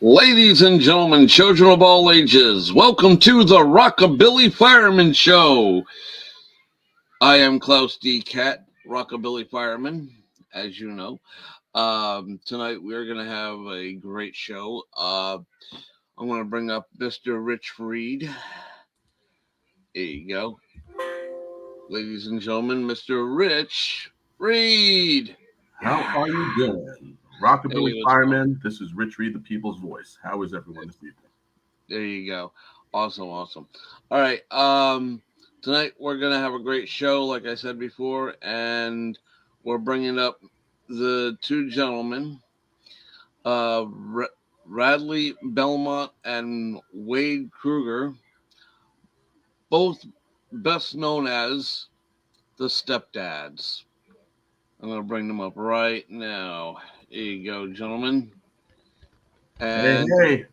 Ladies and gentlemen, children of all ages, welcome to the Rockabilly Fireman Show. I am Klaus D. Cat, Rockabilly Fireman, as you know. Tonight we're going to have a great show. I'm going to bring up Mr. Rich Reed. There you go. Ladies and gentlemen, Mr. Rich Reed. How are you doing? Rockabilly Fireman, this is Rich Reed, the people's voice. How is everyone this evening? There you go. Awesome. All right. Tonight we're going to have a great show, like I said before, and we're bringing up the two gentlemen, Radley Belmont and Wade Krueger, both best known as the Stepdads. I'm going to bring them up right now. There you go, gentlemen. And hey.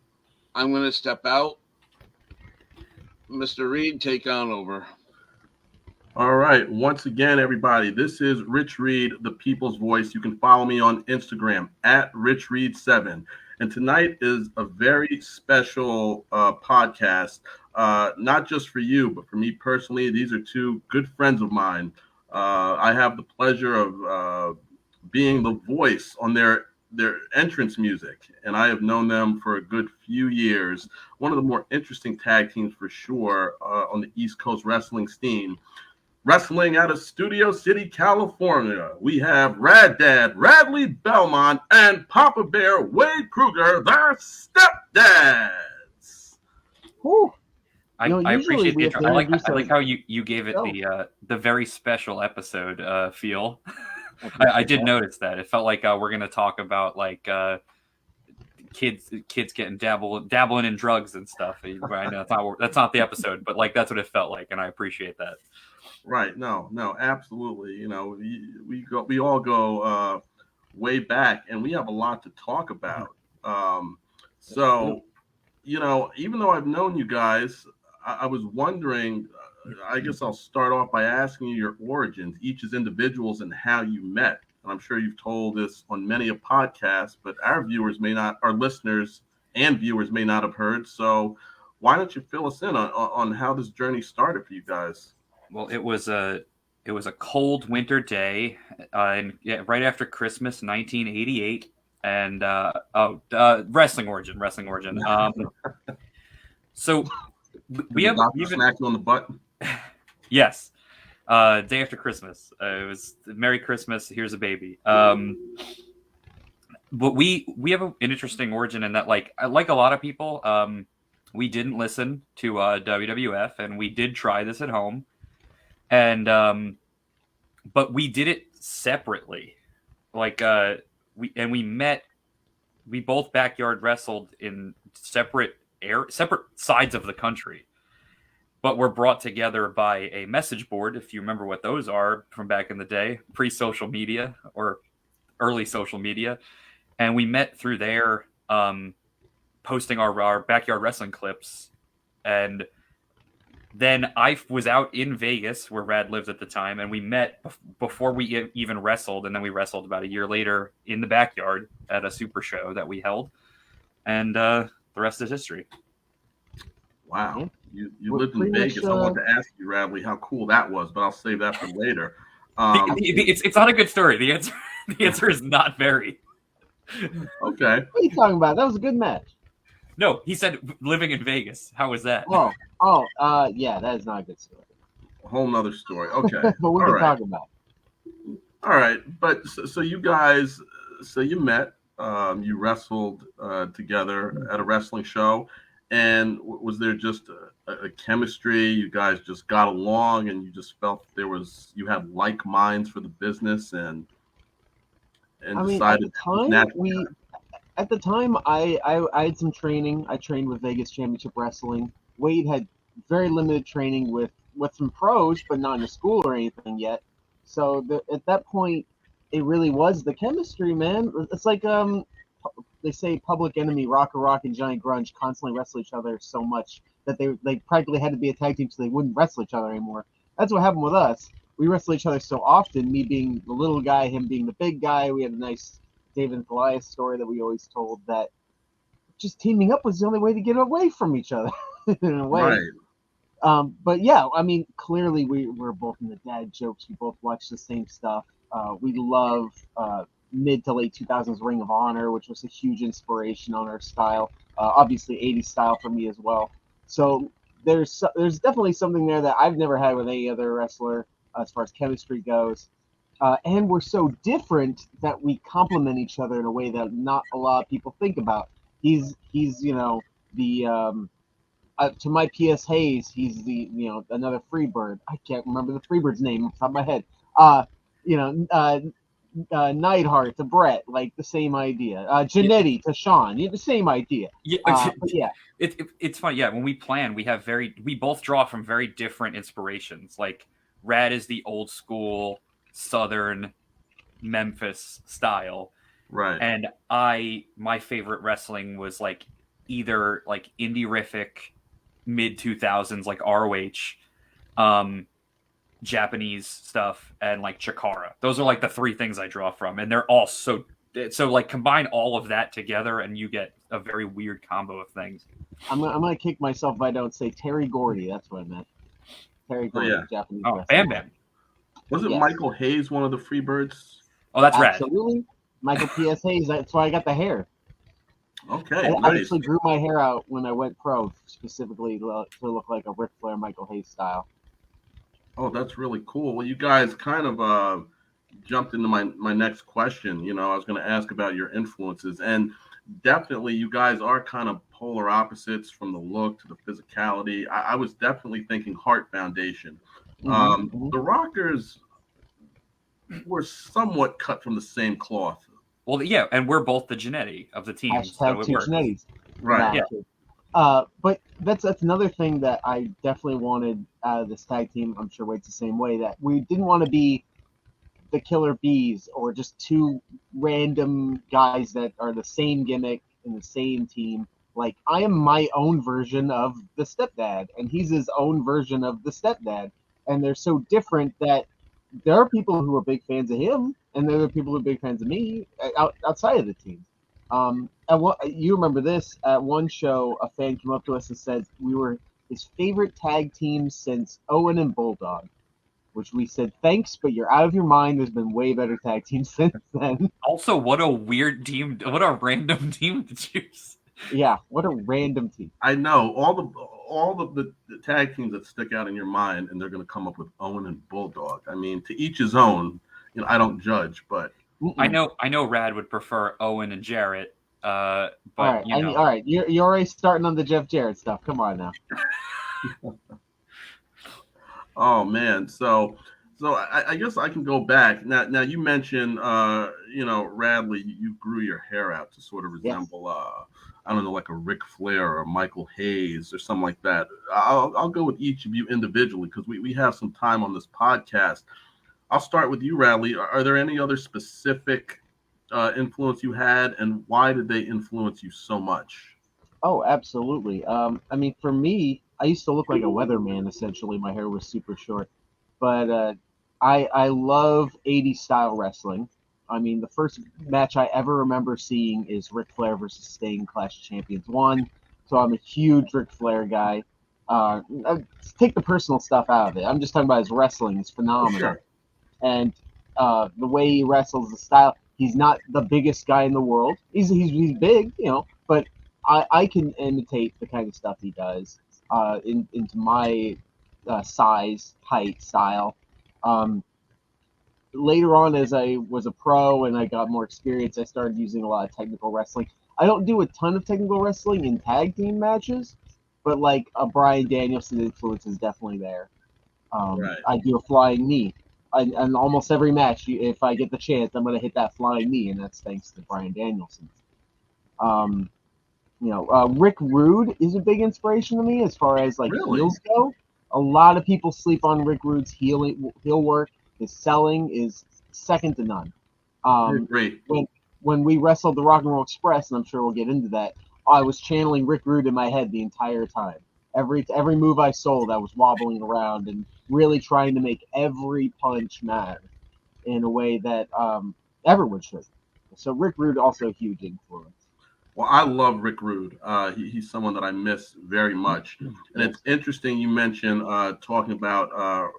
I'm going to step out. Mr. Reed, take on over. All right. Once again, everybody, this is Rich Reed, the people's voice. You can follow me on Instagram at RichReed7. And tonight is a very special podcast, not just for you, but for me personally. These are two good friends of mine. I have the pleasure of being the voice on their entrance music, and I have known them for a good few years. One of the more interesting tag teams for sure on the East Coast wrestling scene. Wrestling out of Studio City, California, we have Rad Dad Radley Belmont and Poppa Bear Wade Krueger, their Stepdads. Whew. I appreciate the intro. I like how you gave it the very special episode feel. I did notice that. It felt like we're going to talk about like kids getting dabbling in drugs and stuff. I know that's not the episode, but like that's what it felt like, and I appreciate that. Right? No, absolutely. You know, we all go way back, and we have a lot to talk about. So, you know, even though I've known you guys, I was wondering. I guess I'll start off by asking you your origins, each as individuals, and how you met. And I'm sure you've told this on many a podcast, but our listeners and viewers may not have heard. So why don't you fill us in on how this journey started for you guys? Well, it was a cold winter day, right after Christmas, 1988, and wrestling origin. So we've smacked you on the butt. Yes. Day after Christmas. It was Merry Christmas, here's a baby. But we have an interesting origin in that, like a lot of people, we didn't listen to WWF, and we did try this at home. And but we did it separately. Like we both backyard wrestled in separate sides of the country. But we're brought together by a message board, if you remember what those are from back in the day, pre-social media or early social media. And we met through there, posting our backyard wrestling clips. And then I was out in Vegas, where Rad lived at the time, and we met before we even wrestled. And then we wrestled about a year later in the backyard at a super show that we held. And the rest is history. Wow. You lived in Vegas. I wanted to ask you, Radley, how cool that was, but I'll save that for later. It's not a good story. The answer is not very. Okay. What are you talking about? That was a good match. No, he said living in Vegas. How was that? Yeah, that is not a good story. A whole nother story. Okay. But we can talk about it. All right. But so you guys, you met, you wrestled together at a wrestling show. And was there just a chemistry? You guys just got along, and you just felt you had like minds for the business, and decided at the time I had some training. I trained with Vegas Championship Wrestling. Wade had very limited training with some pros, but not in a school or anything yet. So at that point, it really was the chemistry, man. It's like they say Public Enemy, Rock and Johnny Grunge constantly wrestle each other so much that they practically had to be a tag team so they wouldn't wrestle each other anymore. That's what happened with us. We wrestle each other so often, me being the little guy, him being the big guy. We had a nice David and Goliath story that we always told, that just teaming up was the only way to get away from each other in a way. Right. But yeah, I mean, clearly we're both in the dad jokes. We both watch the same stuff. We love mid to late 2000s Ring of Honor, which was a huge inspiration on our style. Obviously 80s style for me as well. So there's definitely something there that I've never had with any other wrestler as far as chemistry goes. And we're so different that we complement each other in a way that not a lot of people think about. He's the to my P.S. Hayes, he's the another Freebird. I can't remember the Freebird's name off the top of my head. Neidhart to Brett, like the same idea. Janetti to Sean, the same idea. Yeah, but yeah, it's fun. Yeah, when we plan, we both draw from very different inspirations. Like Rad is the old school Southern Memphis style, Right. and my favorite wrestling was like either like indie-rific mid 2000s like ROH, Japanese stuff, and like Chikara. Those are like the three things I draw from, and they're all so like combine all of that together and you get a very weird combo of things. I'm gonna kick myself if I don't say Terry Gordy. That's what I meant. Terry Gordy, yeah. Japanese wrestler. Bam Bam. Was it Yes. Michael Hayes, one of the Freebirds? Oh, that's rad. Absolutely. Michael P.S. Hayes. That's why I got the hair. Okay, I nice. actually grew my hair out when I went pro, specifically to look like a Ric Flair, Michael Hayes style. Oh, that's really cool. Well, you guys kind of jumped into my next question. I was going to ask about your influences, and definitely you guys are kind of polar opposites from the look to the physicality. I was definitely thinking Heart Foundation. The Rockers were somewhat cut from the same cloth. Well, yeah, and we're both the Janetti of the team, so it Hashtag two works. Janettis. Right. But that's another thing that I definitely wanted out of this tag team. I'm sure Wade's the same way, that we didn't want to be the Killer Bees or just two random guys that are the same gimmick in the same team. Like, I am my own version of the Stepdad, and he's his own version of the Stepdad. And they're so different that there are people who are big fans of him, and there are people who are big fans of me outside of the team. You remember this? At one show, a fan came up to us and said we were his favorite tag team since Owen and Bulldog, which we said, thanks, but you're out of your mind. There's been way better tag teams since then. Also, what a weird team. What a random team to choose. Yeah, what a random team. I know all the tag teams that stick out in your mind, and they're going to come up with Owen and Bulldog. I mean, to each his own. I don't judge, but I know Rad would prefer Owen and Jarrett. But all right, you're already starting on the Jeff Jarrett stuff. Come on now. Oh man, so I guess I can go back now. You mentioned Radley, you grew your hair out to sort of resemble I don't know, like a Ric Flair or Michael Hayes or something like that. I'll go with each of you individually because we have some time on this podcast. I'll start with you, Radley. Are there any other specific influence you had, and why did they influence you so much? Oh, absolutely. I mean, for me, I used to look like a weatherman, essentially. My hair was super short. But I love 80s style wrestling. I mean, the first match I ever remember seeing is Ric Flair versus Sting, Clash of Champions 1. So I'm a huge Ric Flair guy. Take the personal stuff out of it. I'm just talking about his wrestling. It's phenomenal. Sure. And the way he wrestles, the style, he's not the biggest guy in the world. He's big, but I can imitate the kind of stuff he does into my size, height, style. Later on, as I was a pro and I got more experience, I started using a lot of technical wrestling. I don't do a ton of technical wrestling in tag team matches, but like a Bryan Danielson influence is definitely there. Right. I do a flying knee. And almost every match, if I get the chance, I'm going to hit that flying knee, and that's thanks to Bryan Danielson. Rick Rude is a big inspiration to me as far as heels go. A lot of people sleep on Rick Rude's heel work. His selling is second to none. Great. When we wrestled the Rock and Roll Express, and I'm sure we'll get into that, I was channeling Rick Rude in my head the entire time. Every move I sold, I was wobbling around and really trying to make every punch matter in a way that everyone should. So Rick Rude also a huge influence. Well, I love Rick Rude. He's someone that I miss very much. And it's interesting you mentioned talking about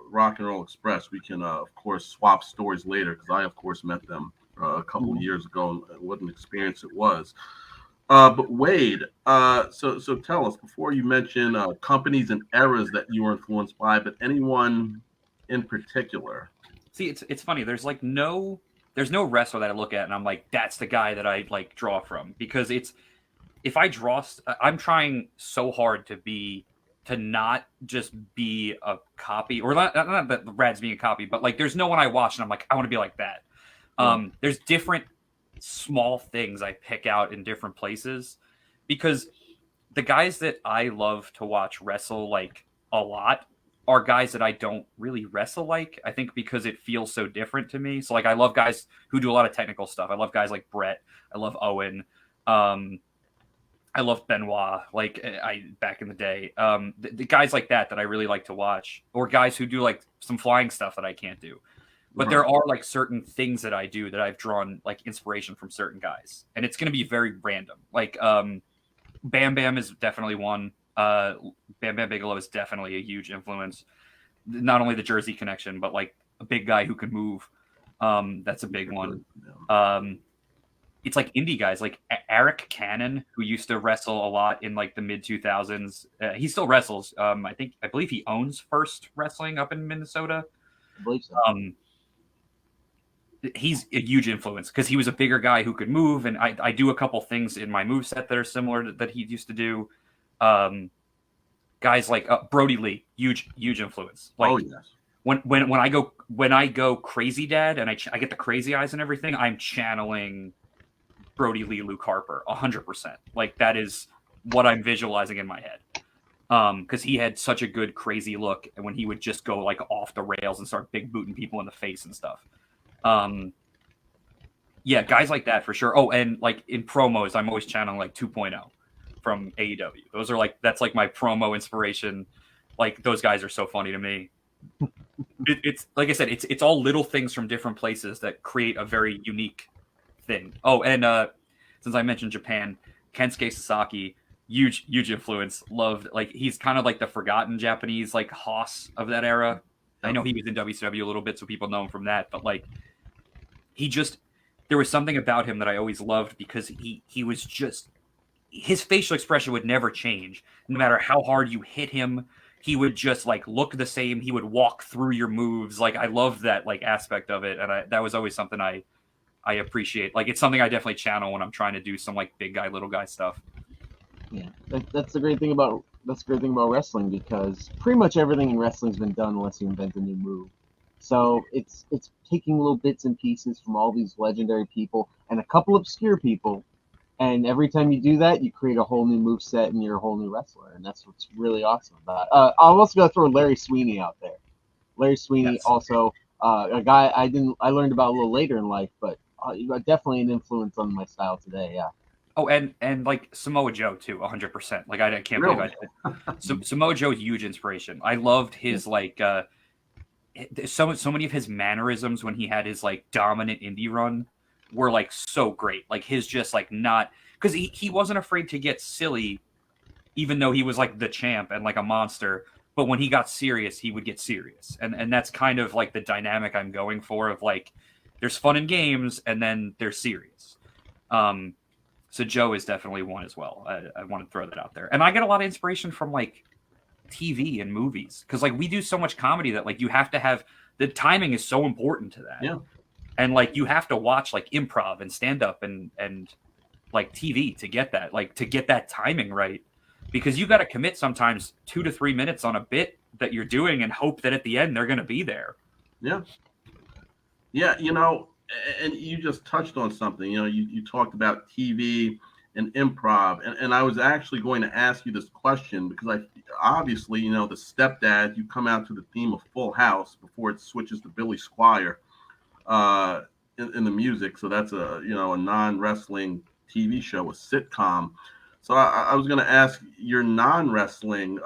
Rock and Roll Express. We can, of course, swap stories later because I, of course, met them a couple of years ago and what an experience it was. But Wade, so tell us, before you mention companies and eras that you were influenced by, but anyone in particular? See, it's funny. There's no wrestler that I look at and I'm like, that's the guy that I like draw from, because if I draw, I'm trying so hard to not just be a copy, or not that Rad's being a copy, but like there's no one I watch and I'm like, I want to be like that. There's different small things I pick out in different places, because the guys that I love to watch wrestle like a lot are guys that I don't really wrestle like. I think because it feels so different to me. So like I love guys who do a lot of technical stuff. I love guys like Brett. I love Owen. I love Benoit. Like I back in the day, the guys like that I really like to watch, or guys who do like some flying stuff that I can't do. But there are like certain things that I do that I've drawn like inspiration from certain guys, and it's going to be very random. Like Bam Bam is definitely one. Bam Bam Bigelow is definitely a huge influence. Not only the Jersey connection, but like a big guy who can move. That's a big one. It's like indie guys like Eric Cannon, who used to wrestle a lot in like the mid 2000s. He still wrestles. I believe he owns First Wrestling up in Minnesota. I believe so. He's a huge influence because he was a bigger guy who could move, and I do a couple things in my moveset that are similar to, that he used to do. Guys like Brody Lee, huge influence. Like, oh yes. When I go crazy dad and I get the crazy eyes and everything, I'm channeling Brody Lee, Luke Harper 100%. Like that is what I'm visualizing in my head. Because he had such a good crazy look, and when he would just go like off the rails and start big booting people in the face and stuff. Yeah, guys like that for sure. Oh, and like in promos, I'm always channeling like 2.0 from AEW. That's like my promo inspiration. Like those guys are so funny to me. It's like I said, it's all little things from different places that create a very unique thing. Oh, and since I mentioned Japan, Kensuke Sasaki, huge influence. Loved, like he's kind of like the forgotten Japanese like Haas of that era. I know he was in WCW a little bit, so people know him from that. But like, there was something about him that I always loved, because he was just, his facial expression would never change, no matter how hard you hit him. He would just like look the same. He would walk through your moves. Like I loved that like aspect of it, and that was always something I appreciate. Like it's something I definitely channel when I'm trying to do some like big guy, little guy stuff. Yeah, that's the great thing about wrestling, because pretty much everything in wrestling's been done unless you invent a new move. So it's taking little bits and pieces from all these legendary people and a couple obscure people, and every time you do that, you create a whole new move set and you're a whole new wrestler, and that's what's really awesome about it. I'm also gonna throw Larry Sweeney out there. Larry Sweeney, yes. Also a guy I learned about a little later in life, but definitely an influence on my style today. Yeah. Oh, and like Samoa Joe too, 100%. Like I can't believe I did. Samoa Joe, huge inspiration. I loved his like so many of his mannerisms when he had his like dominant indie run were like so great. Like his just like not, because he wasn't afraid to get silly, even though he was like the champ and like a monster. But when he got serious, he would get serious, and that's kind of like the dynamic I'm going for, of like there's fun in games and then there's serious. So Joe is definitely one as well. I want to throw that out there. And I get a lot of inspiration from like TV and movies, because like we do so much comedy that like you have to have, the timing is so important to that. Yeah. And like you have to watch like improv and stand up and like TV to get that timing right, because you got to commit sometimes 2 to 3 minutes on a bit that you're doing and hope that at the end they're going to be there. Yeah. Yeah, you know, and you just touched on something. You know, you talked about TV and improv, and I was actually going to ask you this question, because obviously, you know, the Stepdads, you come out to the theme of Full House before it switches to Billy Squire in the music. So that's a non-wrestling TV show, a sitcom. So I was going to ask your non-wrestling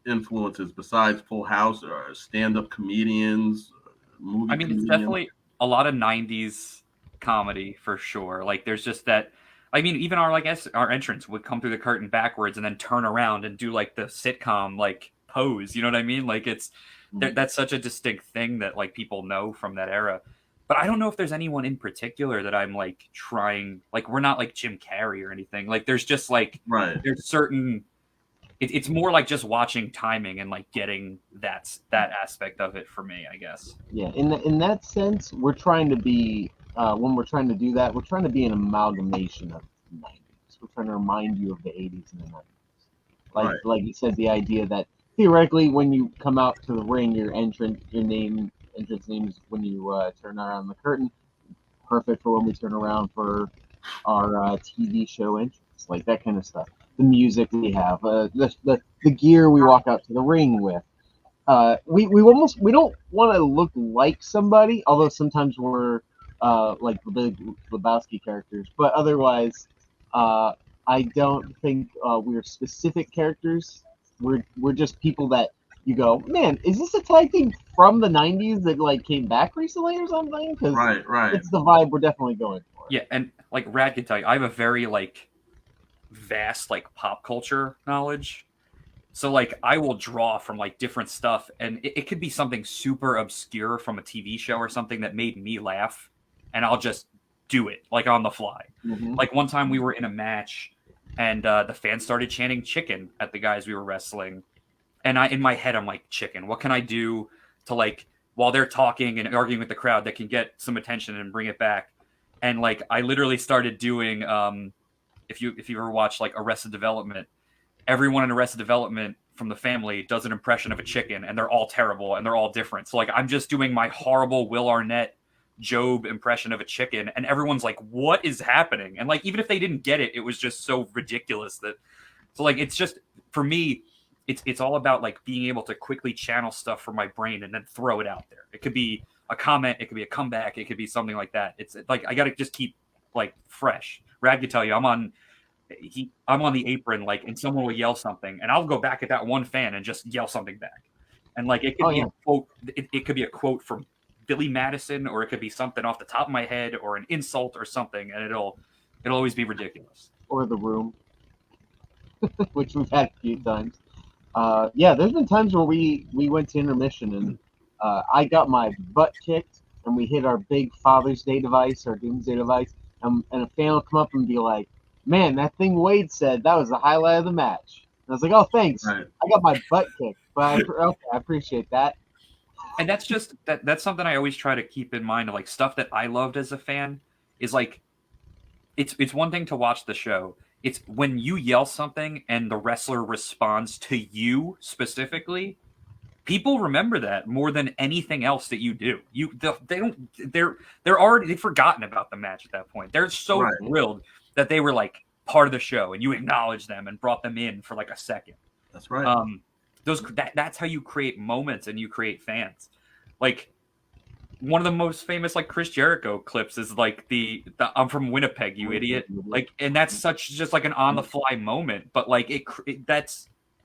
influences besides Full House, or stand-up comedians, movie comedians. It's definitely a lot of 90s comedy for sure. Like there's just that. I mean, even our entrance would come through the curtain backwards and then turn around and do like the sitcom like pose. You know what I mean? Like that's such a distinct thing that like people know from that era. But I don't know if there's anyone in particular that I'm like trying. Like we're not like Jim Carrey or anything. Like there's just like Right. there's certain. It's more like just watching timing and like getting that aspect of it for me, I guess. Yeah, in that sense, we're trying to be when we're trying to do that, we're trying to be an amalgamation of the 90s. We're trying to remind you of the 80s and the 90s. Like you said, the idea that theoretically, when you come out to the ring, entrance name is when you turn around the curtain. Perfect for when we turn around for our TV show entrance, like that kind of stuff. The music we have, the gear we walk out to the ring with. We don't want to look like somebody, although sometimes we're like the big Lebowski characters, but otherwise, I don't think we're specific characters. We're just people that you go, man, is this a tag team from the 90s that like came back recently or something? Because Right. it's the vibe we're definitely going for. Yeah, and like Rad can tell you, I have a very like vast like pop culture knowledge. So like I will draw from like different stuff, and it could be something super obscure from a TV show or something that made me laugh, and I'll just do it like on the fly. Mm-hmm. Like one time we were in a match, and the fans started chanting "chicken" at the guys we were wrestling, and in my head I'm like, "Chicken, what can I do to like while they're talking and arguing with the crowd that can get some attention and bring it back?" And like I literally started doing if you ever watch like Arrested Development, everyone in Arrested Development from the family does an impression of a chicken, and they're all terrible and they're all different. So like I'm just doing my horrible Will Arnett Job impression of a chicken, and everyone's like, "What is happening?" And like even if they didn't get it, it was just so ridiculous that. So like it's just for me, it's all about like being able to quickly channel stuff from my brain and then throw it out there. It could be a comment, it could be a comeback, it could be something like that. It's like I got to just keep like fresh. Rad could tell you I'm on the apron, like, and someone will yell something, and I'll go back at that one fan and just yell something back. And like it could be a quote, it could be a quote from Billy Madison, or it could be something off the top of my head, or an insult or something, and it'll always be ridiculous. Or The Room, which we've had a few times. Yeah, there's been times where we went to intermission and I got my butt kicked, and we hit our big Father's Day device, our Doomsday device, and a fan will come up and be like, "Man, that thing Wade said, that was the highlight of the match." And I was like, "Oh, thanks. Right. I got my butt kicked, but I appreciate that." And that's just that's something I always try to keep in mind. Like stuff that I loved as a fan is like it's one thing to watch the show. It's when you yell something and the wrestler responds to you specifically. People remember that more than anything else that you do. They've forgotten about the match at that point. They're so thrilled that they were like part of the show, and you acknowledged them and brought them in for like a second. That's right. That's how you create moments and you create fans. Like one of the most famous like Chris Jericho clips is like the "I'm from Winnipeg, you idiot." Like, and that's such just like an on the fly moment, but like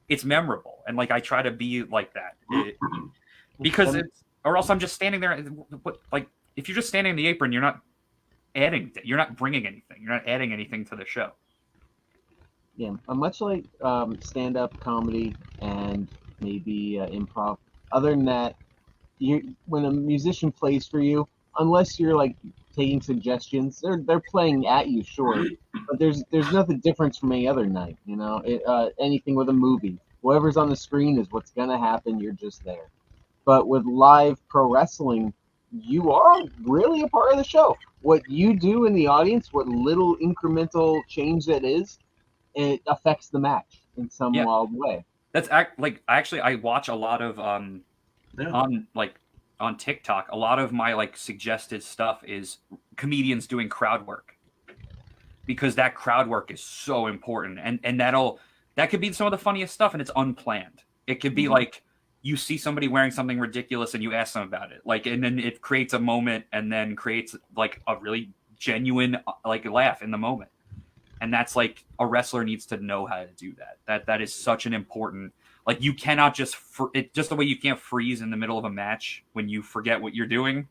it's memorable, and like I try to be like that because or else I'm just standing there. But like if you're just standing in the apron, you're not bringing anything. You're not adding anything to the show. Yeah, much like stand-up comedy and maybe improv. Other than that, when a musician plays for you, unless you're like taking suggestions, they're playing at you, sure, but there's nothing different from any other night. You know, anything with a movie, whatever's on the screen is what's gonna happen. You're just there. But with live pro wrestling, you are really a part of the show. What you do in the audience, what little incremental change that is, it affects the match in some wild way. That's like actually I watch a lot of on TikTok. A lot of my like suggested stuff is comedians doing crowd work, because that crowd work is so important, and that could be some of the funniest stuff, and it's unplanned. It could be like you see somebody wearing something ridiculous and you ask them about it, like, and then it creates a moment and then creates like a really genuine like laugh in the moment. And that's like a wrestler needs to know how to do that. That is such an important, like you cannot just just the way you can't freeze in the middle of a match when you forget what you're doing.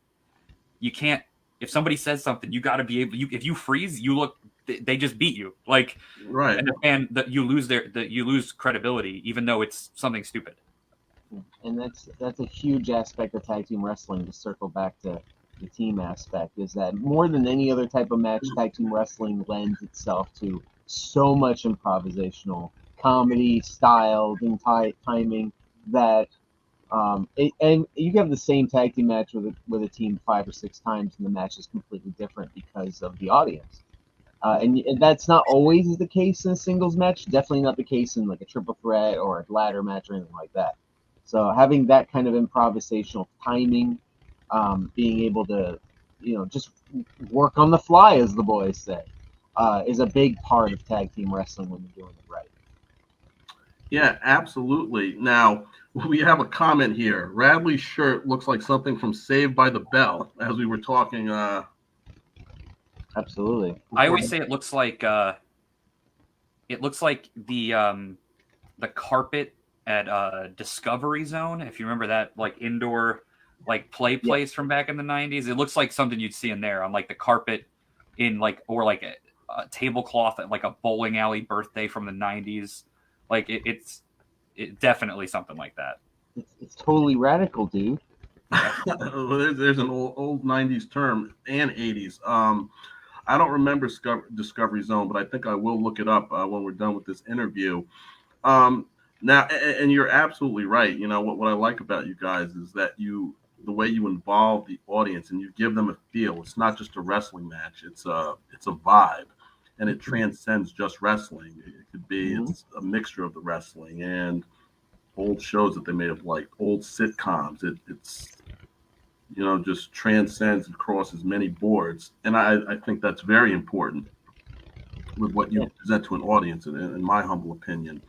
You can't if somebody says something, you got to be able. If you freeze, you look. They just beat you. Like, Right. and that you lose credibility, even though it's something stupid. And that's a huge aspect of tag team wrestling. To circle back to the team aspect, is that more than any other type of match, tag team wrestling lends itself to so much improvisational comedy, style, and timing that. And you can have the same tag team match with a team 5 or 6 times, and the match is completely different because of the audience. And that's not always the case in a singles match. Definitely not the case in like a triple threat or a ladder match or anything like that. So having that kind of improvisational timing, being able to, just work on the fly, as the boys say, is a big part of tag team wrestling when you're doing it right. Yeah, absolutely. Now, we have a comment here. Radley's shirt looks like something from Saved by the Bell, as we were talking. Absolutely. I always say it looks like the carpet at Discovery Zone. If you remember that, like indoor, like play place from back in the 90s, it looks like something you'd see in there on like the carpet in like, or like a tablecloth at like a bowling alley birthday from the 90s. Like it's definitely something like that. It's totally radical, dude. There's an old 90s term and 80s. I don't remember Discovery Zone, but I think I will look it up when we're done with this interview. Now, and you're absolutely right. You know, what I like about you guys is that the way you involve the audience and you give them a feel. It's not just a wrestling match. It's a vibe, and it transcends just wrestling. It could be it's a mixture of the wrestling and old shows that they may have liked, old sitcoms. It's just transcends and crosses many boards. And I think that's very important with what you present to an audience, in my humble opinion.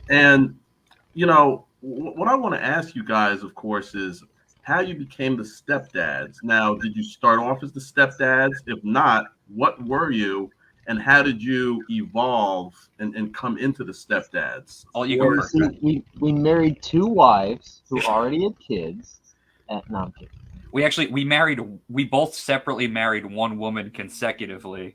And, what I want to ask you guys, of course, is how you became the Stepdads. Now, did you start off as the Stepdads? If not, what were you? And how did you evolve and come into the Stepdads? You go first. We married 2 wives who already had kids. No, I'm kidding. We both separately married one woman consecutively.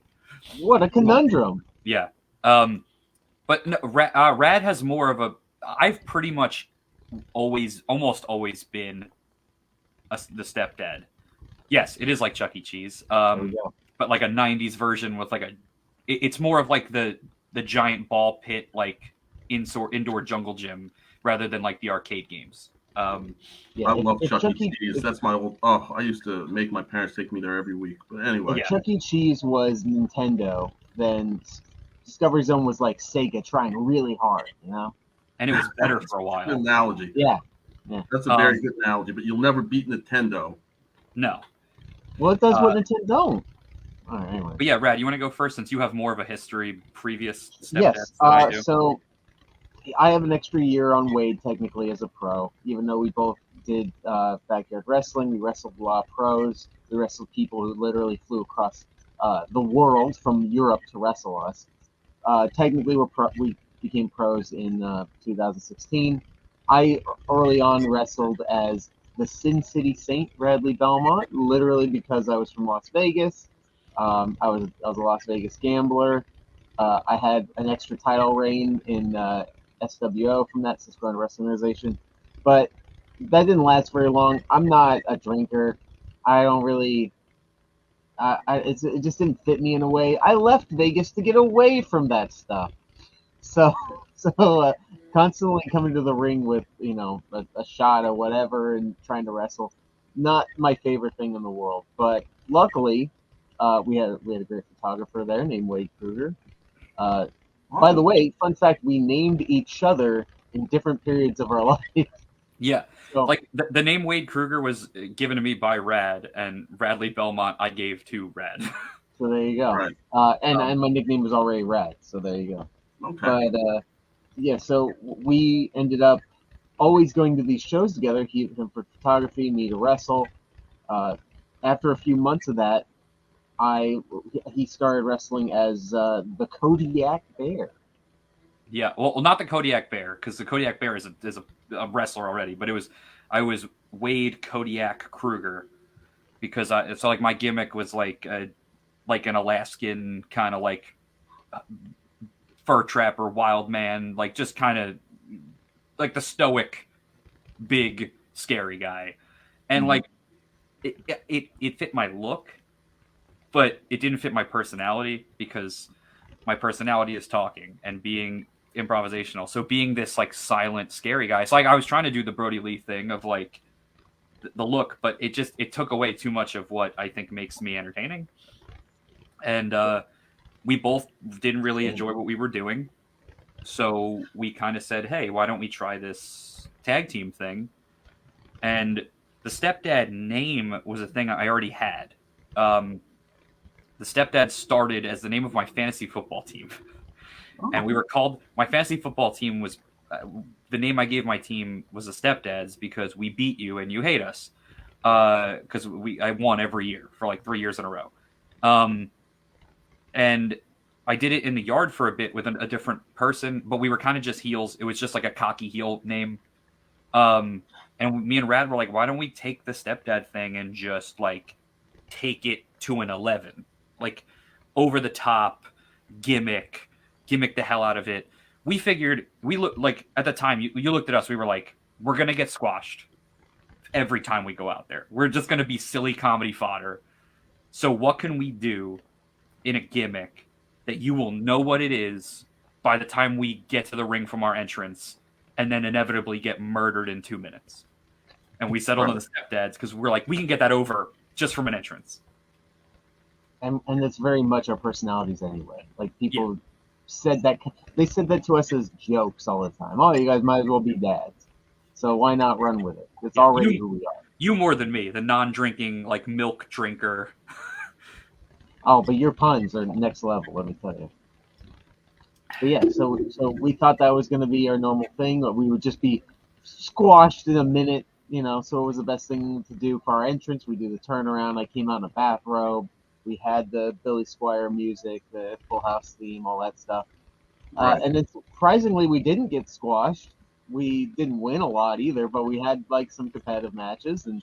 What a conundrum. Yeah. But no, Rad has more of a. I've pretty much almost always been the stepdad. Yes, it is like Chuck E. Cheese. But like a 90s version with like it's more of like the giant ball pit, like indoor jungle gym, rather than like the arcade games. I love Chuck E. Cheese. That's my old. Oh, I used to make my parents take me there every week. But anyway, if Chuck E. Cheese was Nintendo, then Discovery Zone was like Sega trying really hard, And it was better for a while. Good analogy. Yeah. That's a very good analogy. But you'll never beat Nintendo. No. Well, it does what Nintendo don't. All right, anyway. But yeah, Rad, you want to go first since you have more of a history, previous Stepdads Yes. than I do. So I have an extra year on Wade technically as a pro, even though we both did backyard wrestling. We wrestled a lot of pros. We wrestled people who literally flew across the world from Europe to wrestle us. Technically, we became pros in 2016. I early on wrestled as the Sin City Saint, Radley Belmont, literally because I was from Las Vegas. I was a Las Vegas gambler. I had an extra title reign in SWO from that Susquehanna Wrestling Organization, but that didn't last very long. I'm not a drinker. I don't really. It just didn't fit me in a way. I left Vegas to get away from that stuff. So constantly coming to the ring with a shot or whatever and trying to wrestle, not my favorite thing in the world. But luckily, we had a great photographer there named Wade Krueger. By the way, fun fact: we named each other in different periods of our life. Yeah, so, like the name Wade Krueger was given to me by Rad, and Radley Belmont I gave to Rad. So there you go. Right. And my nickname was already Rad, so there you go. Okay. But so we ended up always going to these shows together. Him for photography, me to wrestle. After a few months of that, he started wrestling as the Kodiak Bear. Yeah, well, not the Kodiak Bear, because the Kodiak Bear is a wrestler already. But I was Wade Kodiak Krueger, because my gimmick was like an Alaskan kind of like fur trapper, wild man, like just kind of like the stoic, big, scary guy, and like it fit my look, but it didn't fit my personality because my personality is talking and being improvisational. So being this like silent, scary guy, it's like I was trying to do the Brody Lee thing of like the look, but it took away too much of what I think makes me entertaining. And we both didn't really enjoy what we were doing. So we kind of said, hey, why don't we try this tag team thing? And the Stepdad name was a thing I already had. The Stepdad started as the name of my fantasy football team. And we were called, my fantasy football team was, the name I gave my team was the Stepdads because we beat you and you hate us. Because I won every year for like 3 years in a row. And I did it in the yard for a bit with a different person, but we were kind of just heels. It was just like a cocky heel name. And me and Rad were like, why don't we take the Stepdad thing and just like take it to an 11? Like over the top gimmick the hell out of it. We figured, we looked like at the time, you looked at us, we were like, we're going to get squashed every time we go out there. We're just going to be silly comedy fodder. So what can we do in a gimmick that you will know what it is by the time we get to the ring from our entrance and then inevitably get murdered in 2 minutes? And we settled on the Stepdads because we're like, we can get that over just from an entrance. And it's very much our personalities anyway. Like people said that, they said that to us as jokes all the time. Oh, you guys might as well be dads. So why not run with it? It's already who we are. You more than me, the non-drinking, like milk drinker. Oh, but your puns are next level, let me tell you. But yeah, so we thought that was going to be our normal thing. We would just be squashed in a minute, you know, so it was the best thing to do for our entrance. We do the turnaround. I came out in a bathrobe. We had the Billy Squier music, the Full House theme, all that stuff. Right. And then surprisingly, we didn't get squashed. We didn't win a lot either, but we had like some competitive matches. And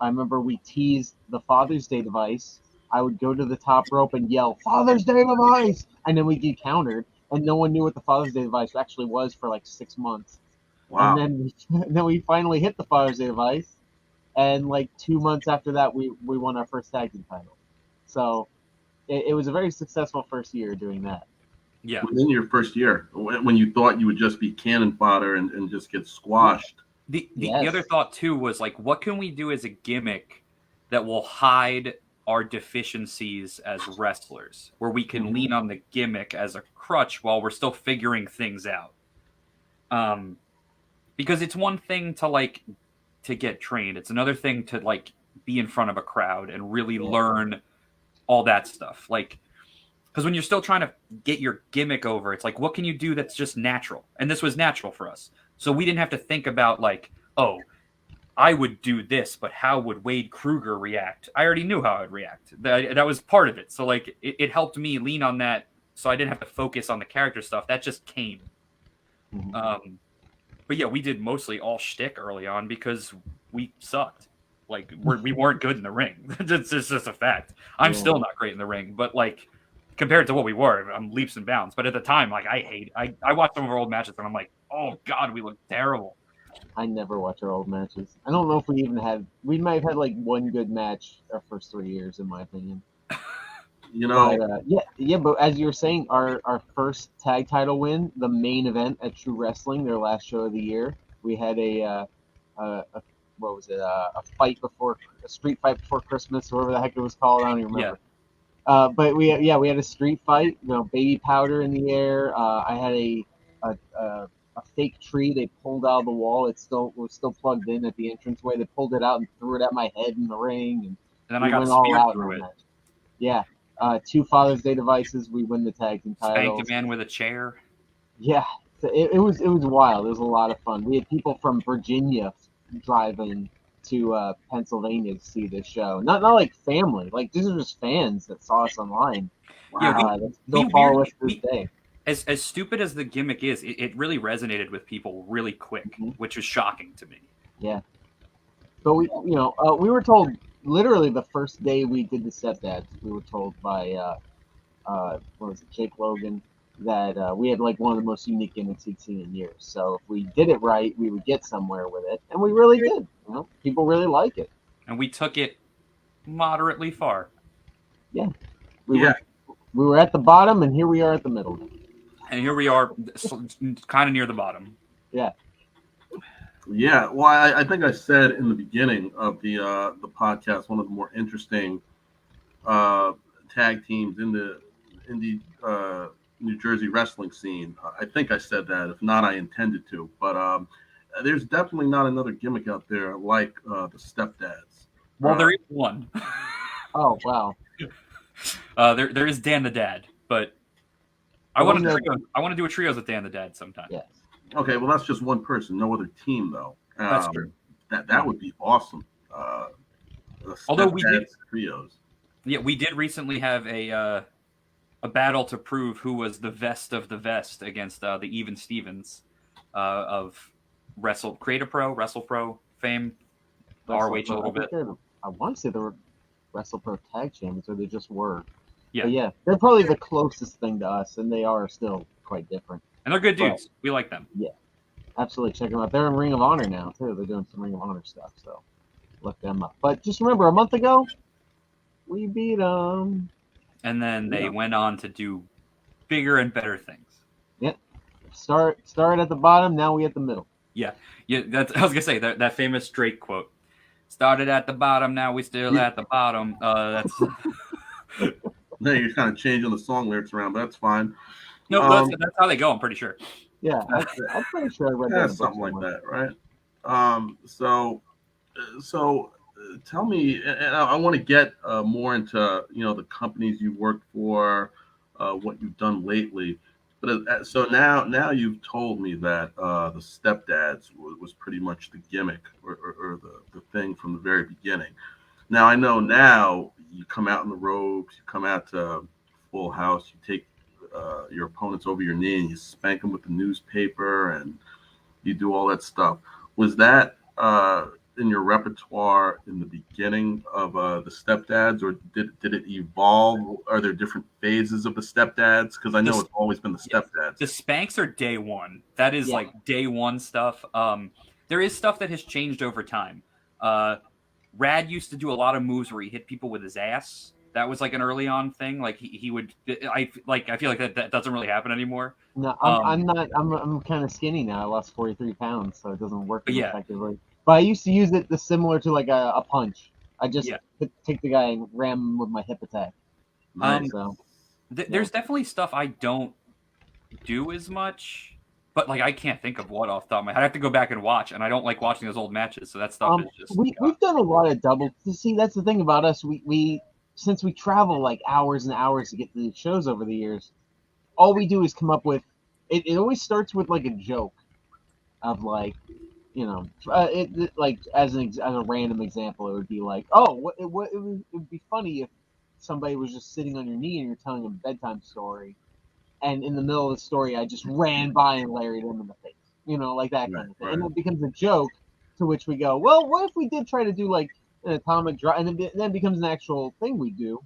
I remember we teased the Father's Day device. I would go to the top rope and yell, Father's Day device! And then we'd get countered. And no one knew what the Father's Day device actually was for like 6 months. Wow. And then we finally hit the Father's Day device. And like 2 months after that, we won our first tag team title. So it was a very successful first year doing that. Yeah. Within your first year, when you thought you would just be cannon fodder and just get squashed. The other thought too was like, what can we do as a gimmick that will hide our deficiencies as wrestlers, where we can lean on the gimmick as a crutch while we're still figuring things out. Because it's one thing to get trained. It's another thing to like be in front of a crowd and really learn all that stuff. Like, because when you're still trying to get your gimmick over, it's like, what can you do that's just natural? And this was natural for us. So we didn't have to think about like, oh, I would do this, but how would Wade Krueger react? I already knew how I would react. That was part of it. So like it helped me lean on that, so I didn't have to focus on the character stuff. That just came. But yeah, we did mostly all shtick early on because we sucked. Like we weren't good in the ring. It's just a fact. I'm still not great in the ring, but like compared to what we were, I'm leaps and bounds. But at the time, like I watched some of our old matches and I'm like, oh God, we look terrible. I never watch our old matches. I don't know if we might have had like one good match our first 3 years, in my opinion. You know, but, but as you were saying, our first tag title win, the main event at True Wrestling, their last show of the year, we had a fight before a street fight before Christmas, whatever the heck it was called. I don't even remember. Yeah. But we had a street fight, you know, baby powder in the air. I had a fake tree they pulled out of the wall. It was still plugged in at the entranceway. They pulled it out and threw it at my head in the ring, and then I got speared through it. Match. Yeah, 2 Father's Day devices. We win the tag team titles. Spanked a man with a chair. Yeah, it was wild. It was a lot of fun. We had people from Virginia driving to Pennsylvania to see this show. Not like family. Like these are just fans that saw us online. Wow. Yeah, they follow us to this day. As stupid as the gimmick is, it really resonated with people really quick, which was shocking to me. Yeah. But we were told literally the first day we did the Stepdads, we were told by what was it, Jake Logan, that we had like one of the most unique gimmicks he'd seen in years. So if we did it right, we would get somewhere with it, and we really did. You know, people really like it. And we took it moderately far. We Yeah. were at the bottom, and here we are at the middle. And here we are, kind of near the bottom. Yeah, well, I think I said in the beginning of the podcast, one of the more interesting tag teams in the New Jersey wrestling scene. I think I said that. If not, I intended to. But there's definitely not another gimmick out there like the Stepdads. Well, there is one. Oh wow! There is Dan the Dad, but I want to do a trios with Dan the Dad sometime. Yes. Okay, well, that's just one person, no other team though. That's true. That would be awesome. Although we did trios. Yeah, we did recently have a battle to prove who was the vest of the vest against the Even Stevens of Create Pro, WrestlePro fame, ROH a little bit. I want to say they were WrestlePro tag champions, or they just were. Yeah, but yeah, they're probably the closest thing to us, and they are still quite different. And they're good dudes. We like them. Yeah, absolutely. Check them out. They're in Ring of Honor now too. They're doing some Ring of Honor stuff, so look them up. But just remember, a month ago, we beat them. And then they went on to do bigger and better things. Yep. Start at the bottom. Now we at the middle. Yeah. That's, I was gonna say that famous Drake quote. Started at the bottom. Now we still at the bottom. That's. No, you're kind of changing the song lyrics around, but that's fine. No, that's how they go. I'm pretty sure. Yeah, I'm pretty sure I read that. Something like that, right? So tell me, and I want to get more into the companies you worked for, what you've done lately. But so now you've told me that the Stepdads was pretty much the gimmick or the thing from the very beginning. Now I know now you come out in the robes, you come out to Full House, you take your opponents over your knee and you spank them with the newspaper and you do all that stuff. Was that in your repertoire in the beginning of the Stepdads, or did it evolve? Are there different phases of the Stepdads? Because I know it's always been the Stepdads. The spanks are day one. That is like day one stuff. There is stuff that has changed over time. Rad used to do a lot of moves where he hit people with his ass. That was like an early on thing. Like he would. I feel like that doesn't really happen anymore. No, I'm not. I'm kind of skinny now. I lost 43 pounds, so it doesn't work effectively. But I used to use it similar to like a punch. I just take the guy and ram him with my hip attack. There's definitely stuff I don't do as much, but like I can't think of what off the top of my head. I have to go back and watch, and I don't like watching those old matches. So that stuff is just. We've done a lot of double. See, that's the thing about us. We since we travel like hours and hours to get to these shows over the years, all we do is come up with. It always starts with like a joke, of like. Like as a random example, it would be like, oh, it would be funny if somebody was just sitting on your knee and you're telling them a bedtime story, and in the middle of the story, I just ran by and larried them in the face, like that kind of thing, and it becomes a joke. To which we go, well, what if we did try to do like an atomic drop, and then it becomes an actual thing we do.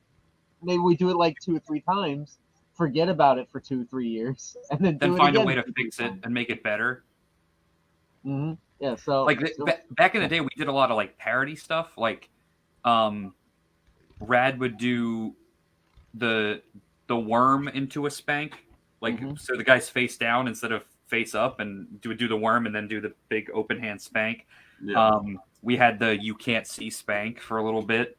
Maybe we do it like 2 or 3 times, forget about it for 2 or 3 years, and then find a way to fix it and make it better. Mm-hmm. Yeah, so like back in the day, we did a lot of like parody stuff. Like, Rad would do the worm into a spank, like so the guy's face down instead of face up, and do the worm and then do the big open hand spank. Yeah. We had the you can't see spank for a little bit.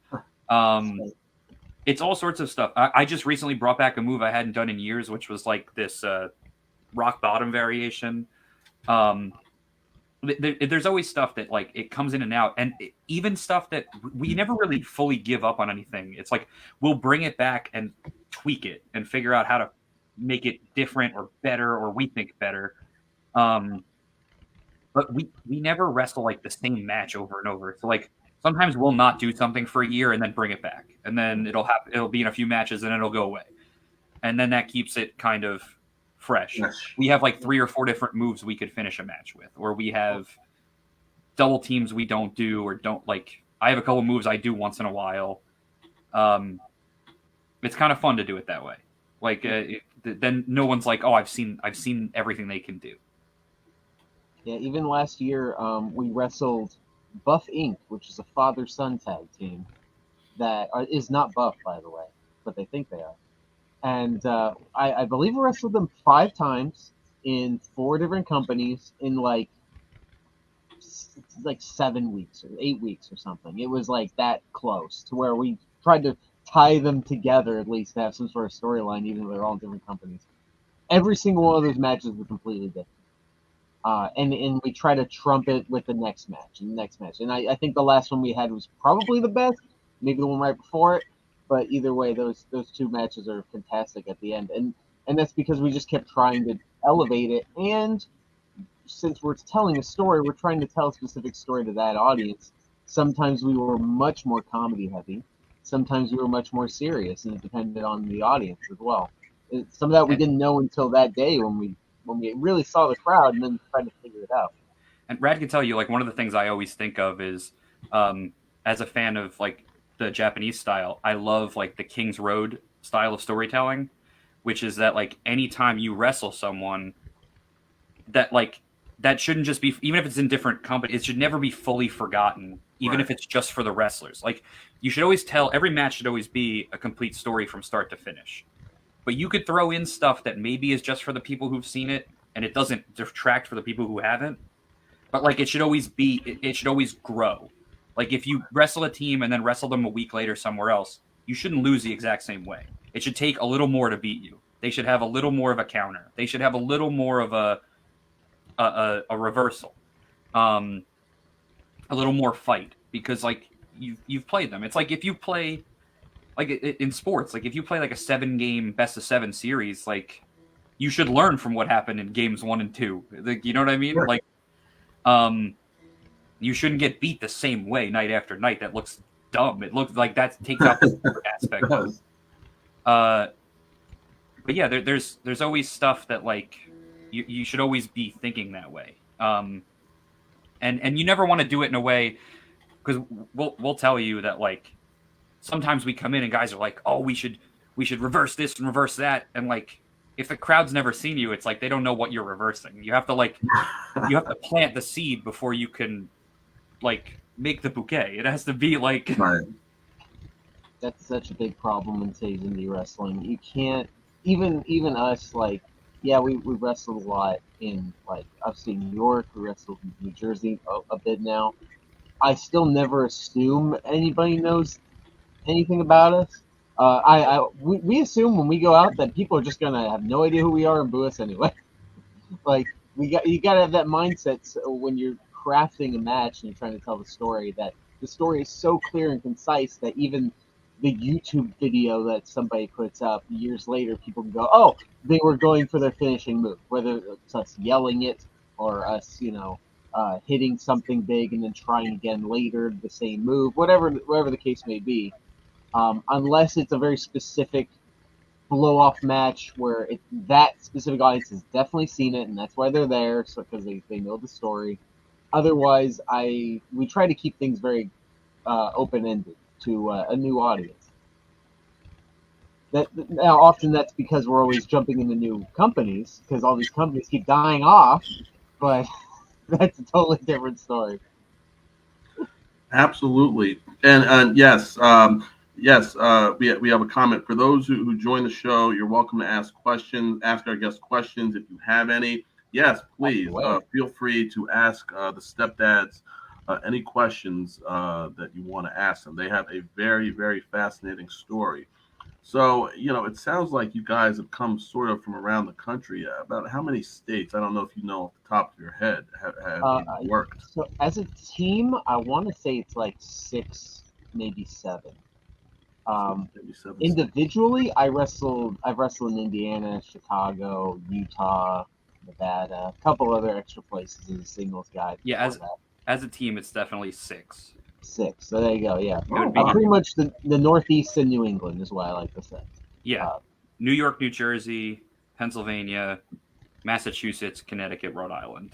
It's all sorts of stuff. I just recently brought back a move I hadn't done in years, which was like this rock bottom variation. There's always stuff that like it comes in and out, and even stuff that we never really fully give up on anything. It's like we'll bring it back and tweak it and figure out how to make it different or better, or we think better. But we never wrestle like the same match over and over. So like sometimes we'll not do something for a year and then bring it back, and then it'll be in a few matches and then it'll go away, and then that keeps it kind of fresh. Yes. We have like 3 or 4 different moves we could finish a match with, or we have double teams we don't do or don't like I have a couple moves I do once in a while. It's kind of fun to do it that way. Like then no one's like, oh, I've seen everything they can do. Yeah, even last year, we wrestled Buff Inc., which is a father-son tag team that is not Buff, by the way, but they think they are. And I believe we wrestled them 5 times in 4 different companies in like 7 weeks or 8 weeks or something. It was like that close to where we tried to tie them together at least to have some sort of storyline, even though they're all different companies. Every single one of those matches was completely different. And we try to trump it with the next match and the next match. And I think the last one we had was probably the best, maybe the one right before it. But either way, those 2 matches are fantastic at the end. And that's because we just kept trying to elevate it. And since we're telling a story, we're trying to tell a specific story to that audience. Sometimes we were much more comedy heavy. Sometimes we were much more serious, and it depended on the audience as well. Some of that we didn't know until that day when we really saw the crowd and then tried to figure it out. And Rad can tell you, like, one of the things I always think of is, as a fan of like the Japanese style, I love like the King's Road style of storytelling, which is that like anytime you wrestle someone, that shouldn't just be, even if it's in different companies, it should never be fully forgotten, even if it's just for the wrestlers. Like, you should always tell, every match should always be a complete story from start to finish. But you could throw in stuff that maybe is just for the people who've seen it, and it doesn't detract for the people who haven't. But like, it should always grow. Like, if you wrestle a team and then wrestle them a week later somewhere else, you shouldn't lose the exact same way. It should take a little more to beat you. They should have a little more of a counter. They should have a little more of a reversal, a little more fight, because like you've played them. It's like if you play like in sports, like if you play like a 7-game best of 7 series, like you should learn from what happened in games 1 and 2. Like, you know what I mean? Sure. Like, you shouldn't get beat the same way night after night. That looks dumb. It looks like that takes out the sport aspect. But yeah, there's always stuff that like you should always be thinking that way. And you never want to do it in a way, because we'll tell you that like sometimes we come in and guys are like, oh, we should reverse this and reverse that, and like if the crowd's never seen you, it's like they don't know what you're reversing. You have to plant the seed before you can like make the bouquet. It has to be like right. That's such a big problem in today's indie wrestling. You can't even us, like, yeah, we wrestled a lot in like upstate New York. We wrestled in New Jersey a bit now. I still never assume anybody knows anything about us. We assume when we go out that people are just gonna have no idea who we are and boo us anyway. Like, you gotta have that mindset when you're crafting a match and you're trying to tell the story, that the story is so clear and concise that even the YouTube video that somebody puts up years later, people can go, oh, they were going for their finishing move, whether it's us yelling it or us, hitting something big and then trying again later, the same move, whatever the case may be. Unless it's a very specific blow-off match where that specific audience has definitely seen it, and that's why they're there, so because they know the story. Otherwise, we try to keep things very open-ended to a new audience. Now, often that's because we're always jumping into new companies, because all these companies keep dying off, but that's a totally different story. Absolutely. And yes, we have a comment. For those who join the show, you're welcome to ask our guests questions if you have any. Yes, please feel free to ask the Stepdads any questions that you want to ask them. They have a very, very fascinating story. So, it sounds like you guys have come sort of from around the country. About how many states? I don't know if you know off the top of your head have you worked. So as a team, I want to say it's like 6, maybe 7. Individually, I've wrestled in Indiana, Chicago, Utah, Nevada, a couple other extra places as a singles guy. Yeah, as a team, it's definitely 6. 6. So there you go. Yeah, pretty much the Northeast and New England is what I like to say. Yeah, New York, New Jersey, Pennsylvania, Massachusetts, Connecticut, Rhode Island.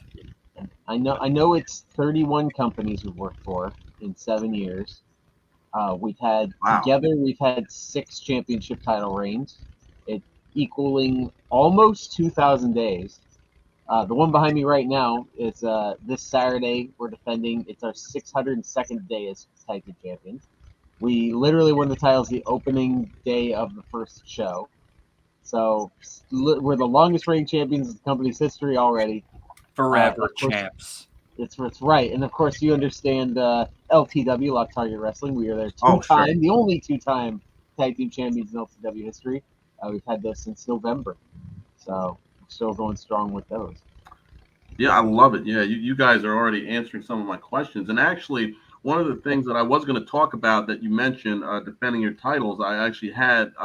I know it's 31 companies we've worked for in 7 years. We've had Wow. together, we've had 6 championship title reigns, it equaling almost 2,000 days. The one behind me right now is this Saturday. We're defending. It's our 602nd day as tag team champions. We literally won the titles the opening day of the first show. So we're the longest reigning champions in the company's history already. Forever Of course, champs. it's right. And of course, you understand LTW, Lock Target Wrestling. We are their Sure. the only 2-time tag team champions in LTW history. We've had those since November. So we're still going strong with those. Yeah, I love it. Yeah, you guys are already answering some of my questions. And actually, one of the things that I was going to talk about that you mentioned, defending your titles, I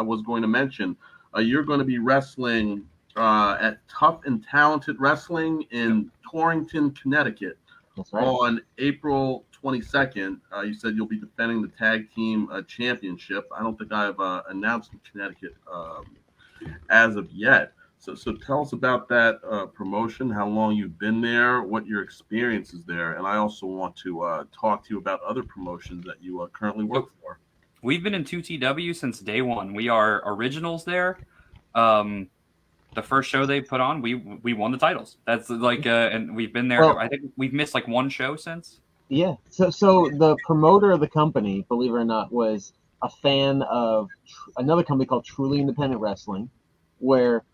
was going to mention, you're going to be wrestling at Tough and Talented Wrestling in Torrington, Connecticut. That's right. On April 22nd. You said you'll be defending the tag team championship. I don't think I've announced in Connecticut as of yet. So tell us about that promotion, how long you've been there, what your experience is there. And I also want to talk to you about other promotions that you currently work for. We've been in 2TW since day one. We are originals there. The first show they put on, we won the titles. That's like, and we've been there. Well, I think we've missed like one show since. Yeah. So the promoter of the company, believe it or not, was a fan of another company called Truly Independent Wrestling, where,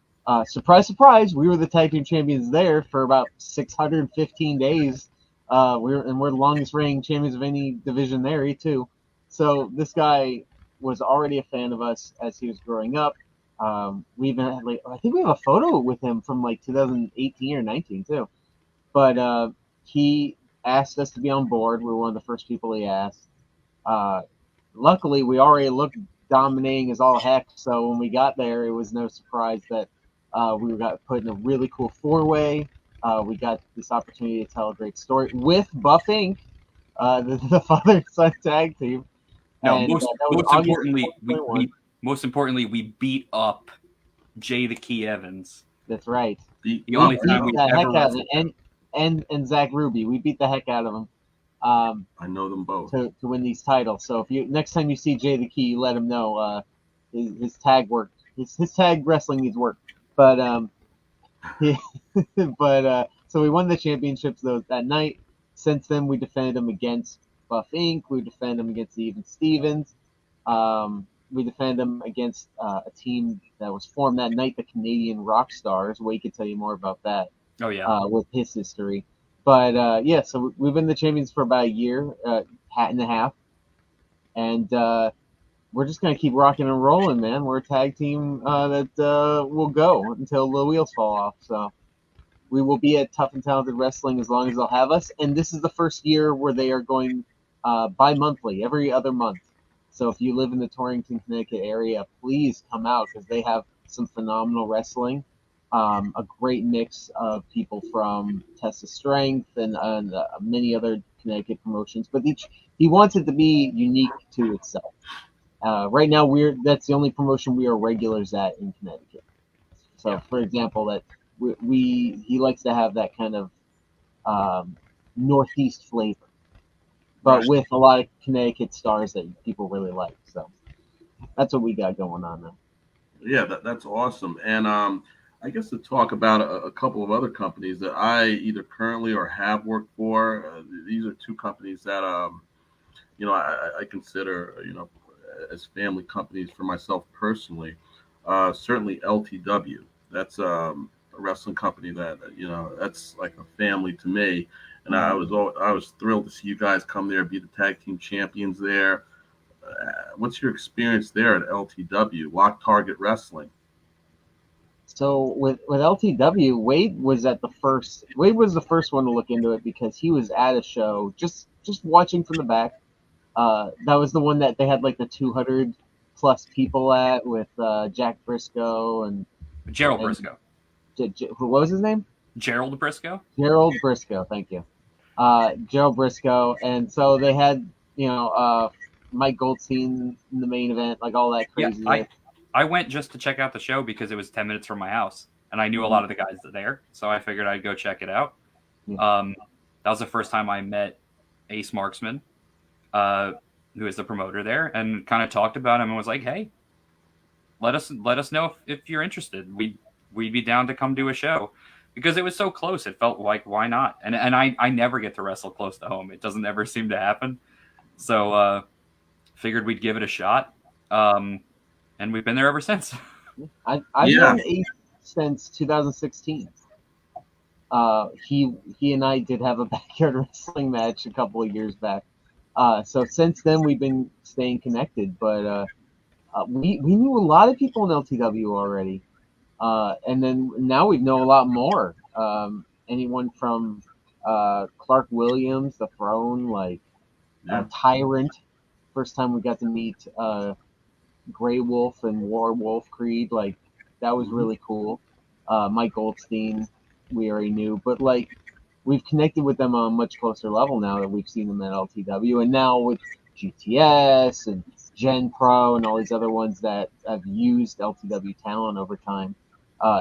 surprise, surprise, we were the tag team champions there for about 615 days. We're the longest reigning champions of any division there too. So this guy was already a fan of us as he was growing up. We even had, I think we have a photo with him from 2018 or 19 too. But he asked us to be on board. We were one of the first people he asked. Luckily, we already looked dominating as all heck, so when we got there, it was no surprise that we got put in a really cool 4-way. We got this opportunity to tell a great story with Buff Inc., the father and son tag team. No, And, most importantly, we beat up Jay the Key Evans. That's right. The only time we ever wrestled him. And Zach Ruby, we beat the heck out of him. I know them both to win these titles. So if you next time you see Jay the Key, you let him know his tag work. His tag wrestling needs work. But so we won the championships that night. Since then, we defended them against Buff Inc. We defended them against Even Stevens. We defended them against a team that was formed that night, the Canadian Rock Stars. Wade could tell you more about that. Oh yeah. With his history. But so we've been the champions for about a year, hat and a half, and we're just gonna keep rocking and rolling, man. We're a tag team that will go until the wheels fall off. So we will be at Tough and Talented Wrestling as long as they'll have us. And this is the first year where they are going bi-monthly, every other month. So if you live in the Torrington, Connecticut area, please come out because they have some phenomenal wrestling. A great mix of people from Test of Strength and many other Connecticut promotions, but he wants it to be unique to itself. Right now, that's the only promotion we are regulars at in Connecticut. So, for example, that he likes to have that kind of Northeast flavor, but with a lot of Connecticut stars that people really like. So that's what we got going on now. Yeah, that's awesome. And I guess to talk about a couple of other companies that I either currently or have worked for. These are two companies that I consider as family companies for myself personally. Certainly LTW. That's a wrestling company that that's like a family to me. And I was thrilled to see you guys come there, be the tag team champions there. What's your experience there at LTW, Lock Target Wrestling? So with LTW, Wade was the first one to look into it because he was at a show just watching from the back. That was the one that they had like the 200 plus people at with Jack Briscoe and Gerald Briscoe. What was his name? Gerald Briscoe. Gerald Briscoe, thank you. Gerald Briscoe, and so they had Mike Goldstein in the main event, like all that crazy. Yeah, I went just to check out the show because it was 10 minutes from my house, and I knew a lot of the guys there, so I figured I'd go check it out. Yeah. That was the first time I met Ace Marksman. who is the promoter there, and kind of talked about him and was like, "Hey, let us know if you're interested. We'd be down to come do a show." Because it was so close, it felt like, why not? And I never get to wrestle close to home. It doesn't ever seem to happen. So figured we'd give it a shot. And we've been there ever since. I've known Ace since 2016. He and I did have a backyard wrestling match a couple of years back. So since then we've been staying connected. But we knew a lot of people in LTW already. And then now we know a lot more. Anyone from Clark Williams, the Throne, like Tyrant. First time we got to meet Grey Wolf and War Wolf Creed, like that was really cool. Mike Goldstein, we already knew, but like we've connected with them on a much closer level now that we've seen them at LTW, and now with GTS and Gen Pro and all these other ones that have used LTW talent over time.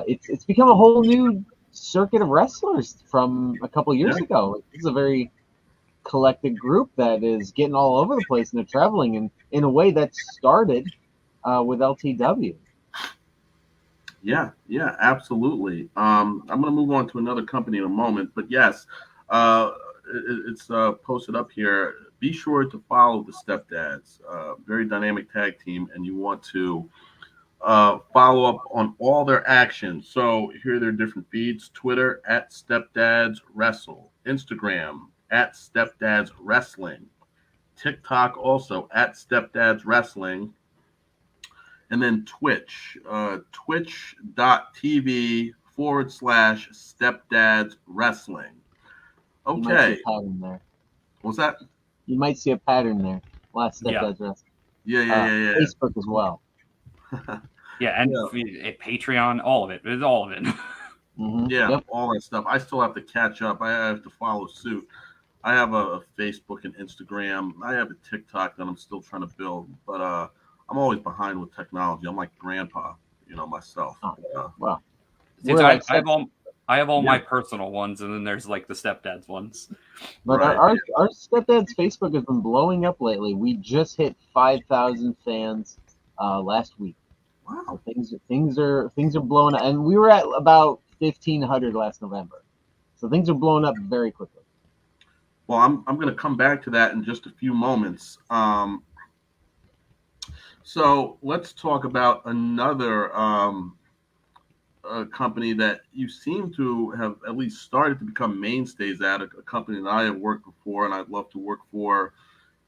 It's become a whole new circuit of wrestlers from a couple of years ago. This is a very collected group that is getting all over the place, and they're traveling in a way that started with LTW. Yeah, absolutely. I'm going to move on to another company in a moment, but yes, it's posted up here. Be sure to follow the Stepdads, very dynamic tag team, and you want to follow up on all their actions. So here are their different feeds: Twitter at Stepdads Wrestle, Instagram at Stepdads Wrestling, TikTok also at Stepdads Wrestling, and then Twitch, twitch.tv/Stepdads Wrestling. Okay. What's that? You might see a pattern there. Last Stepdads Wrestling. Yeah. Facebook as well. And Patreon, all of it. It's all of it. All that stuff. I still have to catch up. I have to follow suit. I have a Facebook and Instagram. I have a TikTok that I'm still trying to build, but I'm always behind with technology. I'm like grandpa, myself. Wow. I have all my personal ones, and then there's like the Stepdads ones. But our Stepdads Facebook has been blowing up lately. We just hit 5,000 fans last week. Wow. So things are blowing up, and we were at about 1,500 last November. So things are blowing up very quickly. Well, I'm going to come back to that in just a few moments. So let's talk about another company that you seem to have at least started to become mainstays at, a company that I have worked before and I'd love to work for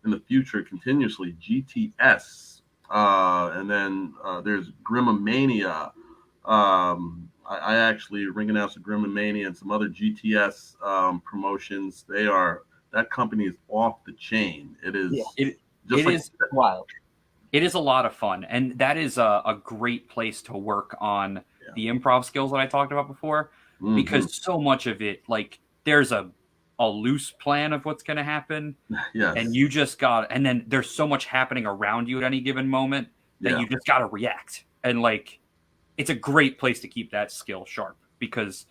in the future continuously, GTS. And then there's Grimomania. I actually ring announced Grimomania and some other GTS promotions. That company is off the chain. It is wild. It is a lot of fun, and that is a great place to work on the improv skills that I talked about before, because so much of it, like, there's a loose plan of what's going to happen, and you just and then there's so much happening around you at any given moment that you just got to react, and like, it's a great place to keep that skill sharp, because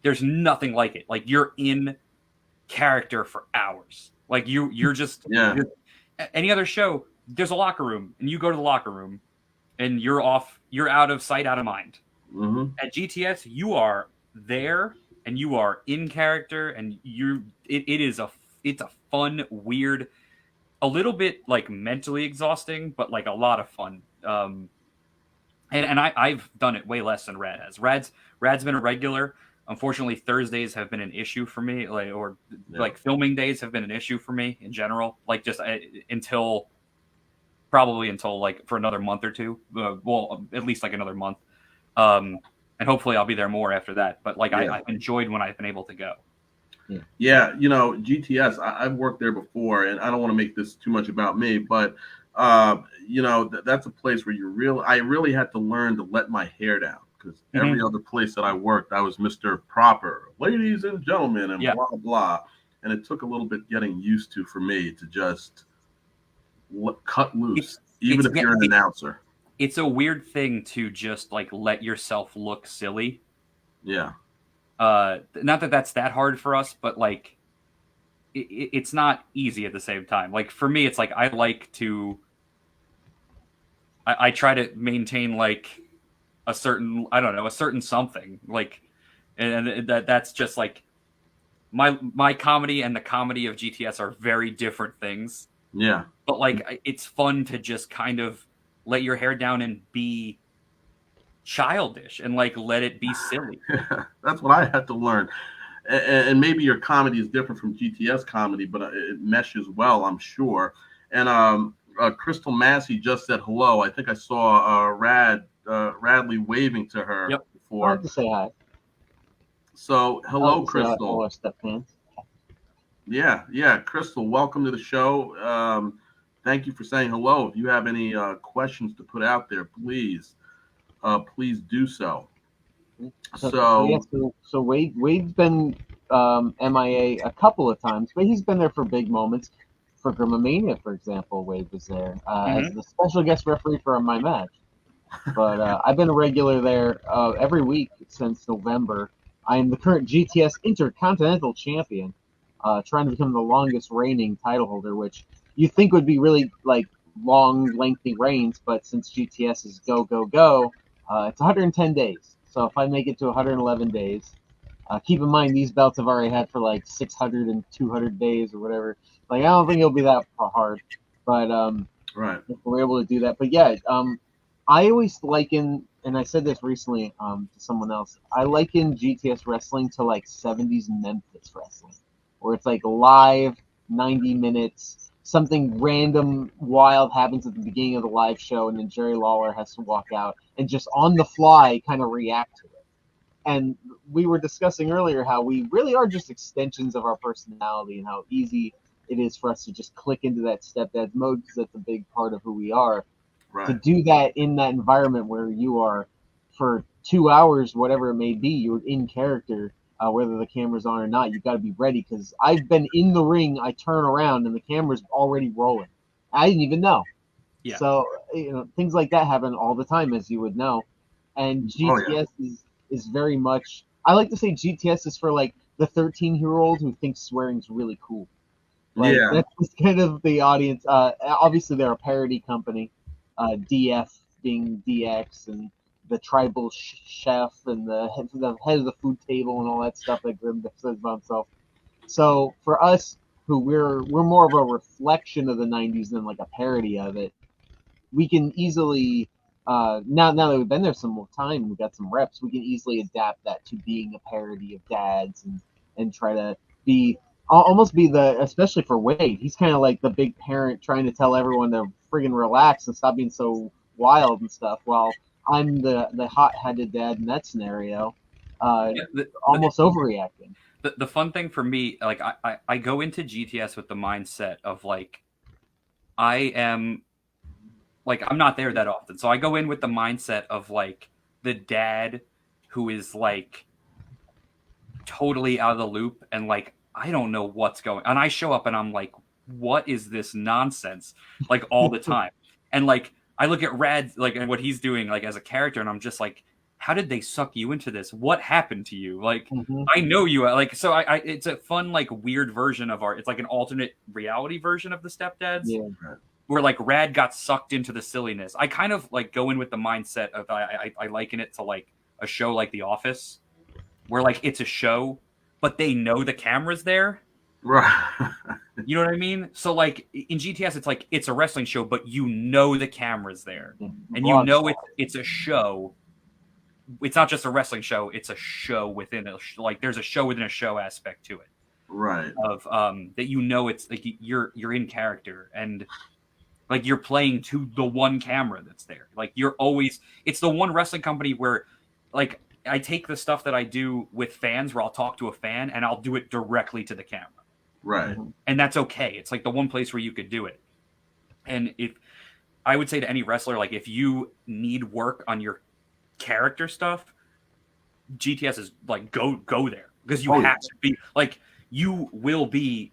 there's nothing like it. Like, you're in character for hours. Like, you're just any other show, there's a locker room, and you go to the locker room, and you're out of sight, out of mind. At GTS, you are there, and you are in character, and it's a fun, weird, a little bit like mentally exhausting, but like a lot of fun. And I've done it way less than Rad has. Rad's been a regular. Unfortunately, Thursdays have been an issue for me, like filming days have been an issue for me in general. Like, just until like for another month or two. Well, at least like another month. And hopefully I'll be there more after that. But like, I've enjoyed when I've been able to go. Yeah, GTS, I've worked there before, and I don't want to make this too much about me, but that's a place where I really had to learn to let my hair down, because every other place that I worked, I was Mr. Proper, ladies and gentlemen, and blah, blah. And it took a little bit getting used to for me to just cut loose, even if you're an announcer. It's a weird thing to just like let yourself look silly. Yeah. Not that that's that hard for us, but like it's not easy at the same time. Like for me, it's like I like to. I try to maintain like a certain, I don't know, a certain something like, and that's just like my comedy and the comedy of GTS are very different things. Yeah. But like it's fun to just kind of let your hair down and be childish and like let it be silly. That's what I had to learn. And maybe your comedy is different from GTS comedy, but it meshes well, I'm sure. And Crystal Massey just said hello. I think I saw Radley waving to her Yep. I before. like to say hi. So hello, Crystal. All our step fans. Yeah, Crystal, welcome to the show. Thank you for saying hello. If you have any questions to put out there, please do so. So Wade's been MIA a couple of times, but he's been there for big moments. For Grimomania, for example, Wade was there as the special guest referee for my match. But I've been a regular there every week since November. I am the current GTS Intercontinental Champion, trying to become the longest reigning title holder, which you think would be really like long, lengthy reigns, but since GTS is go, go, go, it's 110 days. So if I make it to 111 days, keep in mind these belts I've already had for like 600 and 200 days or whatever. Like I don't think it'll be that hard, but right. if we're able to do that. But yeah, I always liken, and I said this recently to someone else, I liken GTS wrestling to like 70s Memphis wrestling, where it's like live, 90 minutes, something random, wild happens at the beginning of the live show, and then Jerry Lawler has to walk out and just on the fly kind of react to it. And we were discussing earlier how we really are just extensions of our personality and how easy it is for us to just click into that stepdad mode because that's a big part of who we are. Right. To do that in that environment where you are for 2 hours, whatever it may be, you're in character, whether the camera's on or not. You've got to be ready because I've been in the ring, I turn around and the camera's already rolling. I didn't even know. Yeah. So things like that happen all the time, as you would know. And GTS is very much, I like to say GTS is for like the 13-year-old who thinks swearing's really cool. Like, that's kind of the audience. Obviously, they're a parody company. DF being DX and the tribal chef and the head of the food table and all that stuff that Grim says about himself. So for us, who we're more of a reflection of the 90s than like a parody of it, we can easily now that we've been there some more time, we've got some reps, we can easily adapt that to being a parody of dads and try to be almost be the, especially for Wade, he's kind of like the big parent trying to tell everyone to friggin' relax and stop being so wild and stuff, while I'm the hot-headed dad in that scenario, almost overreacting. The fun thing for me, like I go into GTS with the mindset of like I am like I'm not there that often, so I go in with the mindset of like the dad who is like totally out of the loop and like I don't know what's going on. And I show up and I'm like, what is this nonsense? Like all the time. And like I look at Rad like and what he's doing like as a character and I'm just like, how did they suck you into this? What happened to you? Like I know you like so I it's a fun like weird version of it's like an alternate reality version of the Stepdads. Yeah. Where like Rad got sucked into the silliness. I kind of like go in with the mindset of I liken it to like a show like The Office, where like it's a show, but they know the camera's there. Right. You know what I mean? So like in GTS, it's like it's a wrestling show, but you know the camera's there, and you know it's a show. It's not just a wrestling show; it's a show within a like there's a show within a show aspect to it. Right. Of that you know it's like you're in character and like you're playing to the one camera that's there. Like you're always it's the one wrestling company where like I take the stuff that I do with fans where I'll talk to a fan and I'll do it directly to the camera. Right. And that's okay. It's like the one place where you could do it. And if I would say to any wrestler, like if you need work on your character stuff, GTS is like go there because you have to be like you will be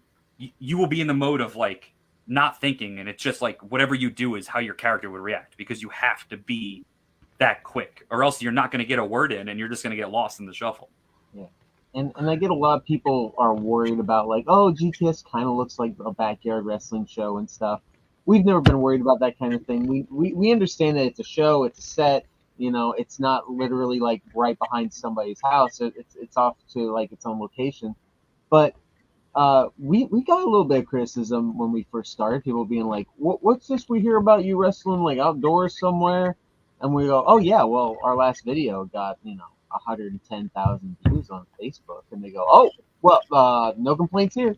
in the mode of like not thinking, and it's just like whatever you do is how your character would react because you have to be that quick or else you're not going to get a word in and you're just going to get lost in the shuffle. Yeah. And I get a lot of people are worried about like, oh, GTS kind of looks like a backyard wrestling show and stuff. We've never been worried about that kind of thing. We understand that it's a show, it's a set. You know, it's not literally like right behind somebody's house. It's off to like its own location. But we got a little bit of criticism when we first started. People being like, "What's this we hear about you wrestling like outdoors somewhere?" And we go, "Oh yeah, well our last video got 110,000 views on Facebook." And they go, "Oh well, no complaints here."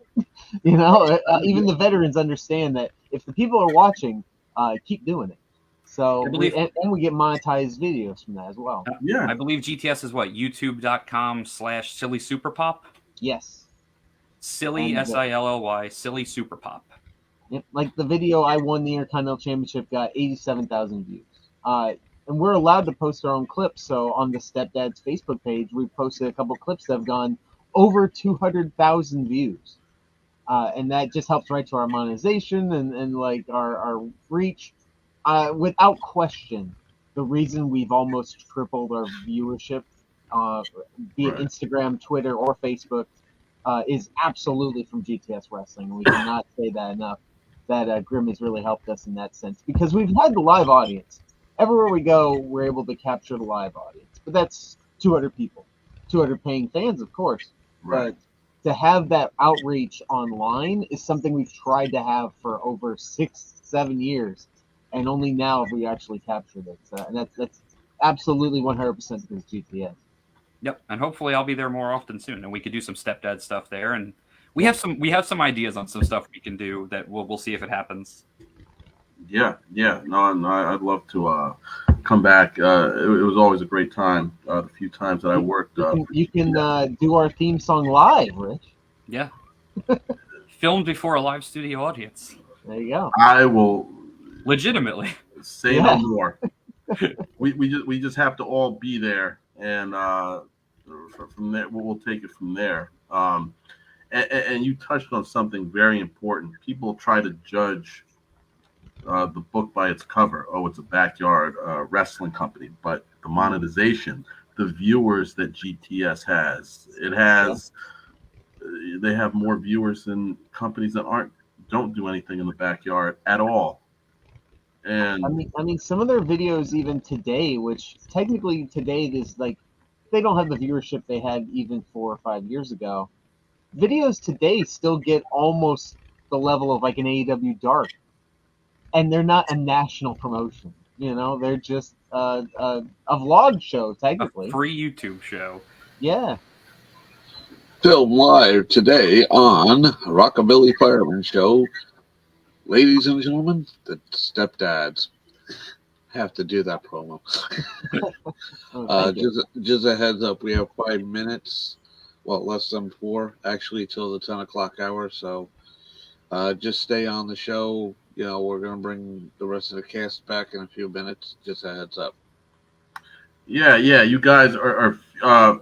Even the veterans understand that if the people are watching, keep doing it. So and we get monetized videos from that as well. Yeah, I believe GTS is what, youtube.com/silly super pop. Yes. Silly, SILLY, silly super pop. Yep, like the video I won the Intercontinental Championship got 87,000 views. And we're allowed to post our own clips. So on the Stepdads Facebook page, we posted a couple clips that have gone over 200,000 views. And that just helps right to our monetization and like our reach. Without question, the reason we've almost tripled our viewership, be it Instagram, Twitter, or Facebook, is absolutely from GTS Wrestling. We cannot say that enough. That Grim has really helped us in that sense because we've had the live audience. Everywhere we go, we're able to capture the live audience. But that's 200 people, 200 paying fans, of course. right. But to have that outreach online is something we've tried to have for over 6-7 years, and only now have we actually captured it. So, and that's absolutely 100% because GTS. Yep, and hopefully I'll be there more often soon, and we could do some Stepdad stuff there. And we have some ideas on some stuff we can do that we'll see if it happens. Yeah. No, I'd love to come back. It was always a great time. The few times that I worked. You can do our theme song live, Rich. Yeah. Filmed before a live studio audience. There you go. I will legitimately say no more. we just have to all be there, and from there we'll take it from there. And you touched on something very important. People try to judge the book by its cover. Oh, it's a backyard wrestling company, but the monetization, the viewers that GTS has, they have more viewers than companies that don't do anything in the backyard at all. And I mean, some of their videos even today, which technically today is like they don't have the viewership they had even 4 or 5 years ago. Videos today still get almost the level of like an AEW Dark. And they're not a national promotion, they're just a vlog show, technically. A free YouTube show. Yeah. Filmed live today on Rockabilly Fireman Show. Ladies and gentlemen, the Stepdads. Have to do that promo. Just a heads up, we have 5 minutes. Well, less than 4, actually, till the 10 o'clock hour. So just stay on the show. We're going to bring the rest of the cast back in a few minutes. Just a heads up. Yeah. You guys are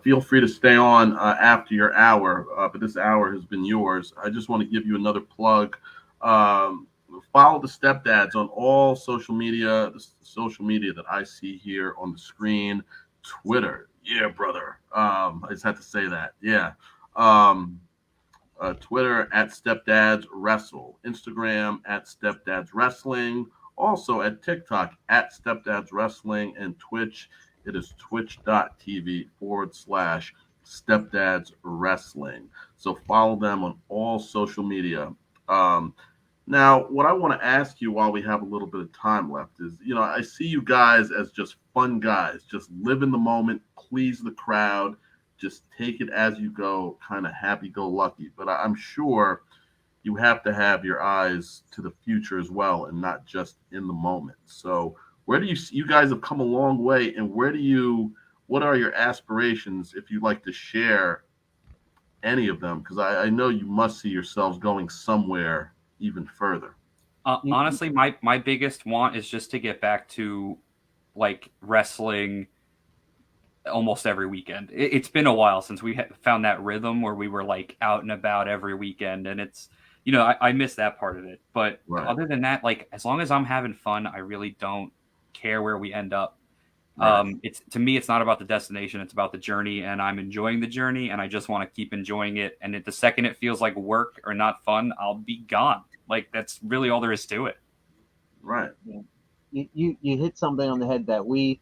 feel free to stay on after your hour, but this hour has been yours. I just want to give you another plug. Follow the Stepdads on all social media, the social media that I see here on the screen. Twitter. Yeah, brother. I just had to say that. Yeah. Twitter at Stepdads Wrestle, Instagram at Stepdads Wrestling, also at TikTok at Stepdads Wrestling, and Twitch. It is twitch.tv/Stepdads Wrestling. So follow them on all social media. Now, what I want to ask you while we have a little bit of time left is, I see you guys as just fun guys, just live in the moment, please the crowd. Just take it as you go, kind of happy-go-lucky. But I'm sure you have to have your eyes to the future as well, and not just in the moment. So, where do you guys have come a long way, and what are your aspirations, if you'd like to share any of them? Because I know you must see yourselves going somewhere even further. Honestly, my biggest want is just to get back to like wrestling almost every weekend. It's been a while since we found that rhythm where we were like out and about every weekend, and it's I miss that part of it. But other than that, like as long as I'm having fun, I really don't care where we end up. It's to me, it's not about the destination; it's about the journey, and I'm enjoying the journey, and I just want to keep enjoying it. And the second it feels like work or not fun, I'll be gone. Like that's really all there is to it. Right. You hit something on the head that we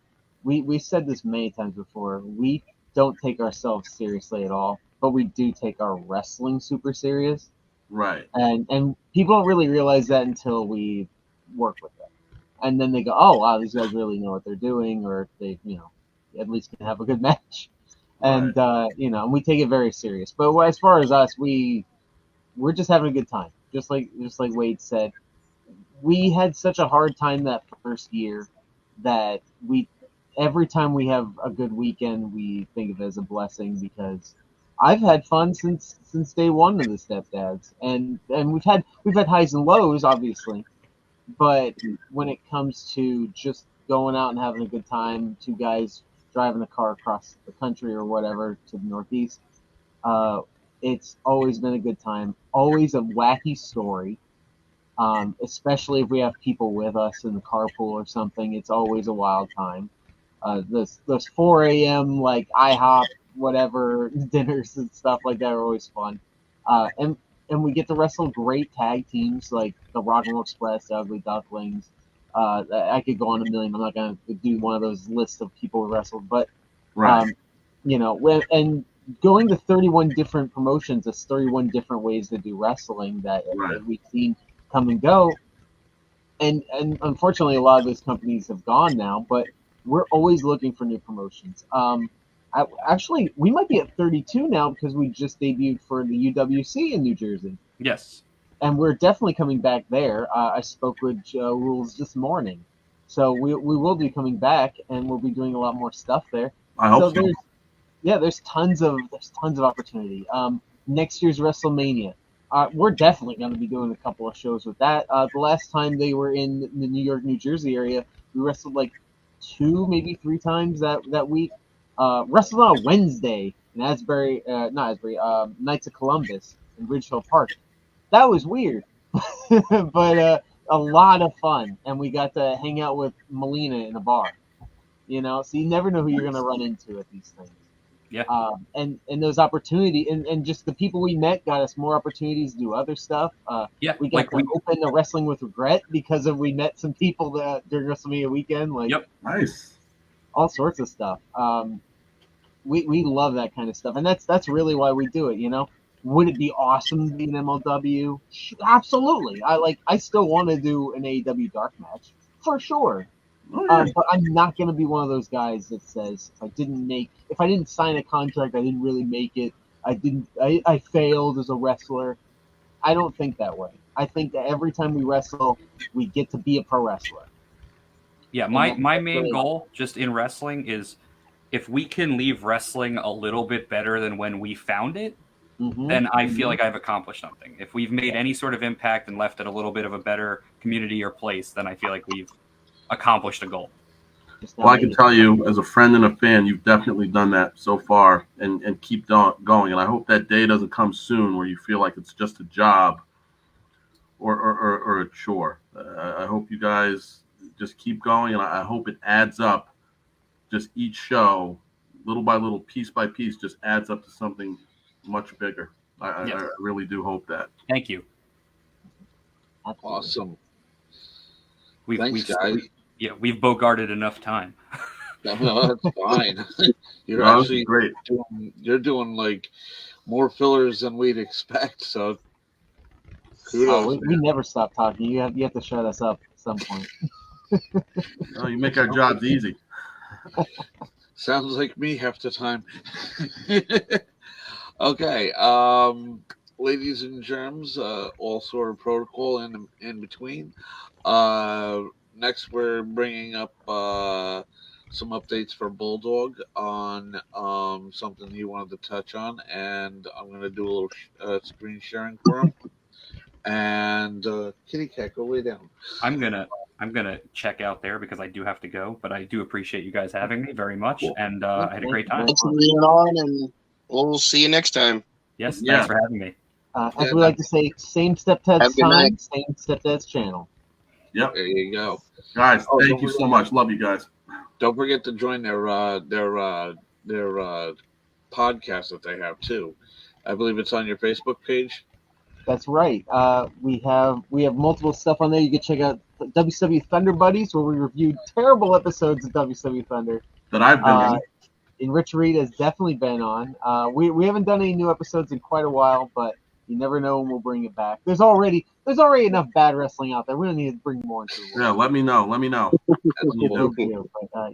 said this many times before. We don't take ourselves seriously at all, but we do take our wrestling super serious. Right. And people don't really realize that until we work with them. And then they go, oh, wow, these guys really know what they're doing, or they, at least can have a good match. And, and we take it very serious. But as far as us, we're just having a good time. Just like Wade said, we had such a hard time that first year that every time we have a good weekend, we think of it as a blessing, because I've had fun since day one of the Stepdads, and we've had highs and lows, obviously, but when it comes to just going out and having a good time, two guys driving a car across the country or whatever to the Northeast, it's always been a good time. Always a wacky story, especially if we have people with us in the carpool or something. It's always a wild time. Those 4 a.m. like IHOP whatever dinners and stuff like that are always fun. And we get to wrestle great tag teams like the Rock and Roll Express, the Ugly Ducklings. I could go on a million. I'm not going to do one of those lists of people who wrestled, but and going to 31 different promotions, there's 31 different ways to do wrestling that we've seen come and go. And unfortunately, a lot of those companies have gone now, but we're always looking for new promotions. Actually, we might be at 32 now because we just debuted for the UWC in New Jersey. Yes. And we're definitely coming back there. I spoke with Joe Rules this morning. So we will be coming back, and we'll be doing a lot more stuff there. I hope so. There's tons of opportunity. Next year's WrestleMania. We're definitely going to be doing a couple of shows with that. The last time they were in the New York, New Jersey area, we wrestled like 2, maybe 3 times that week. Wrestled on a Wednesday in Knights of Columbus in Ridgefield Park. That was weird, but a lot of fun, and we got to hang out with Melina in a bar. So you never know who you're going to run into at these things. Yeah. And those opportunities, and just the people we met got us more opportunities to do other stuff. We got to open the Wrestling with Regret because we met some people during WrestleMania weekend. Nice. All sorts of stuff. We love that kind of stuff, and that's really why we do it. Would it be awesome to be an MLW? Absolutely. I still want to do an AEW dark match for sure. But I'm not going to be one of those guys that says if I didn't sign a contract, I didn't really make it. I failed as a wrestler. I don't think that way. I think that every time we wrestle, we get to be a pro wrestler. Yeah, my main goal just in wrestling is if we can leave wrestling a little bit better than when we found it, then I feel like I've accomplished something. If we've made any sort of impact and left it a little bit of a better community or place, then I feel like we've accomplished a goal. Well, I can tell you, as a friend and a fan, you've definitely done that so far, and keep going. And I hope that day doesn't come soon where you feel like it's just a job or a chore. I hope you guys just keep going, and I hope it adds up. Just each show, little by little, piece by piece, just adds up to something much bigger. I really do hope that. Thank you. Awesome. Thanks, guys. We've bogarted enough time. No, that's fine. You're actually great. You're doing like more fillers than we'd expect. So kudos. We never stop talking. You have to shut us up at some point. No, you make our jobs easy. Sounds like me half the time. Okay, ladies and germs, all sort of protocol in between. Next, we're bringing up some updates for Bulldog on something he wanted to touch on, and I'm going to do a little screen sharing for him. And Kitty Cat, go lay down. I'm gonna check out there because I do have to go, but I do appreciate you guys having me very much, cool. And I had a great time. Thanks for being on, and we'll see you next time. Yes, thanks for having me. As we like to say, same Stepdads time, same Stepdads channel. Yep. There you go. Guys, thank you so much. Love you guys. Don't forget to join their podcast that they have too. I believe it's on your Facebook page. That's right. We have multiple stuff on there. You can check out WCW Thunder Buddies, where we reviewed terrible episodes of WCW Thunder. That I've been on. And Rich Reed has definitely been on. We haven't done any new episodes in quite a while, but you never know when we'll bring it back. There's already enough bad wrestling out there. We don't need to bring more into it. Yeah, let me know.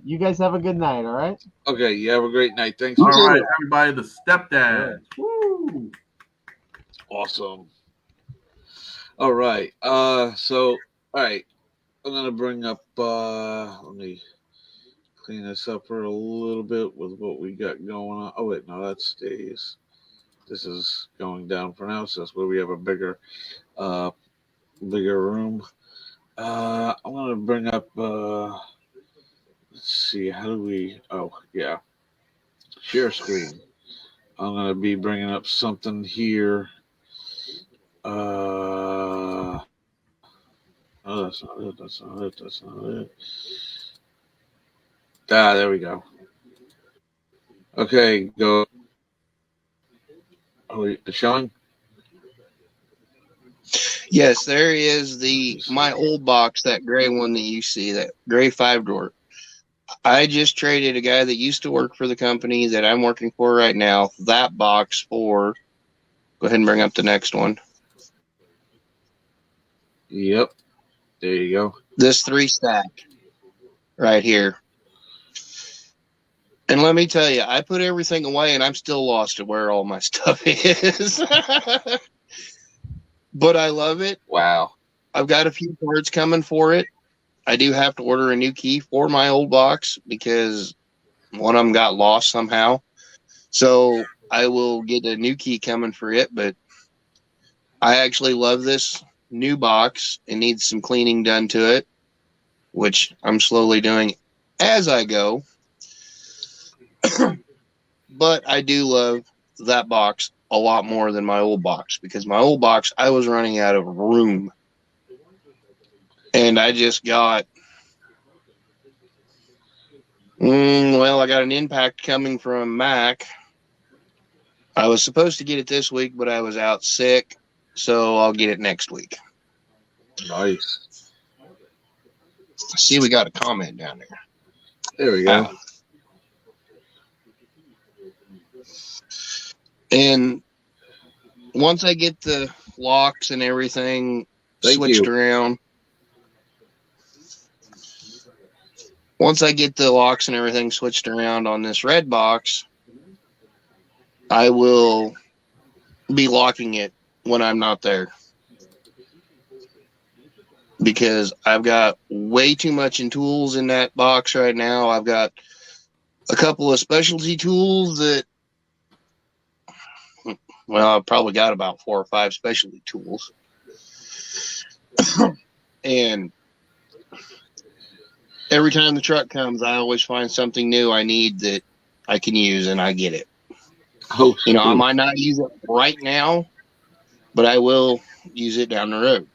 You guys have a good night, all right? Okay, you have a great night. Thanks. All right, everybody, the Stepdads. Woo! Awesome. All right. So, all right. I'm going to bring up, let me clean this up for a little bit with what we got going on. Oh, wait, no, that stays. This is going down for now. So that's where we have a bigger room. I'm going to bring up, let's see, how do we, oh, yeah. Share screen. I'm going to be bringing up something here. Oh, that's not it. Ah, there we go. Okay, go. Oh, it's showing? Yes, there is my old box, that gray one that you see, that gray 5-door. I just traded a guy that used to work for the company that I'm working for right now, that box for, go ahead and bring up the next one. Yep. There you go. This 3-stack right here. And let me tell you, I put everything away and I'm still lost at where all my stuff is. But I love it. Wow. I've got a few parts coming for it. I do have to order a new key for my old box because one of them got lost somehow. So I will get a new key coming for it. But I actually love this new box. It needs some cleaning done to it, which I'm slowly doing as I go. But I do love that box a lot more than my old box, because my old box, I was running out of room. And I just got, I got an impact coming from Mac. I was supposed to get it this week, but I was out sick, so I'll get it next week. Nice. See, we got a comment down there. There we go. And once I get the locks and everything switched around, once I get the locks and everything switched around on this red box, I will be locking it when I'm not there. Because I've got way too much in tools in that box right now. I've got a couple of specialty tools that, I've probably got about 4 or 5 specialty tools. And every time the truck comes, I always find something new I need that I can use, and I get it. Oh, I might not use it right now, but I will use it down the road.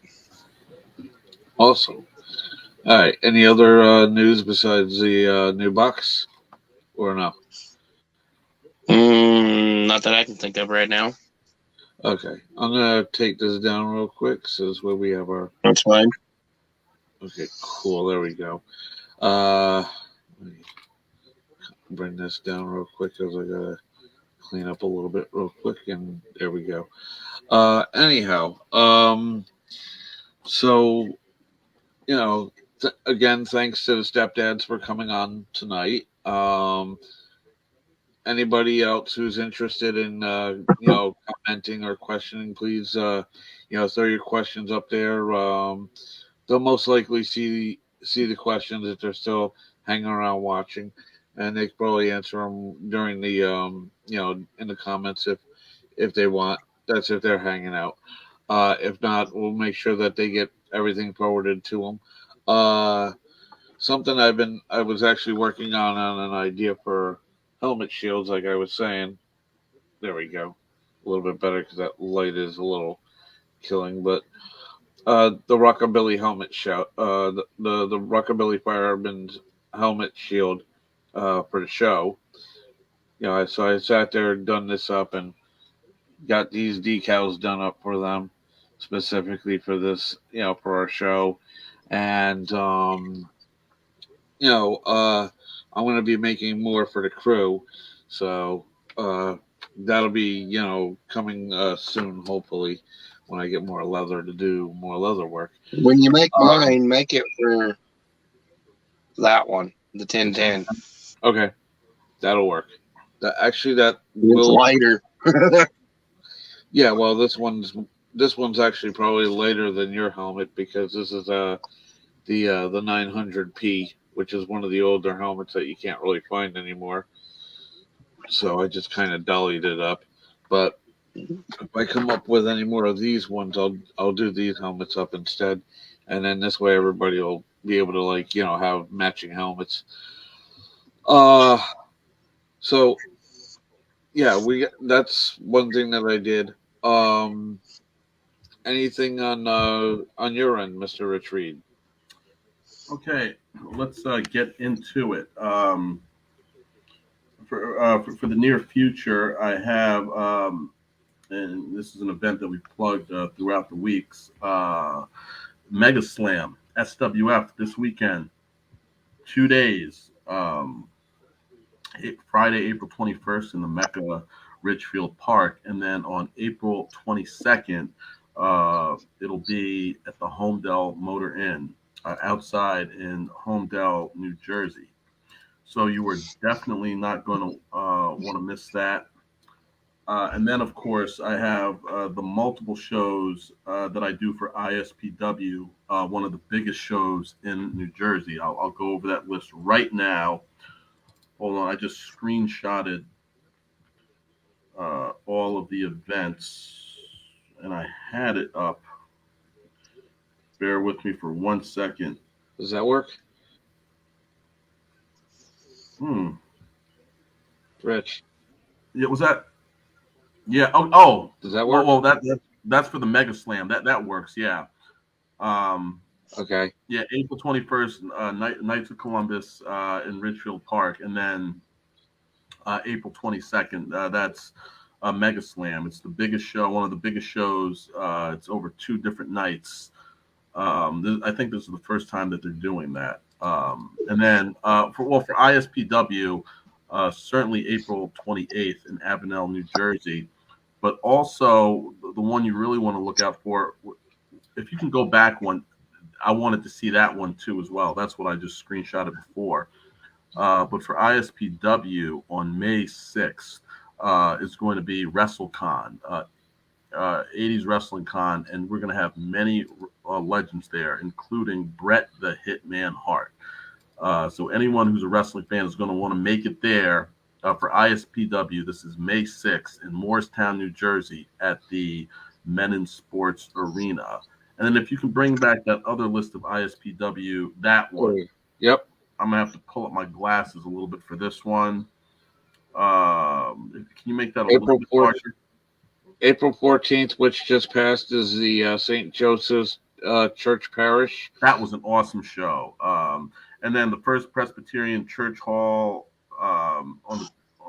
Awesome. All right. Any other news besides the new box, or no? Not that I can think of right now. Okay. I'm going to take this down real quick. So this is where we have our... That's fine. Okay, cool. There we go. Let me bring this down real quick because I got to clean up a little bit real quick. And there we go. Anyhow, so, again, thanks to the Stepdads for coming on tonight. Anybody else who's interested in, commenting or questioning, please, throw your questions up there. They'll most likely see the questions if they're still hanging around watching, and they can probably answer them during the, in the comments if they want. That's if they're hanging out. If not, we'll make sure that they get everything forwarded to them. Something I was actually working on an idea for helmet shields, like I was saying. There we go. A little bit better because that light is a little killing. But the Rockabilly helmet shout, the Rockabilly Fireman's helmet shield for the show. So I sat there and done this up and got these decals done up for them specifically for this, for our show. And, I'm going to be making more for the crew. So that'll be, coming soon, hopefully, when I get more leather to do more leather work. When you make mine, make it for that one, the 1010. Okay, that'll work. That It's will. lighter. Yeah, well, this one's actually probably lighter than your helmet because this is the 900P, which is one of the older helmets that you can't really find anymore. So I just kind of dollied it up. But if I come up with any more of these ones, I'll do these helmets up instead, and then this way everybody will be able to have matching helmets. So yeah, that's one thing that I did. Anything on your end, Mr. Rich Reed? Okay, let's get into it. For the near future, I have, and this is an event that we plugged throughout the weeks, Mega Slam, SWF, this weekend, 2 days, Friday, April 21st in the Mecca Ridgefield Park, and then on April 22nd, it'll be at the Homedale Motor Inn outside in Homedale, New Jersey. So you are definitely not going to want to miss that. And then, of course, I have the multiple shows that I do for ISPW, one of the biggest shows in New Jersey. I'll go over that list right now. Hold on, I just screenshotted all of the events, and I had it up. Bear with me for 1 second. Does that work? Rich. Yeah, was that? Yeah. Oh. Does that work? Well, that's for the Mega Slam. That works. Yeah. Okay. Yeah, April 21st, Knights of Columbus in Ridgefield Park, and then April 22nd. That's Mega Slam. It's the biggest show, one of the biggest shows. It's over 2 different nights. I think this is the first time that they're doing that. And then for ISPW, certainly April 28th in Avenel, New Jersey. But also the one you really want to look out for, if you can go back one, I wanted to see that one too as well. That's what I just screenshotted before. But for ISPW on May 6th, is going to be WrestleCon, 80s Wrestling Con, and we're going to have many legends there, including Bret the Hitman Hart. So anyone who's a wrestling fan is going to want to make it there for ISPW. This is May 6th in Morristown, New Jersey at the Menin Sports Arena. And then if you can bring back that other list of ISPW, that one. Yep. I'm going to have to pull up my glasses a little bit for this one. Can you make that a little bit larger? April 14th, which just passed, is the St. Joseph's Church Parish. That was an awesome show. And then the First Presbyterian Church Hall on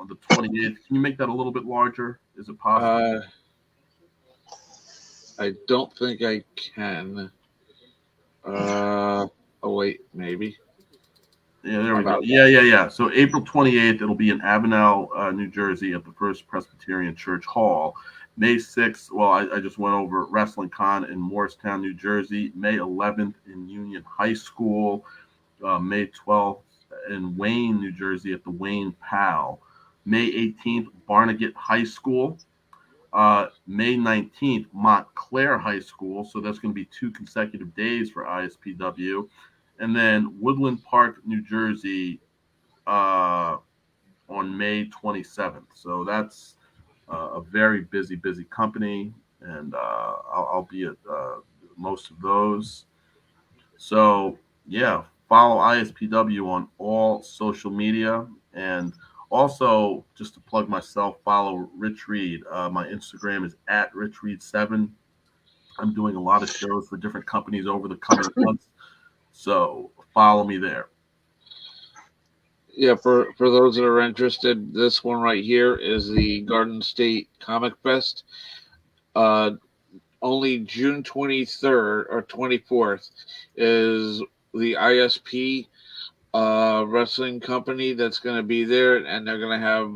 the 28th. Can you make that a little bit larger? Is it possible? I don't think I can. Oh, wait, maybe. Yeah, there we go. Yeah. So April 28th, it'll be in Avenel, New Jersey at the First Presbyterian Church Hall. May 6th, well, I just went over Wrestling Con in Morristown, New Jersey. May 11th in Union High School. May 12th in Wayne, New Jersey at the Wayne Pal. May 18th, Barnegat High School. May 19th, Montclair High School. So that's going to be 2 consecutive days for ISPW. And then Woodland Park, New Jersey on May 27th. So that's a very busy company. And I'll be at most of those. So, yeah, follow ISPW on all social media. And also, just to plug myself, follow Rich Reed. My Instagram is at RichReed7. I'm doing a lot of shows for different companies over the coming months. So follow me there. Yeah, for those that are interested, this one right here is the Garden State Comic Fest. Uh, Only June 23rd or 24th is the ISP wrestling company that's going to be there, and they're going to have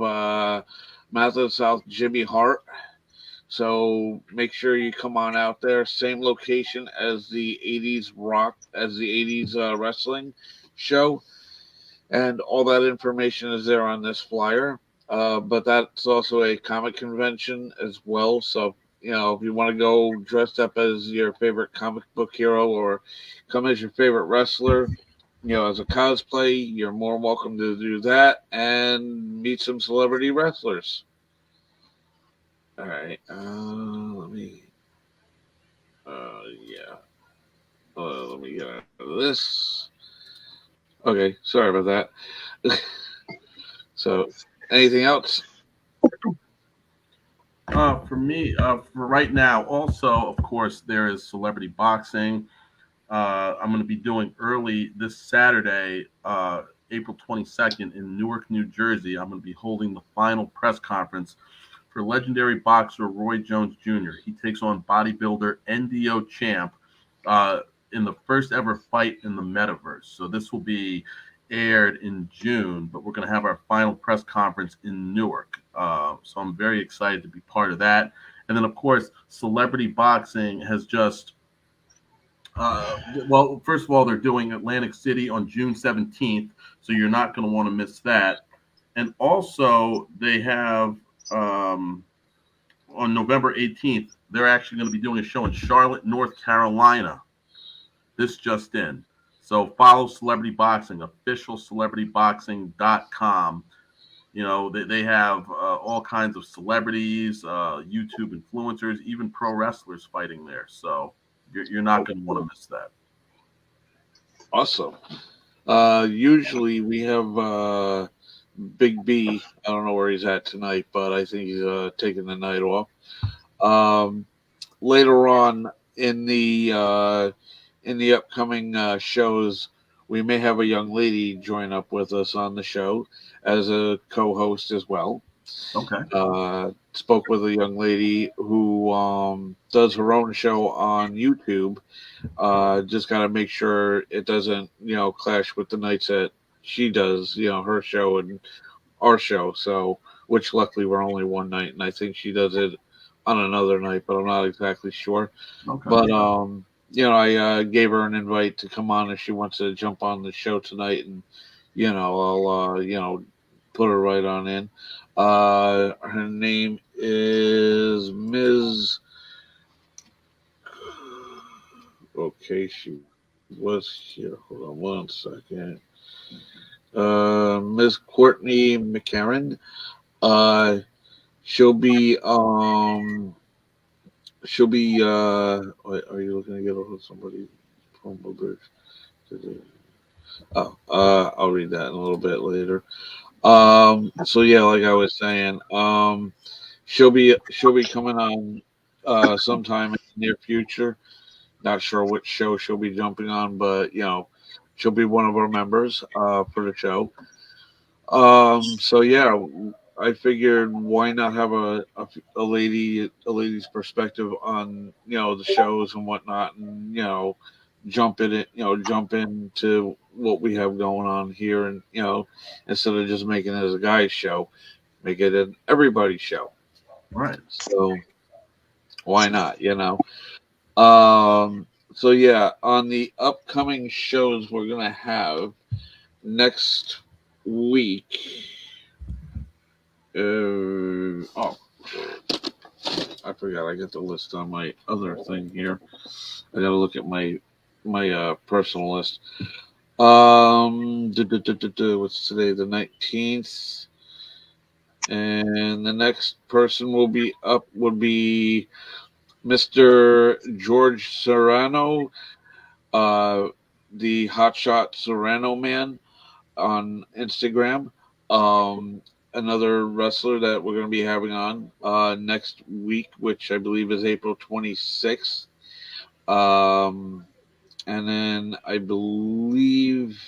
Mouth of the South Jimmy Hart. So make sure you come on out there. Same location as the 80s rock, as the 80s wrestling show. And all that information is there on this flyer. But that's also a comic convention as well. So, if you want to go dressed up as your favorite comic book hero or come as your favorite wrestler, as a cosplay, you're more welcome to do that and meet some celebrity wrestlers. All right. Let me. Yeah. Let me get out of this. Okay. Sorry about that. So, anything else? For me, for right now, also, of course, there is celebrity boxing. I'm going to be doing early this Saturday, April 22nd, in Newark, New Jersey. I'm going to be holding the final press conference for legendary boxer Roy Jones Jr. He takes on bodybuilder NDO champ in the first ever fight in the metaverse. So this will be aired in June, but we're going to have our final press conference in Newark. So I'm very excited to be part of that. And then, of course, celebrity boxing has just well, first of all, they're doing Atlantic City on June 17th, so you're not going to want to miss that. And also, they have on November 18th, they're actually going to be doing a show in Charlotte, North Carolina. This just in. So follow Celebrity Boxing, officialcelebrityboxing.com. They have all kinds of celebrities, YouTube influencers, even pro wrestlers fighting there. So you're not going to want to miss that. Awesome. Usually we have Big B. I don't know where he's at tonight, but I think he's taking the night off. Later on in the upcoming shows, we may have a young lady join up with us on the show as a co-host as well. Okay. Spoke with a young lady who does her own show on YouTube. Just got to make sure it doesn't, clash with the nights that she does, her show and our show. So, which luckily we're only one night, and I think she does it on another night, but I'm not exactly sure. Okay. But I gave her an invite to come on if she wants to jump on the show tonight, and I'll put her right on in. Her name is Ms. Okay, she was here. Hold on one second. Ms. Courtney McCarran. She'll be wait, are you looking to get over somebody from Bridge? I'll read that in a little bit later. So yeah, like I was saying, she'll be coming on sometime in the near future. Not sure which show she'll be jumping on, but she'll be one of our members for the show. So yeah, I figured why not have a lady's perspective on the shows and whatnot, and jump into what we have going on here, and instead of just making it as a guy's show, make it an everybody show. Right. So why not? So yeah, on the upcoming shows we're gonna have next week. I forgot. I got the list on my other thing here. I gotta look at my personal list. What's today? The 19th. And the next person would be Mr. George Serrano, the Hotshot Serrano Man on Instagram. Another wrestler that we're going to be having on next week, which I believe is April 26th. And then I believe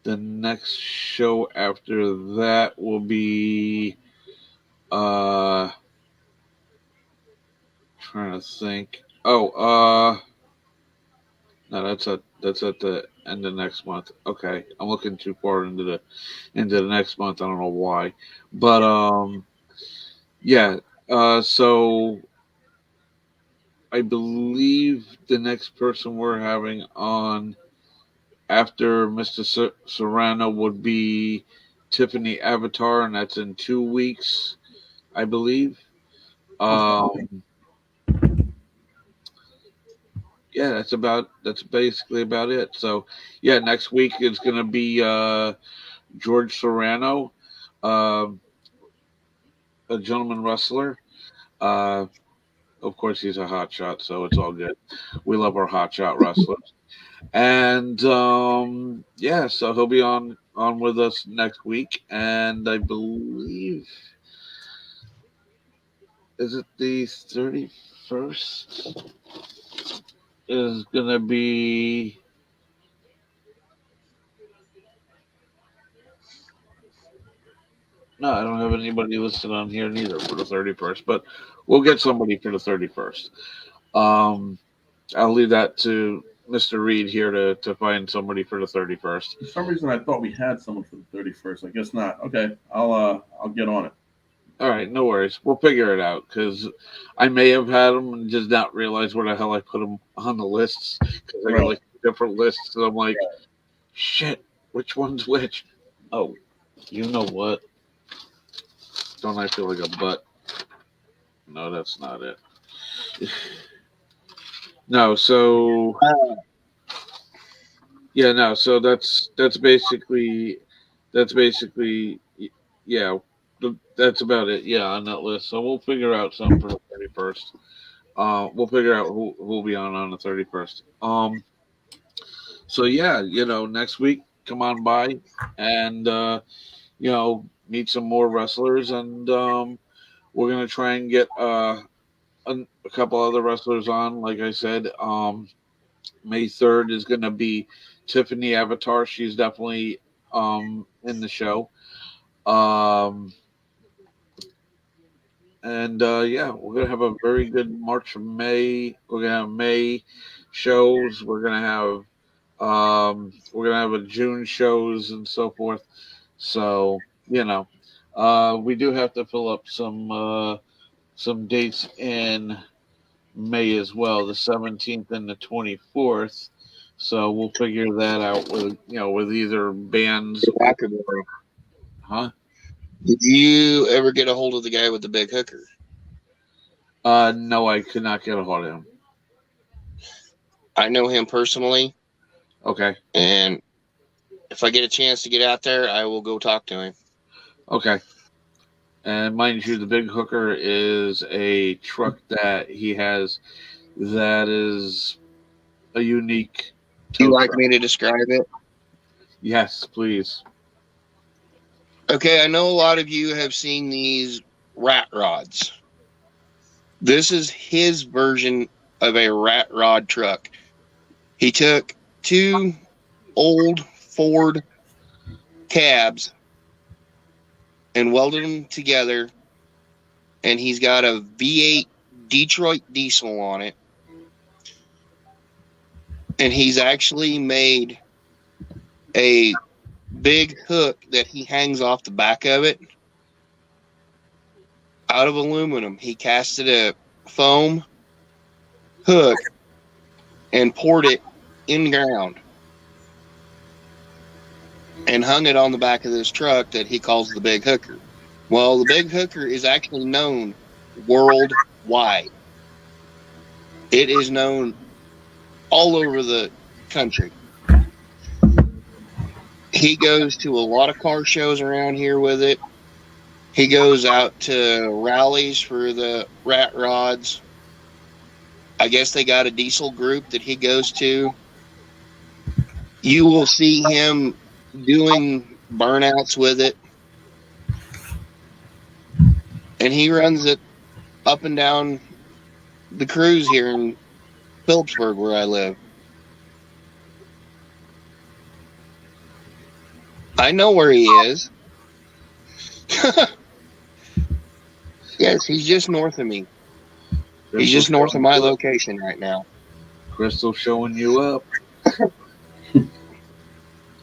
the next show after that will be trying to think. No, that's at the end of next month. Okay, I'm looking too far into the next month. I don't know why, but yeah. So I believe the next person we're having on after Mr. Serrano would be Tiffany Avatar, and that's in 2 weeks, I believe. Yeah, that's basically about it. So yeah, next week it's gonna be George Serrano, uh, a gentleman wrestler. Uh, of course, he's a hot shot, so it's all good. We love our hot shot wrestlers, and yeah, so he'll be on with us next week, and I believe is it the 31st is gonna be. No, I don't have anybody listed on here neither for the 31st, but we'll get somebody for the 31st. Um, I'll leave that to Mr. Reed here to find somebody for the 31st. For some reason, I thought we had someone for the 31st. I guess not. Okay, I'll get on it. All right, no worries. We'll figure it out because I may have had them and just not realize where the hell I put them on the lists because I got like different lists. And I'm like, shit, which one's which? Oh, you know what? Don't I feel like a butt? No, that's not it. No, so yeah, no, so that's basically yeah, that's about it. Yeah, on that list. So we'll figure out something for the 31st. We'll figure out who'll be on the 31st. So yeah, next week come on by and meet some more wrestlers, and we're gonna try and get a couple other wrestlers on. Like I said, May 3rd is gonna be Tiffany Avatar. She's definitely in the show. And yeah, we're gonna have a very good March of May. We're gonna have May shows. We're gonna have a June shows and so forth. So we do have to fill up some dates in May as well, the 17th and the 24th. So we'll figure that out with either bands. Huh? Did you ever get a hold of the guy with the big hooker? No, I could not get a hold of him. I know him personally. Okay. And if I get a chance to get out there, I will go talk to him. Okay. And mind you, the big hooker is a truck that he has that is a unique. Do you like me to describe it? Yes, please. Okay, I know a lot of you have seen these rat rods. This is his version of a rat rod truck. He took 2 old Ford cabs and welded them together, and he's got a V8 Detroit diesel on it. And he's actually made a big hook that he hangs off the back of it out of aluminum. He casted a foam hook and poured it in ground and hung it on the back of this truck that he calls the big hooker. Well, the big hooker is actually known worldwide. It is known all over the country. He goes to a lot of car shows around here with it. He goes out to rallies for the rat rods. I guess they got a diesel group that he goes to. You will see him doing burnouts with it. And he runs it up and down the cruise here in Phillipsburg, where I live. I know where he is. Yes, he's just north of me. He's just north of my location right now. Crystal showing you up.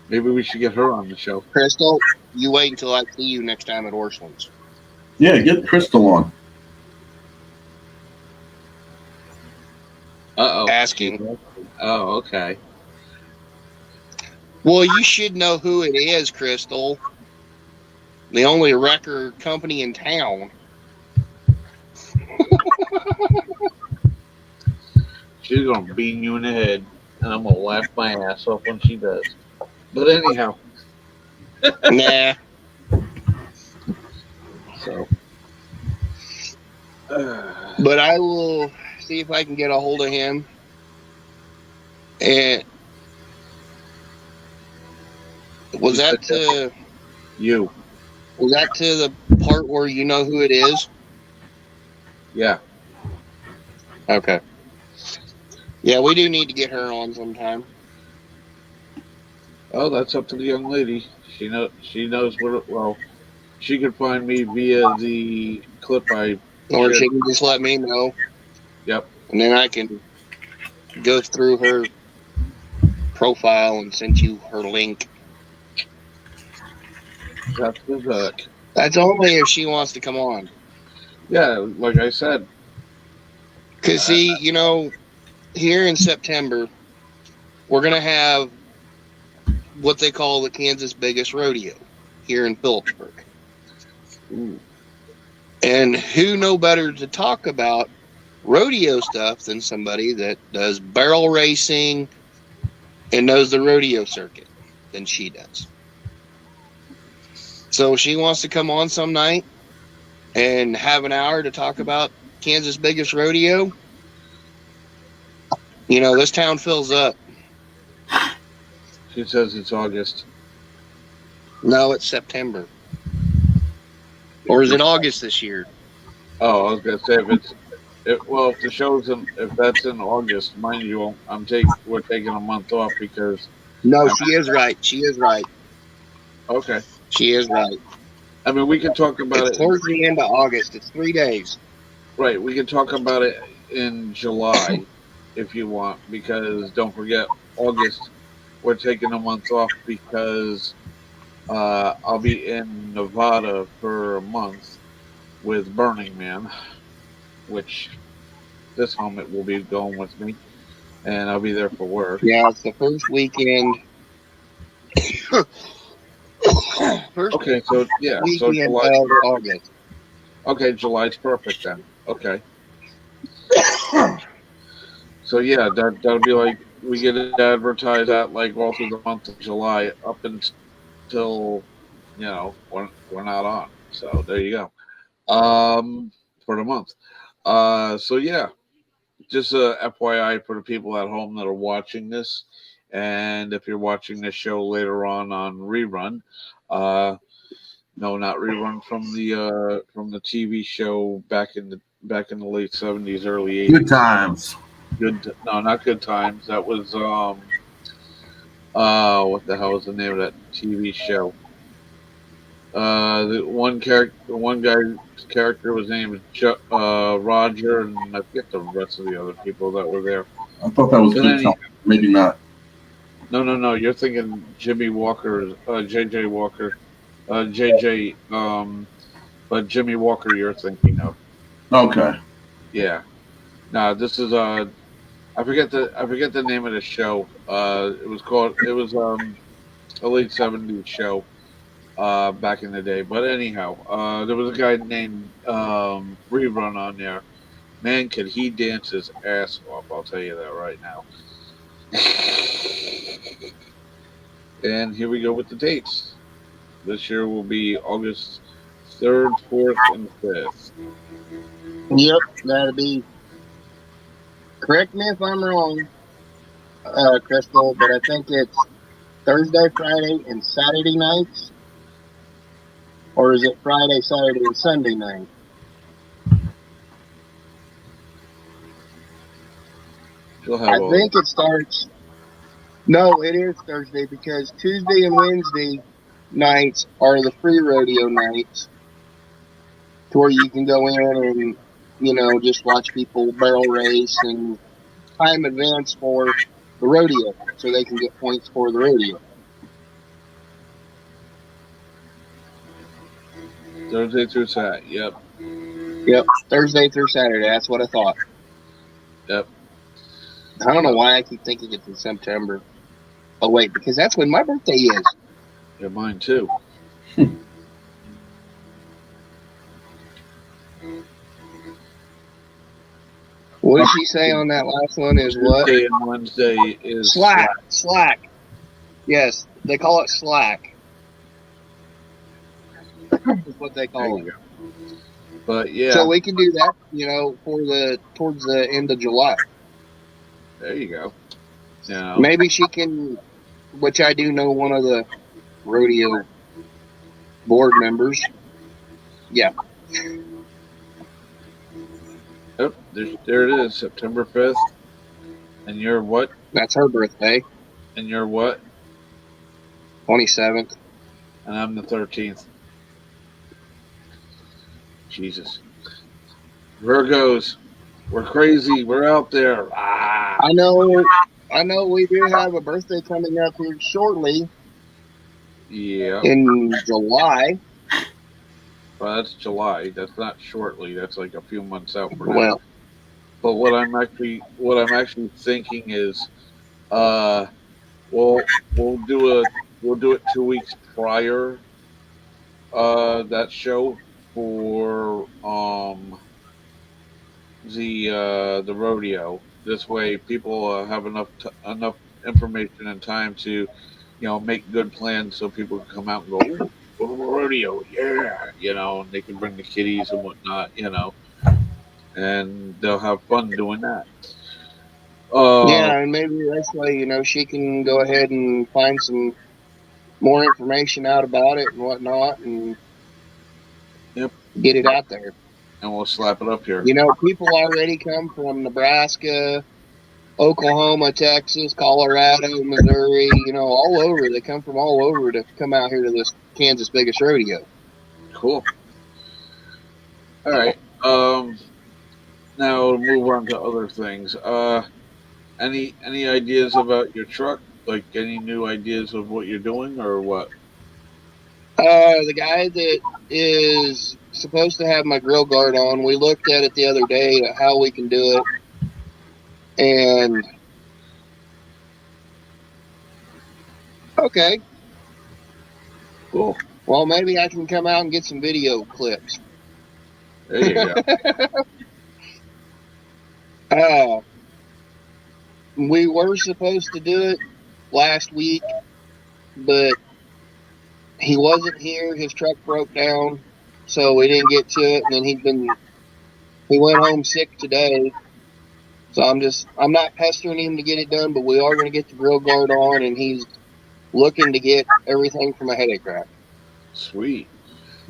Maybe we should get her on the show. Crystal, you wait until I see you next time at Orscheln's. Yeah, get Crystal on. Uh-oh. Asking. Oh, okay. Well, you should know who it is, Crystal. The only record company in town. She's going to beam you in the head, and I'm going to laugh my ass off when she does. But anyhow. Nah. So. But I will see if I can get a hold of him. And was that to you? Was that to the part where you know who it is? Yeah. Okay. Yeah, we do need to get her on sometime. Oh, that's up to the young lady. She knows where. Well, she could find me via the clip I. Or she can just let me know. Yep. And then I can go through her profile and send you her link. That's the hook. That's only if she wants to come on. Yeah, like I said. Because, see, you know, here in September, we're going to have what they call the Kansas biggest rodeo here in Phillipsburg. Ooh. And who know better to talk about rodeo stuff than somebody that does barrel racing and knows the rodeo circuit than she does. So she wants to come on some night and have an hour to talk about Kansas biggest rodeo. You know, this town fills up. She says it's August. No, it's September. Or is it August this year? Oh, I was gonna say if the show's if that's in August, mind you, we're taking a month off because. No, she is right. She is right. Okay. She is right. I mean, we can talk about It's towards the end of August. It's 3 days. Right, we can talk about it in July if you want, because don't forget, August, we're taking a month off because I'll be in Nevada for a month with Burning Man, which this helmet will be going with me, and I'll be there for work. Yeah, it's the first weekend. Okay, so yeah, so July. August. Okay, July's perfect then. Okay. So yeah, that'll be like we get it advertised at like all through the month of July up until we're not on. So there you go. For the month. So yeah, just a FYI for the people at home that are watching this, and if you're watching this show later on rerun, no, not rerun from the TV show back in the late 70s, early 80s. Good times. No, not Good Times. That was what the hell was the name of that TV show? The one guy's character was named Roger, and I forget the rest of the other people that were there. I thought that was Good Times. Maybe not. No. You're thinking Jimmy Walker, JJ Walker, JJ. But Jimmy Walker, you're thinking of. Okay. Yeah. No, this is I forget the name of the show. It was a late 70s show back in the day. But anyhow, there was a guy named Rerun on there. Man, could he dance his ass off, I'll tell you that right now. And here we go with the dates. This year will be August 3rd, 4th, and 5th. Yep, that'll be. Correct me if I'm wrong, Crystal, but I think it's Thursday, Friday, and Saturday nights. Or is it Friday, Saturday, and Sunday night? I think it starts. No, it is Thursday because Tuesday and Wednesday nights are the free rodeo nights, to where you can go in and, just watch people barrel race and time advance for the rodeo so they can get points for the rodeo. Thursday through Saturday. Yep. Yep, Thursday through Saturday. That's what I thought. Yep. I don't know why I keep thinking it's in September. Oh, wait, because that's when my birthday is. Yeah, mine too. What did she say on that last one is what? Tuesday and Wednesday is Slack. Yes, they call it slack. Is what they call it. But yeah. So we can do that, towards the end of July. There you go. Yeah. Maybe she can, which I do know one of the rodeo board members. Yeah. Yep, there it is, September 5th. And you're what? That's her birthday. And you're what? 27th. And I'm the 13th. Jesus. Virgos, we're crazy. We're out there. Ah. I know we do have a birthday coming up here shortly. Yeah. In July. Well, that's July. That's not shortly. That's like a few months out from now. Well, but what I'm actually thinking is, we'll do it 2 weeks prior. That show for the rodeo. This way, people have enough information and time to, make good plans so people can come out and go, ooh, go to the rodeo, yeah, and they can bring the kiddies and whatnot, and they'll have fun doing that. Yeah, and maybe this way, she can go ahead and find some more information out about it and whatnot, and get it out there. And we'll slap it up here. People already come from Nebraska, Oklahoma, Texas, Colorado, Missouri, all over. They come from all over to come out here to this Kansas Biggest Rodeo. Cool. All right. Now move on to other things. Any ideas about your truck? Like any new ideas of what you're doing or what? The guy that is supposed to have my grill guard on, we looked at it the other day at how we can do it. And okay. Cool. Well, maybe I can come out and get some video clips. There you go. We were supposed to do it last week, but he wasn't here. His truck broke down, so we didn't get to it. And then he went home sick today. So I'm not pestering him to get it done, but we are going to get the grill guard on, and he's looking to get everything from a headache rack. Sweet.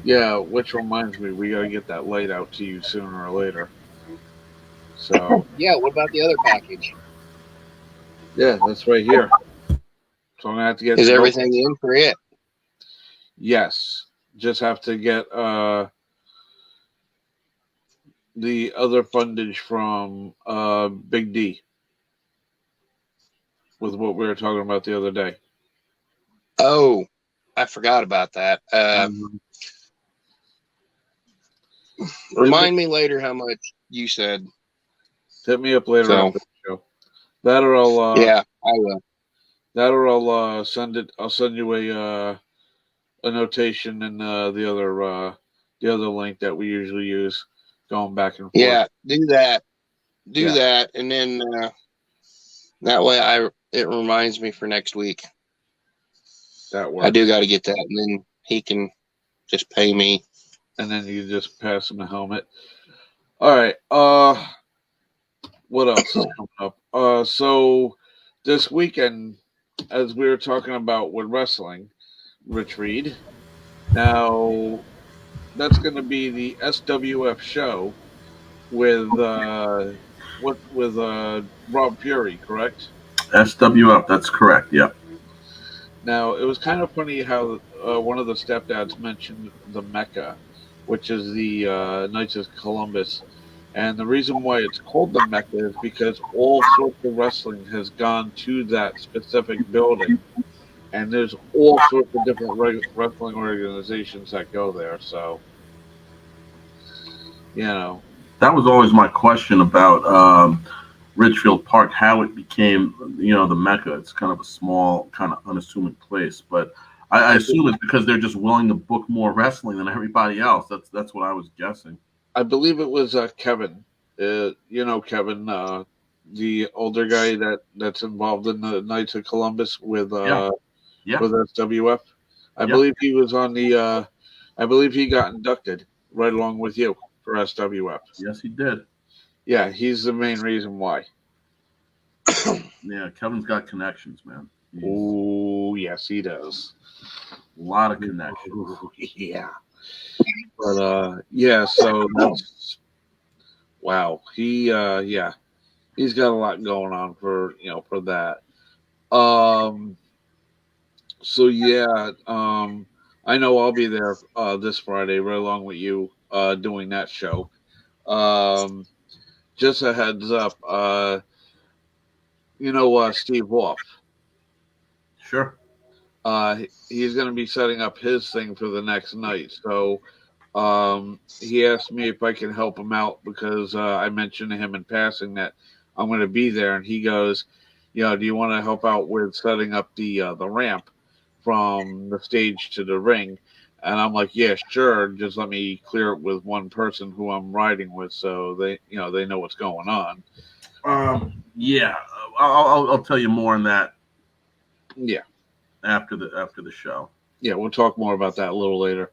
Yeah, which reminds me, we got to get that light out to you sooner or later. So. Yeah, what about the other package? Yeah, that's right here. So I'm going to have to get... Is everything in for it? Yes. Just have to get the other fundage from Big D with what we were talking about the other day. Oh, I forgot about that. Remind me later how much you said. Hit me up later after the show. That or I'll yeah, I will. That or I'll send it. I'll send you a notation and the other link that we usually use, going back and forth. Yeah, do that. Do that, and then that way it reminds me for next week. That works. I do got to get that, and then he can just pay me. And then you just pass him the helmet. All right. What else is coming up? So this weekend, as we were talking about with wrestling, Rich Reed. Now that's going to be the SWF show with Rob Fury, correct? SWF, that's correct. Yep. Now, it was kind of funny how one of the stepdads mentioned the Mecca, which is the Knights of Columbus. And the reason why it's called the Mecca is because all sorts of wrestling has gone to that specific building. And there's all sorts of different wrestling organizations that go there. So, you know. That was always my question about Ridgefield Park, how it became, the Mecca. It's kind of a small, kind of unassuming place, but I assume it's because they're just willing to book more wrestling than everybody else. That's what I was guessing. I believe it was Kevin. Kevin, the older guy that's involved in the Knights of Columbus with SWF. I believe he was on the. I believe he got inducted right along with you for SWF. Yes, he did. Yeah, he's the main reason why. Yeah, Kevin's got connections, man. Oh, yes, he does. A lot of connections. Ooh, yeah. But yeah, so that's wow. He's got a lot going on for that. So yeah, I know I'll be there this Friday right along with you doing that show. Just a heads up, Steve Wolf. Sure. He's going to be setting up his thing for the next night. So he asked me if I can help him out because I mentioned to him in passing that I'm going to be there, and he goes, do you want to help out with setting up the ramp from the stage to the ring? And I'm like, yeah, sure. Just let me clear it with one person who I'm riding with, so they know what's going on. Yeah, I'll tell you more on that. Yeah. After the show. Yeah, we'll talk more about that a little later.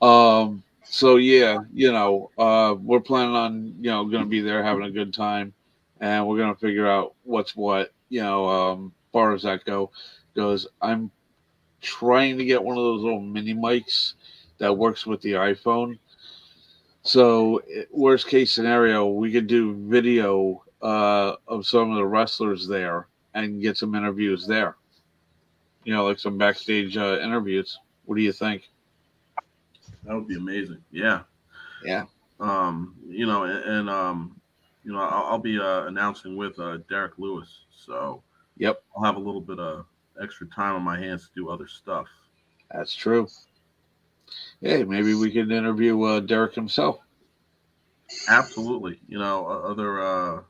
So yeah, we're planning on going to be there having a good time, and we're going to figure out what's what. Far as that goes, I'm trying to get one of those little mini mics that works with the iPhone. So worst case scenario, we could do video of some of the wrestlers there and get some interviews there. Like some backstage interviews. What do you think? That would be amazing. Yeah. Yeah. I'll be announcing with Derek Lewis. So yep, I'll have a little bit of extra time on my hands to do other stuff. That's true. Hey, maybe we can interview Derek himself. Absolutely. Other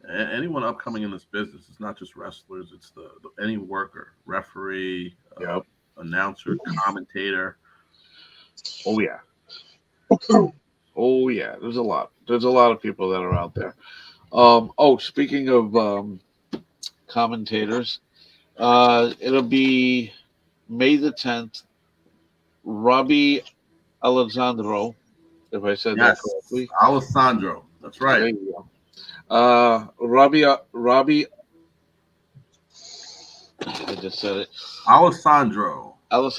anyone upcoming in this business. It's not just wrestlers. It's the any worker, referee, announcer, commentator. Oh yeah. Oh yeah. There's a lot. There's a lot of people that are out there. Speaking of commentators, it'll be May the 10th. Robbie Alessandro, if I said that correctly. Alessandro. That's right. There you go. Robbie. I just said it. Alessandro. I'm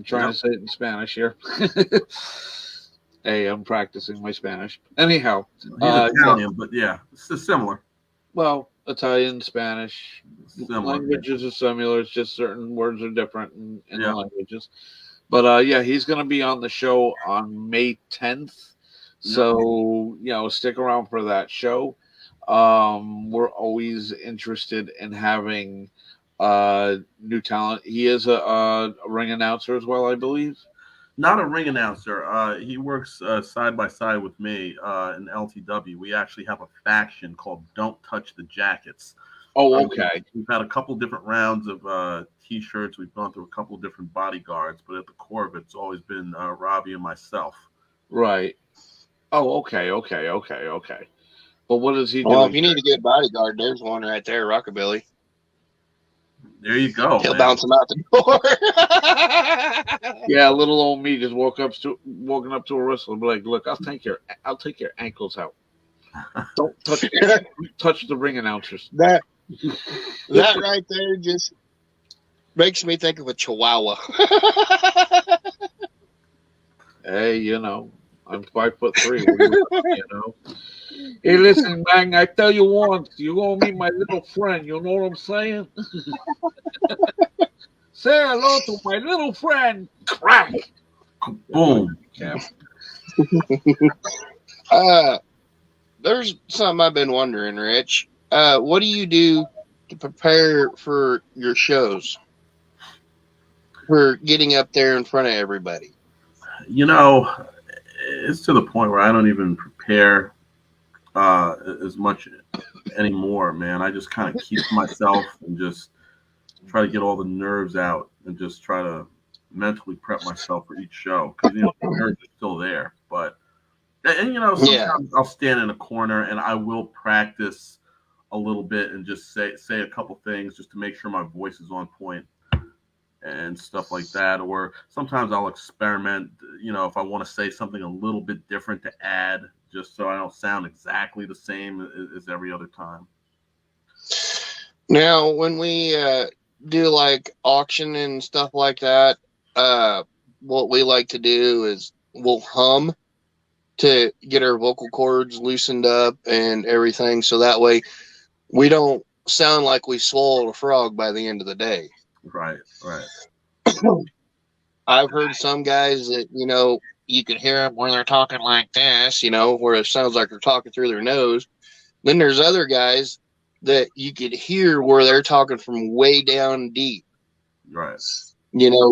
trying to say it in Spanish here. Hey, I'm practicing my Spanish. Anyhow, he's Italian, but yeah, it's similar. Well, Italian, Spanish, similar, languages are similar. It's just certain words are different in the languages. But he's going to be on the show on May 10th. So, stick around for that show. We're always interested in having new talent. He is a ring announcer as well, I believe. Not a ring announcer. He works side by side with me in LTW. We actually have a faction called Don't Touch the Jackets. Oh, okay. We've had a couple different rounds of T-shirts. We've gone through a couple different bodyguards, but at the core of it's always been Robbie and myself. Right. Oh, okay. But what does he do? Well, if you need a good bodyguard, there's one right there, Rockabilly. There you go. He'll bounce him out the door. Yeah, little old me just walking up to a wrestler and be like, "Look, I'll take your ankles out. Don't touch the ring announcers." That right there just makes me think of a chihuahua. Hey, I'm 5'3". Hey, listen, man, I tell you once, you're gonna meet my little friend. You know what I'm saying? Say hello to my little friend. Crack. Boom. There's something I've been wondering, Rich. What do you do to prepare for your shows? For getting up there in front of everybody? You know, it's to the point where I don't even prepare as much anymore, man. I just kind of keep to myself and just try to get all the nerves out and just try to mentally prep myself for each show because the nerves are still there. But sometimes I'll stand in a corner and I will practice a little bit and just say a couple things just to make sure my voice is on point and stuff like that. Or sometimes I'll experiment, if I want to say something a little bit different to add, just so I don't sound exactly the same as every other time. Now, when we do like auction and stuff like that, what we like to do is we'll hum to get our vocal cords loosened up and everything, so that way we don't sound like we swallowed a frog by the end of the day. Right. I've heard some guys that, you can hear them when they're talking like this, where it sounds like they're talking through their nose. Then there's other guys that you could hear where they're talking from way down deep. Right.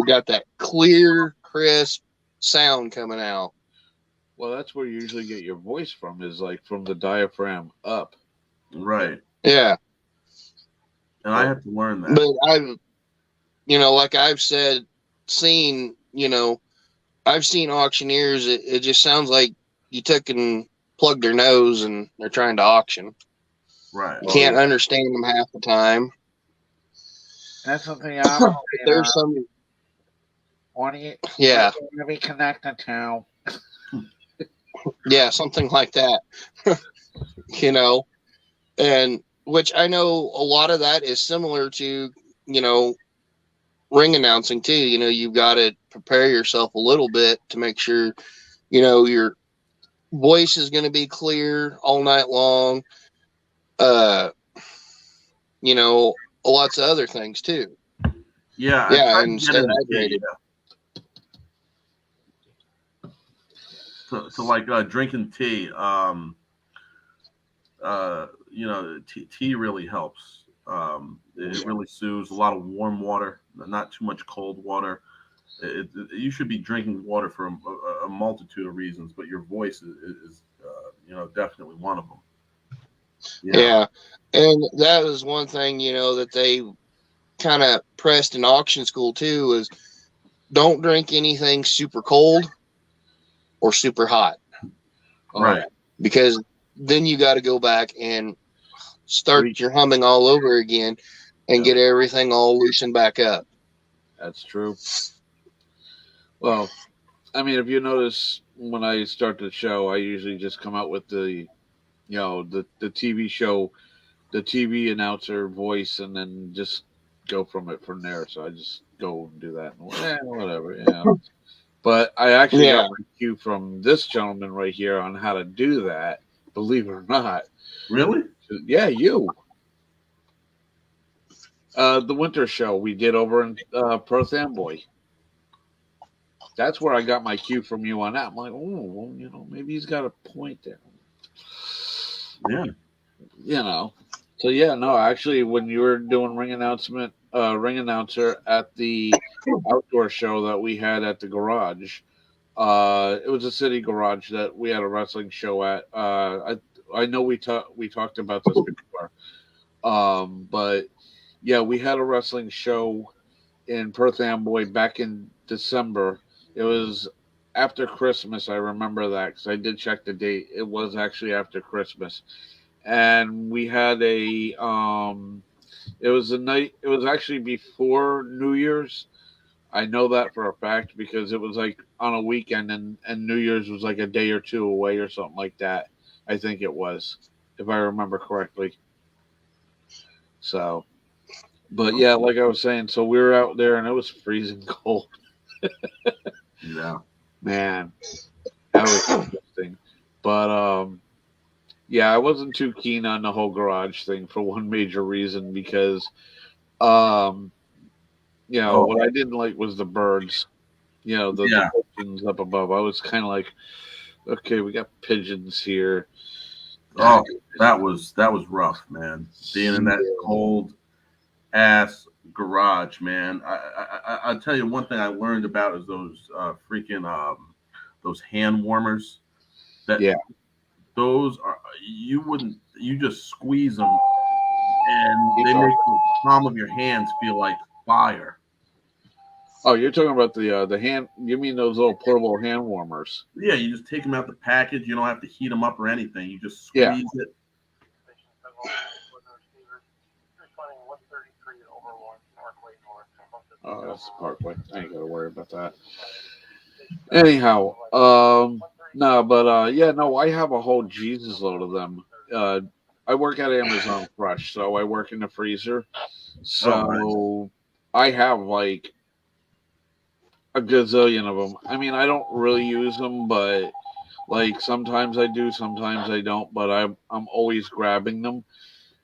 Got that clear, crisp sound coming out. Well, that's where you usually get your voice from, is like from the diaphragm up. Right. Yeah. And I have to learn that. But like I've seen auctioneers, it just sounds like you took and plugged their nose and they're trying to auction. Right. You can't understand them half the time. That's something There's some. What are you Yeah. going to be connected to? Yeah, something like that. And which I know a lot of that is similar to, ring announcing too. You've got to prepare yourself a little bit to make sure, your voice is going to be clear all night long. Lots of other things too. Yeah. Yeah, and stay hydrated. So like drinking tea, tea really helps. It really soothes. A lot of warm water, not too much cold water. You should be drinking water for a multitude of reasons, but your voice is definitely one of them. Yeah. And that was one thing, that they kind of pressed in auction school too, is don't drink anything super cold or super hot. Right. Because then you got to go back and start your humming all over again and get everything all loosened back up. That's true. Well, I mean, if you notice, when I start the show, I usually just come out with the TV show, the TV announcer voice, and then just go from there. So I just go and do that. Whatever. But I actually got my cue from this gentleman right here on how to do that, believe it or not. Really? Yeah, you. The winter show we did over in Perth Amboy. That's where I got my cue from you on that. I'm like, oh, well, maybe he's got a point there. Yeah. So actually, when you were doing ring announcer at the outdoor show that we had at the garage, it was a city garage that we had a wrestling show at. I know we talked about this before, but yeah, we had a wrestling show in Perth Amboy back in December. It was after Christmas. I remember that because I did check the date. It was actually after Christmas. And we had it was actually before New Year's. I know that for a fact because it was like on a weekend and New Year's was like a day or two away or something like that. I think it was, if I remember correctly. So, but yeah, like I was saying, so we were out there and it was freezing cold. Yeah. Man, that was interesting. But, yeah, I wasn't too keen on the whole garage thing for one major reason because You know, what I didn't like was the birds. You know, the pigeons up above. I was kind of like, okay, we got pigeons here. Oh, that was rough, man. Being in that cold ass garage, man. I'll tell you one thing I learned about is those freaking those hand warmers. That those are you just squeeze them and they make the palm of your hands feel like fire. Oh, you're talking about the hand? You mean those little portable hand warmers? Yeah, you just take them out the package. You don't have to heat them up or anything. You just squeeze it. Oh, that's the Parkway. I ain't gotta worry about that. Anyhow, no, but yeah, no, I have a whole Jesus load of them. I work at Amazon Fresh, so I work in the freezer. So I have like a gazillion of them. I mean, I don't really use them, but like sometimes I do, sometimes I don't. But I'm always grabbing them,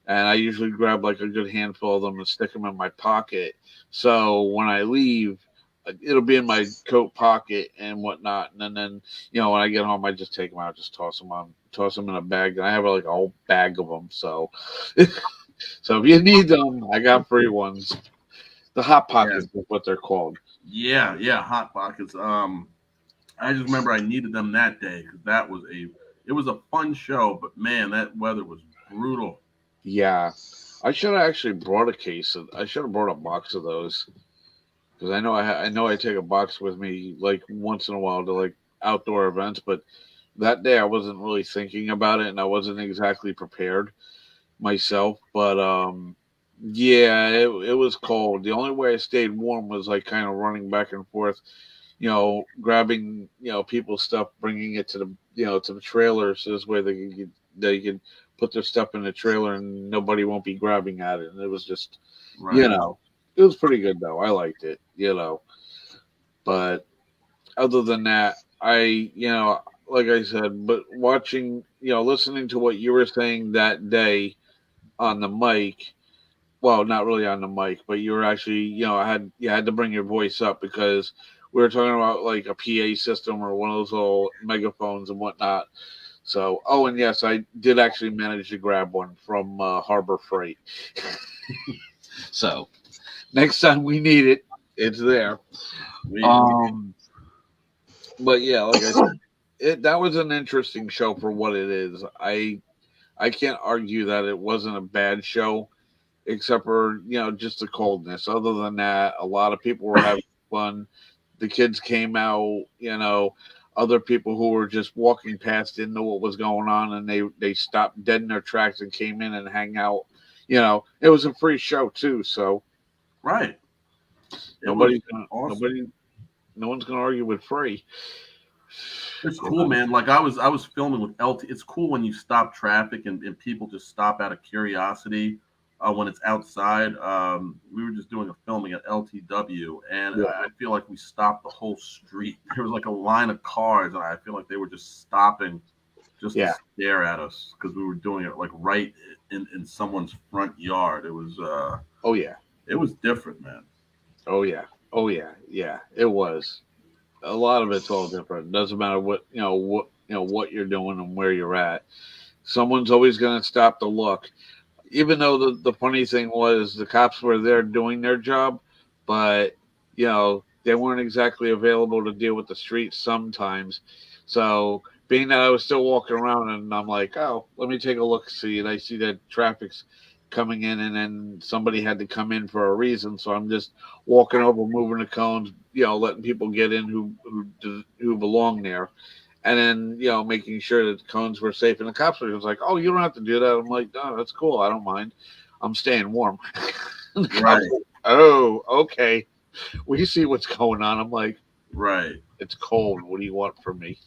and I usually grab like a good handful of them and stick them in my pocket. So when I leave, it'll be in my coat pocket and whatnot. And then you know when I get home, I just take them out, just toss them in a bag. And I have like a whole bag of them. So so if you need them, I got free ones. The hot pockets is what they're called. Yeah, hot pockets. I just remember I needed them that day because it was a fun show, but man, that weather was brutal. Yeah, I should have actually brought a case. I should have brought a box of those because I know I take a box with me like once in a while to like outdoor events, but that day I wasn't really thinking about it and I wasn't exactly prepared myself. But yeah, it was cold. The only way I stayed warm was like kind of running back and forth, you know, grabbing, you know, people's stuff, bringing it to the, you know, to the trailer, so this way they can put their stuff in the trailer and nobody won't be grabbing at it. And it was just, you know, it was pretty good though. I liked it, you know. But other than that, you know, like I said, but watching, you know, listening to what you were saying that day on the mic, well, not really on the mic, but you were actually, you know, you had to bring your voice up because we were talking about like a PA system or one of those little megaphones and whatnot. So, oh, and yes, I did actually manage to grab one from Harbor Freight. So, next time we need it, it's there. But yeah, like I said, that was an interesting show for what it is. I can't argue that it wasn't a bad show, except for, you know, just the coldness. Other than that, a lot of people were having fun. The kids came out, you know, other people who were just walking past didn't know what was going on, and they stopped dead in their tracks and came in and hang out. You know, it was a free show too, so no one's gonna argue with free. It's cool, man. Like I was filming with LT. It's cool when you stop traffic and people just stop out of curiosity when it's outside. We were just doing a filming at LTW, and I feel like we stopped the whole street. There was like a line of cars, and I feel like they were just stopping just to stare at us because we were doing it like right in someone's front yard. It was it was different, man. Oh yeah, it was. A lot of it's all different. It doesn't matter what what you're doing and where you're at. Someone's always going to stop to look. Even though the funny thing was the cops were there doing their job, but you know they weren't exactly available to deal with the streets sometimes. So being that I was still walking around and I'm like, oh, let me take a look, see, and I see that traffic's coming in, and then somebody had to come in for a reason, so I'm just walking over, moving the cones, you know, letting people get in who belong there, and then you know making sure that the cones were safe. And the cops were just like, "Oh, you don't have to do that." I'm like, "No, that's cool. I don't mind. I'm staying warm." Right. Oh, okay. We see what's going on. I'm like, right. It's cold. What do you want from me?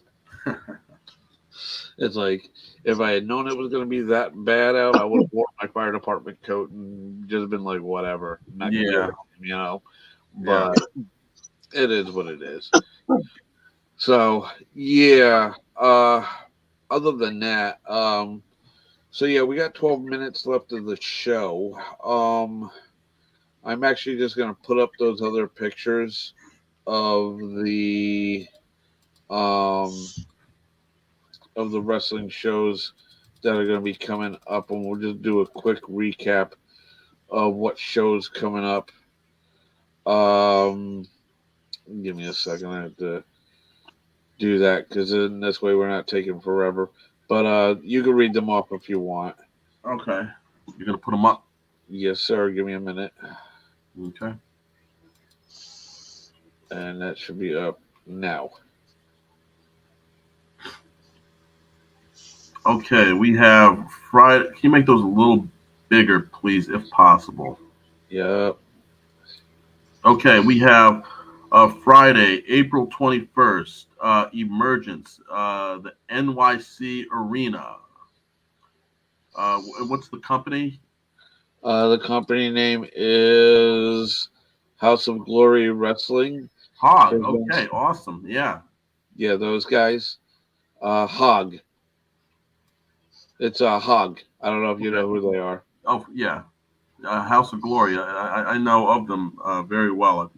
It's like if I had known it was going to be that bad out, I would have worn my fire department coat and just been like, whatever. Not gonna do it, you know. But it is what it is. So yeah. Other than that, so yeah, we got 12 minutes left of the show. I'm actually just going to put up those other pictures of the wrestling shows that are going to be coming up, and we'll just do a quick recap of what shows coming up. Give me a second. I have to do that because in this way we're not taking forever. But you can read them off if you want. Okay. You're going to put them up? Yes, sir. Give me a minute. Okay. And that should be up now. Okay, we have Friday. Can you make those a little bigger, please, if possible? Yep. Okay, we have Friday, April 21st, Emergence, the NYC Arena. What's the company? The company name is House of Glory Wrestling. Hog. Okay, awesome. Yeah. Yeah, those guys. Hog. It's a Hog. I don't know if you know who they are. Oh, yeah. House of Glory. I know of them very well.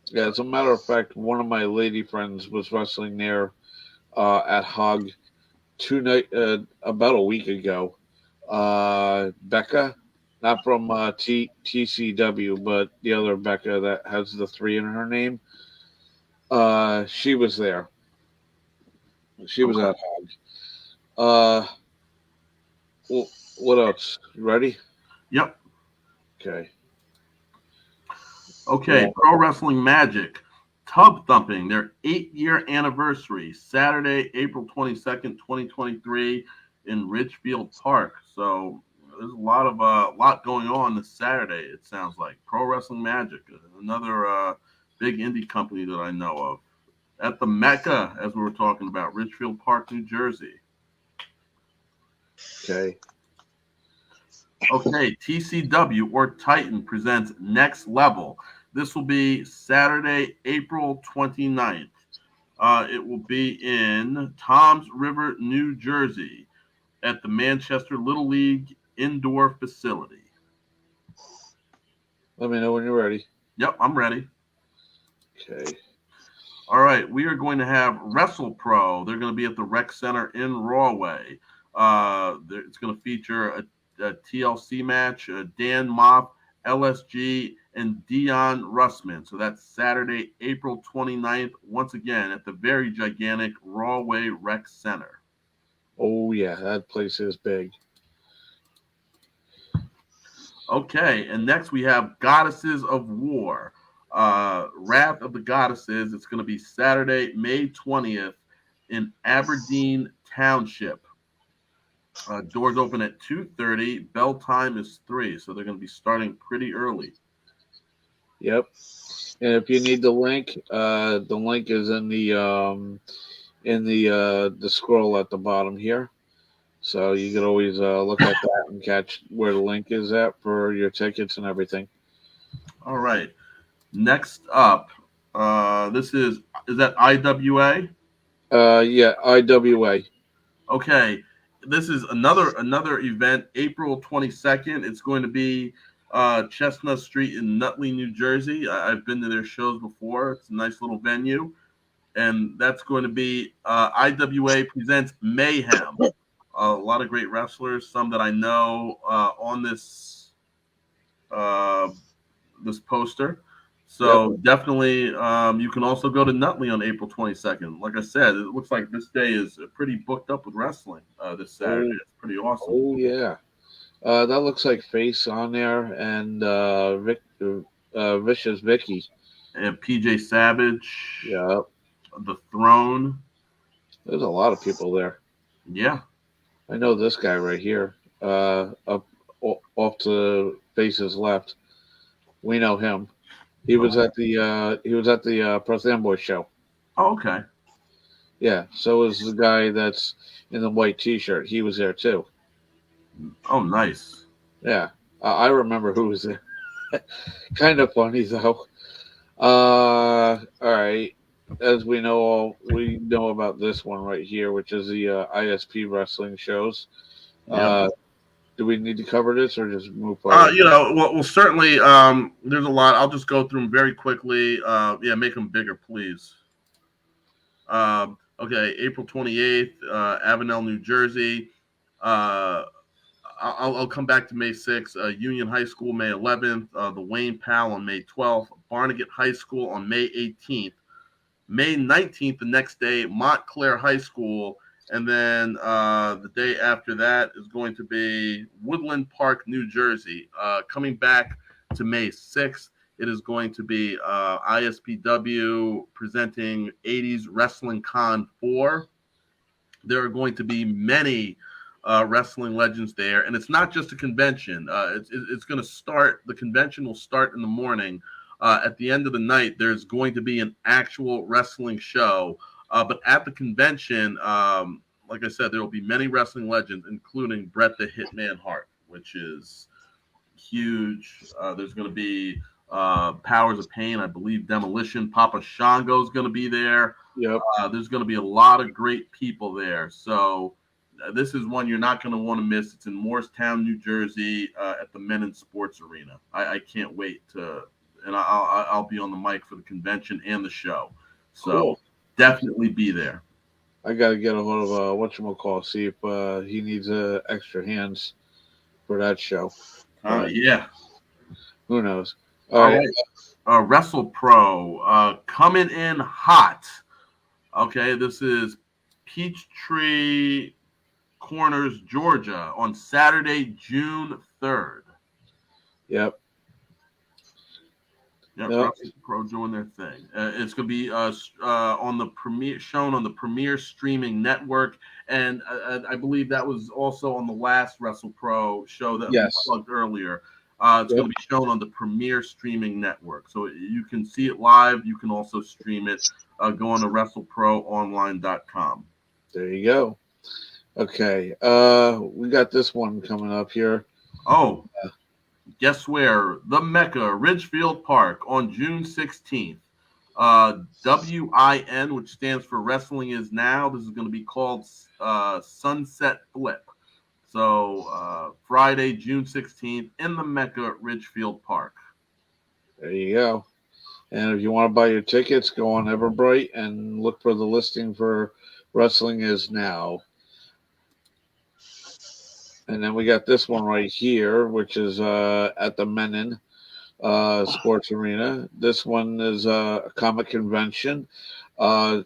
Yeah, as a matter of fact, one of my lady friends was wrestling there at Hog about a week ago. Becca, not from TCW, but the other Becca that has the 3 in her name. She was there. She was at Hog. What else? You ready? Yep. Okay. Okay, Yeah. Pro Wrestling Magic, Tub Thumping, their 8-year anniversary, Saturday, April 22nd, 2023, in Ridgefield Park. So there's a lot going on this Saturday, it sounds like. Pro Wrestling Magic, another big indie company that I know of. At the Mecca, as we were talking about, Ridgefield Park, New Jersey. Okay. Okay, TCW or Titan presents Next Level. This will be Saturday, April 29th. It will be in Toms River, New Jersey, at the Manchester Little League indoor facility. Let me know when you're ready. Yep, I'm ready. Okay. All right, we are going to have Wrestle Pro. They're going to be at the Rec Center in Rahway. It's going to feature a TLC match, Dan Mop, LSG, and Dion Russman. So that's Saturday, April 29th, once again at the very gigantic Rahway Rec Center. Oh, yeah, that place is big. Okay, and next we have Goddesses of War. Wrath of the Goddesses. It's going to be Saturday, May 20th in Aberdeen Township. Doors open at 2:30. Bell time is 3, so they're going to be starting pretty early. Yep. And if you need the link is in the scroll at the bottom here. So you can always look at that and catch where the link is at for your tickets and everything. All right. Next up, this is that IWA? Yeah, IWA. Okay. This is another event, April 22nd. It's going to be Chestnut Street in Nutley, New Jersey. I've been to their shows before. It's a nice little venue. And that's going to be IWA presents Mayhem. A lot of great wrestlers, some that I know on this poster. So definitely, you can also go to Nutley on April 22nd. Like I said, it looks like this day is pretty booked up with wrestling this Saturday. It's pretty awesome. Oh, yeah. That looks like Face on there and Vicious Vicky. And PJ Savage. Yeah. The Throne. There's a lot of people there. Yeah. I know this guy right here, up off to Face's left. We know him. He was at the Pro Fanboy show. Oh, okay. Yeah. So is the guy that's in the white T-shirt. He was there too. Oh, nice. Yeah, I remember who was there. Kind of funny though. All right. As we know about this one right here, which is the ISP wrestling shows. Yep. do we need to cover this or just move forward? Well, certainly. There's a lot. I'll just go through them very quickly. Make them bigger, please. Okay, April 28th, Avenel, New Jersey. I'll come back to May 6th. Union High School, May 11th. The Wayne Powell on May 12th. Barnegat High School on May 18th. May 19th, the next day, Montclair High School. And then the day after that is going to be Woodland Park, New Jersey. Coming back to May 6th, it is going to be ISPW presenting 80s Wrestling Con 4. There are going to be many wrestling legends there. And it's not just a convention. It's going to start, the convention will start in the morning. At the end of the night, there's going to be an actual wrestling show. But at the convention, like I said, there will be many wrestling legends, including Bret the Hitman Hart, which is huge. There's going to be Powers of Pain, I believe Demolition. Papa Shango is going to be there. Yep. There's going to be a lot of great people there. So this is one you're not going to want to miss. It's in Morristown, New Jersey, at the Men in Sports Arena. I can't wait to, and I'll be on the mic for the convention and the show. So Cool. Definitely be there. I got to get a hold of whatchamacallit, see if he needs extra hands for that show. Yeah. Who knows? All right. Wrestle Pro coming in hot. Okay, this is Peachtree Corners, Georgia, on Saturday, June 3rd. Yep. Yep. Wrestle Pro doing their thing. It's going to be on the shown on the Premier Streaming Network, and I believe that was also on the last Wrestle Pro show that we plugged earlier. It's going to be shown on the Premier Streaming Network, so you can see it live. You can also stream it. Go on to WrestleProOnline.com. There you go. Okay, we got this one coming up here. Oh, guess where? The Mecca, Ridgefield Park, on June 16th. WIN, which stands for Wrestling Is Now. This is going to be called Sunset Flip. So Friday, June 16th, in the Mecca, Ridgefield Park. There you go. And if you want to buy your tickets, go on Everbright and look for the listing for Wrestling Is Now. And then we got this one right here, which is at the Menin Sports Arena. This one is a comic convention.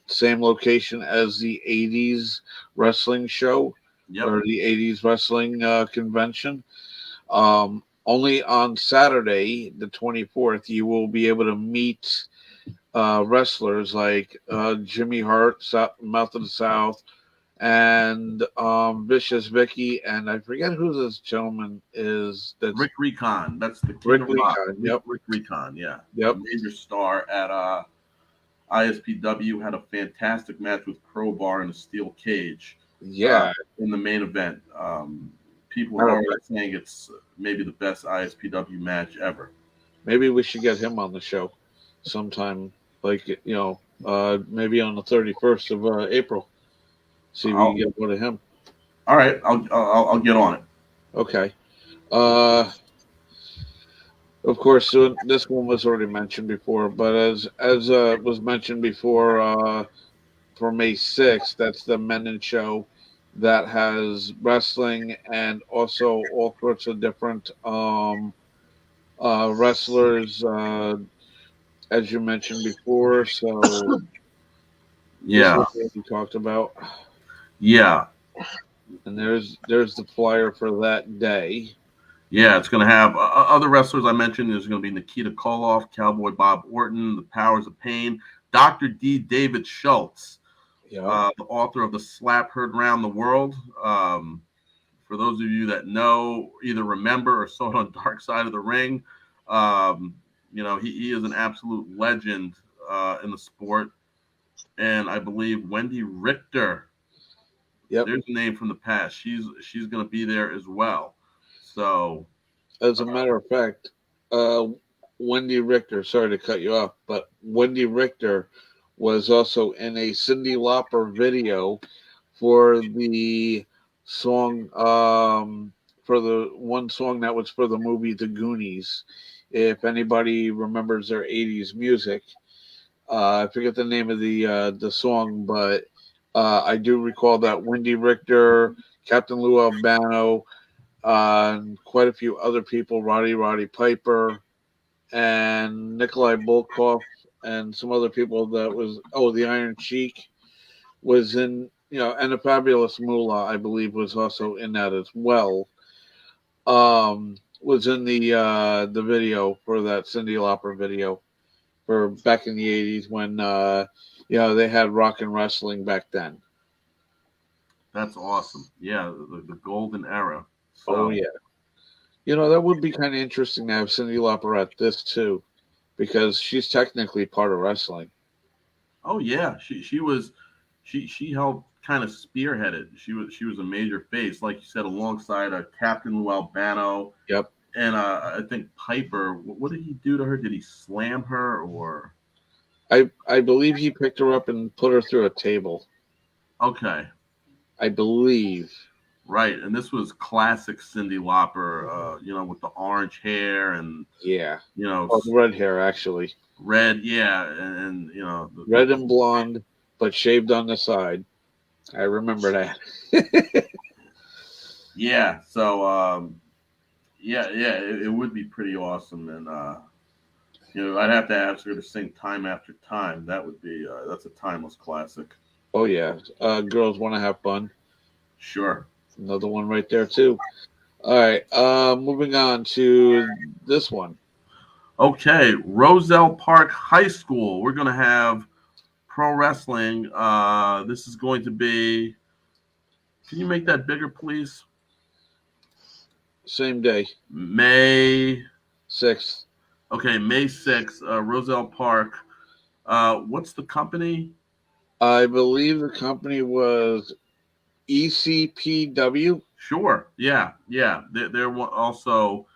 Same location as the 80s wrestling show. Yep. Or the 80s wrestling convention. Only on Saturday, the 24th, you will be able to meet wrestlers like Jimmy Hart, Mouth of the South, and Vicious Vicky, and I forget who this gentleman is. That's Rick Recon. That's the King Rick of Rock. Recon. Yep. Rick Recon. Yeah. Yep. A major star at ISPW. Had a fantastic match with Crowbar in a steel cage. Yeah. In the main event. People are already saying it's maybe the best ISPW match ever. Maybe we should get him on the show sometime, like, maybe on the 31st of April. See if we can get one of him. All right, I'll get on it. Okay. Of course, this one was already mentioned before, but as was mentioned before, for May 6th, that's the Menin show that has wrestling and also all sorts of different wrestlers, as you mentioned before. So, yeah, we talked about. Yeah, and there's the flyer for that day. Yeah, it's going to have other wrestlers I mentioned. There's going to be Nikita Koloff, Cowboy Bob Orton, the Powers of Pain, Dr. D. David Schultz, the author of The Slap Heard Round the World. For those of you that know, either remember or saw it on Dark Side of the Ring, he is an absolute legend in the sport. And I believe Wendy Richter. Yep. There's a name from the past. She's going to be there as well. So, as a matter of fact, Wendy Richter, sorry to cut you off, but Wendy Richter was also in a Cyndi Lauper video for the song for the one song that was for the movie The Goonies. If anybody remembers their '80s music, I forget the name of the song, but I do recall that Wendy Richter, Captain Lou Albano, and quite a few other people, Roddy Piper, and Nikolai Volkov, and some other people that was the Iron Sheik was in, and the Fabulous Moolah, I believe, was also in that as well. Was in the video for that Cyndi Lauper video for back in the '80s when they had rock and wrestling back then. That's awesome. Yeah, the golden era. So, Oh yeah, that would be kind of interesting to have Cyndi Lauper at this too, because she's technically part of wrestling. Oh yeah, she helped kind of spearhead it. She was a major face, like you said, alongside Captain Lou Albano. Yep. And I think Piper. What did he do to her? Did he slam her or? I believe he picked her up and put her through a table. Okay. I believe. Right, and this was classic Cyndi Lauper, with the orange hair and the red hair actually. Red, yeah, and red and blonde, but shaved on the side. I remember that. Yeah, so it would be pretty awesome, and I'd have to ask her to sing "Time After Time." That would be that's a timeless classic. Oh yeah, Girls Want to Have Fun. Sure. Another one right there too. All right, moving on to this one. Okay, Roselle Park High School. We're going to have pro wrestling. This is going to be. Can you make that bigger, please? Same day. May 6th. Okay, May 6th, Roselle Park. What's the company? I believe the company was ECPW. Sure. Yeah. They're also,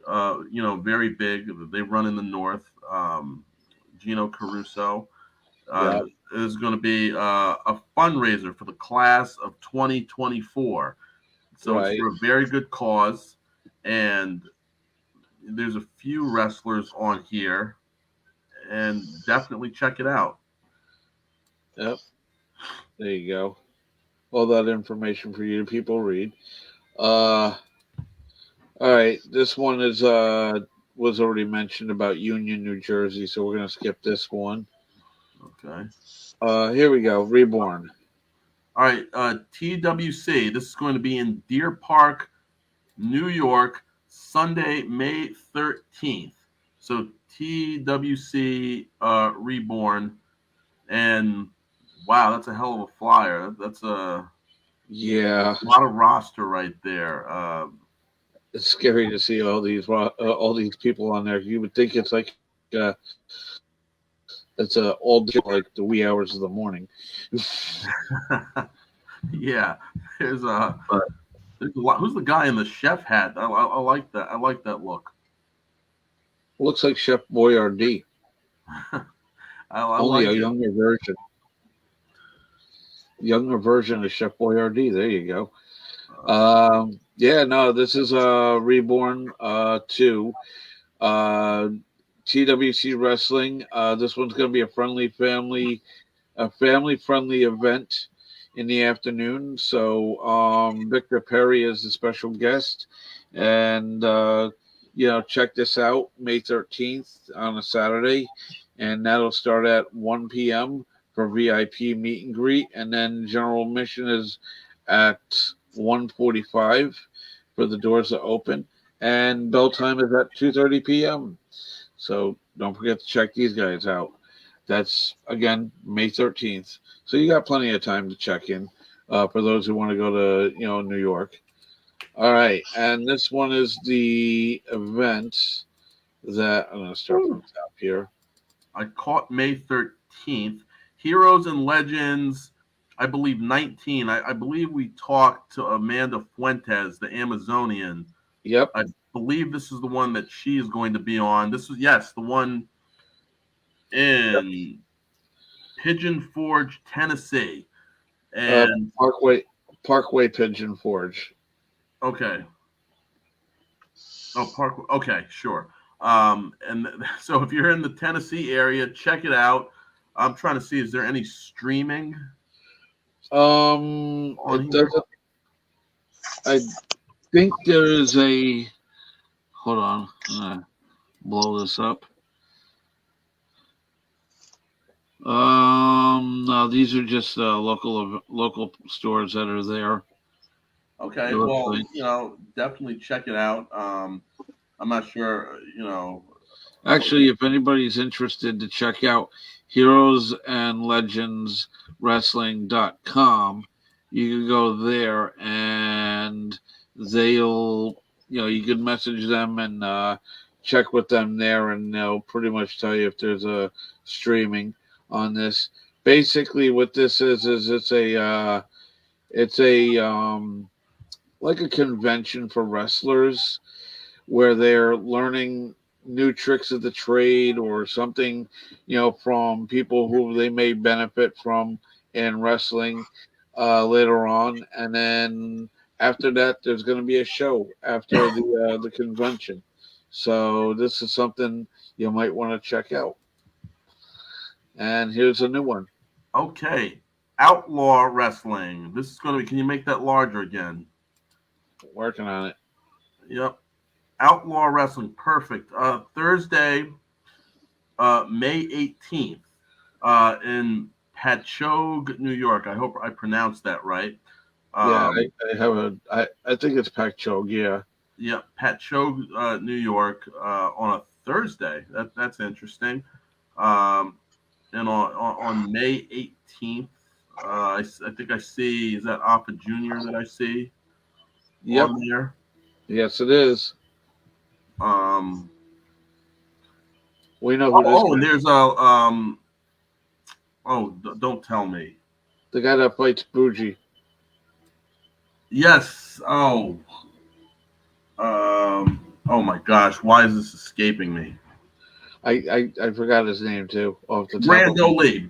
very big. They run in the north. Gino Caruso. Is going to be a fundraiser for the class of 2024. So It's for a very good cause, and there's a few wrestlers on here, and definitely check it out. Yep. There you go. All that information for you to people read. All right. This one is was already mentioned about Union, New Jersey, so we're gonna skip this one. Okay. Here we go. Reborn. All right. TWC. This is going to be in Deer Park, New York, Sunday, May 13th. So TWC Reborn, and wow, that's a hell of a flyer. That's a lot of roster right there. It's scary to see all these people on there. You would think it's like it's all day, like the wee hours of the morning. Yeah, there's a lot. Who's the guy in the chef hat? I like that. I like that look. Looks like Chef Boyardee. Only a younger version. Younger version of Chef Boyardee. There you go. This is Reborn 2. TWC Wrestling. This one's going to be a family-friendly event in the afternoon. So Victor Perry is the special guest, and check this out, May 13th on a Saturday, and that'll start at 1 p.m. for VIP meet and greet, and then general admission is at 1:45 for the doors to open, and bell time is at 2:30 p.m. So don't forget to check these guys out. That's again May 13th. So you got plenty of time to check in for those who want to go to New York. All right, and this one is the event that I'm going to start from the top here. I caught May 13th. Heroes and Legends, I believe 19. I believe we talked to Amanda Fuentes, the Amazonian. Yep. I believe this is the one that she is going to be on. This is, the one in Pigeon Forge, Tennessee. And Parkway Pigeon Forge. Okay. Oh, Park. Okay, sure. So if you're in the Tennessee area, check it out. I'm trying to see, is there any streaming on It here? doesn't. I think there is a. Hold on. I'm gonna blow this up. No, these are just local stores that are there. Okay, It looks well, like. definitely check it out. I'm not sure, Actually, if anybody's interested to check out Heroes and Legends Wrestling.com, you can go there and they'll, you can message them and check with them there, and they'll pretty much tell you if there's a streaming on this. Basically, what this is it's a like a convention for wrestlers where they're learning new tricks of the trade or something, from people who they may benefit from in wrestling later on. And then after that, there's going to be a show after the convention. So this is something you might want to check out. And here's a new one. Okay. Outlaw Wrestling. This is going to be, can you make that larger again? Working on it. Yep. Outlaw Wrestling. Perfect. Thursday, May 18th, in Patchogue, New York. I hope I pronounced that right. Yeah, I have I think it's Pac-Chog, yeah. Yeah, Patchogue, New York, on a Thursday. That's interesting. And on May 18th, I think I see, is that Alpha Junior that I see Yep. on there? Yes, it is. We know who this Oh, guy and there's don't tell me. the guy that fights Bougie. Yes. Oh my gosh, why is this escaping me? I forgot his name too. Off the top Brando Lee.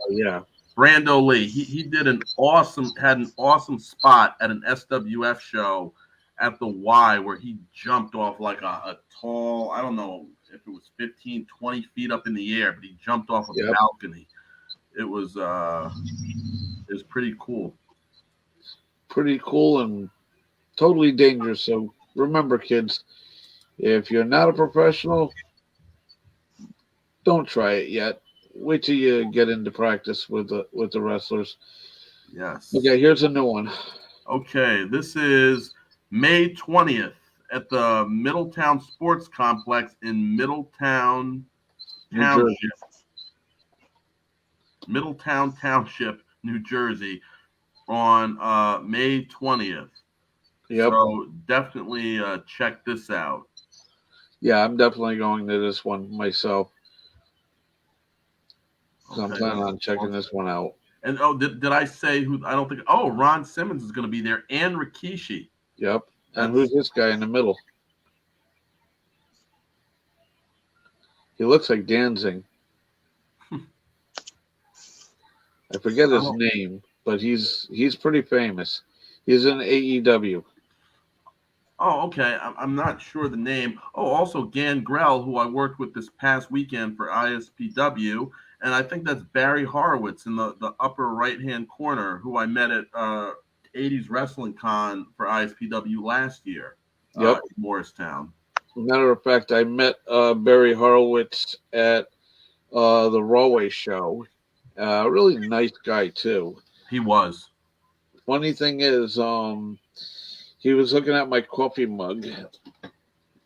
Yeah. Brando Lee. He had an awesome spot at an SWF show at the Y where he jumped off like a tall, I don't know if it was 15, 20 feet up in the air, but he jumped off a balcony. It was pretty cool. Pretty cool and totally dangerous. So remember, kids, if you're not a professional, don't try it yet. Wait till you get into practice with the wrestlers. Yes. Okay, here's a new one. Okay, this is May 20th at the Middletown Sports Complex in Middletown Township. Middletown Township, New Jersey, on May 20th. Yep. So definitely check this out. Yeah, I'm definitely going to this one myself. So I'm planning on checking this one out. And did I say who? I don't think. Oh, Ron Simmons is going to be there, and Rikishi. Yep. And who's this guy in the middle? He looks like Danzig. I forget his name, but he's pretty famous. He's in AEW. Oh, okay. I'm not sure the name. Oh, also Gangrel, who I worked with this past weekend for ISPW. And I think that's Barry Horowitz in the upper right-hand corner, who I met at 80s Wrestling Con for ISPW last year in Morristown. Matter of fact, I met Barry Horowitz at the Rawway show. Really nice guy, too. He was. Funny thing is, he was looking at my coffee mug.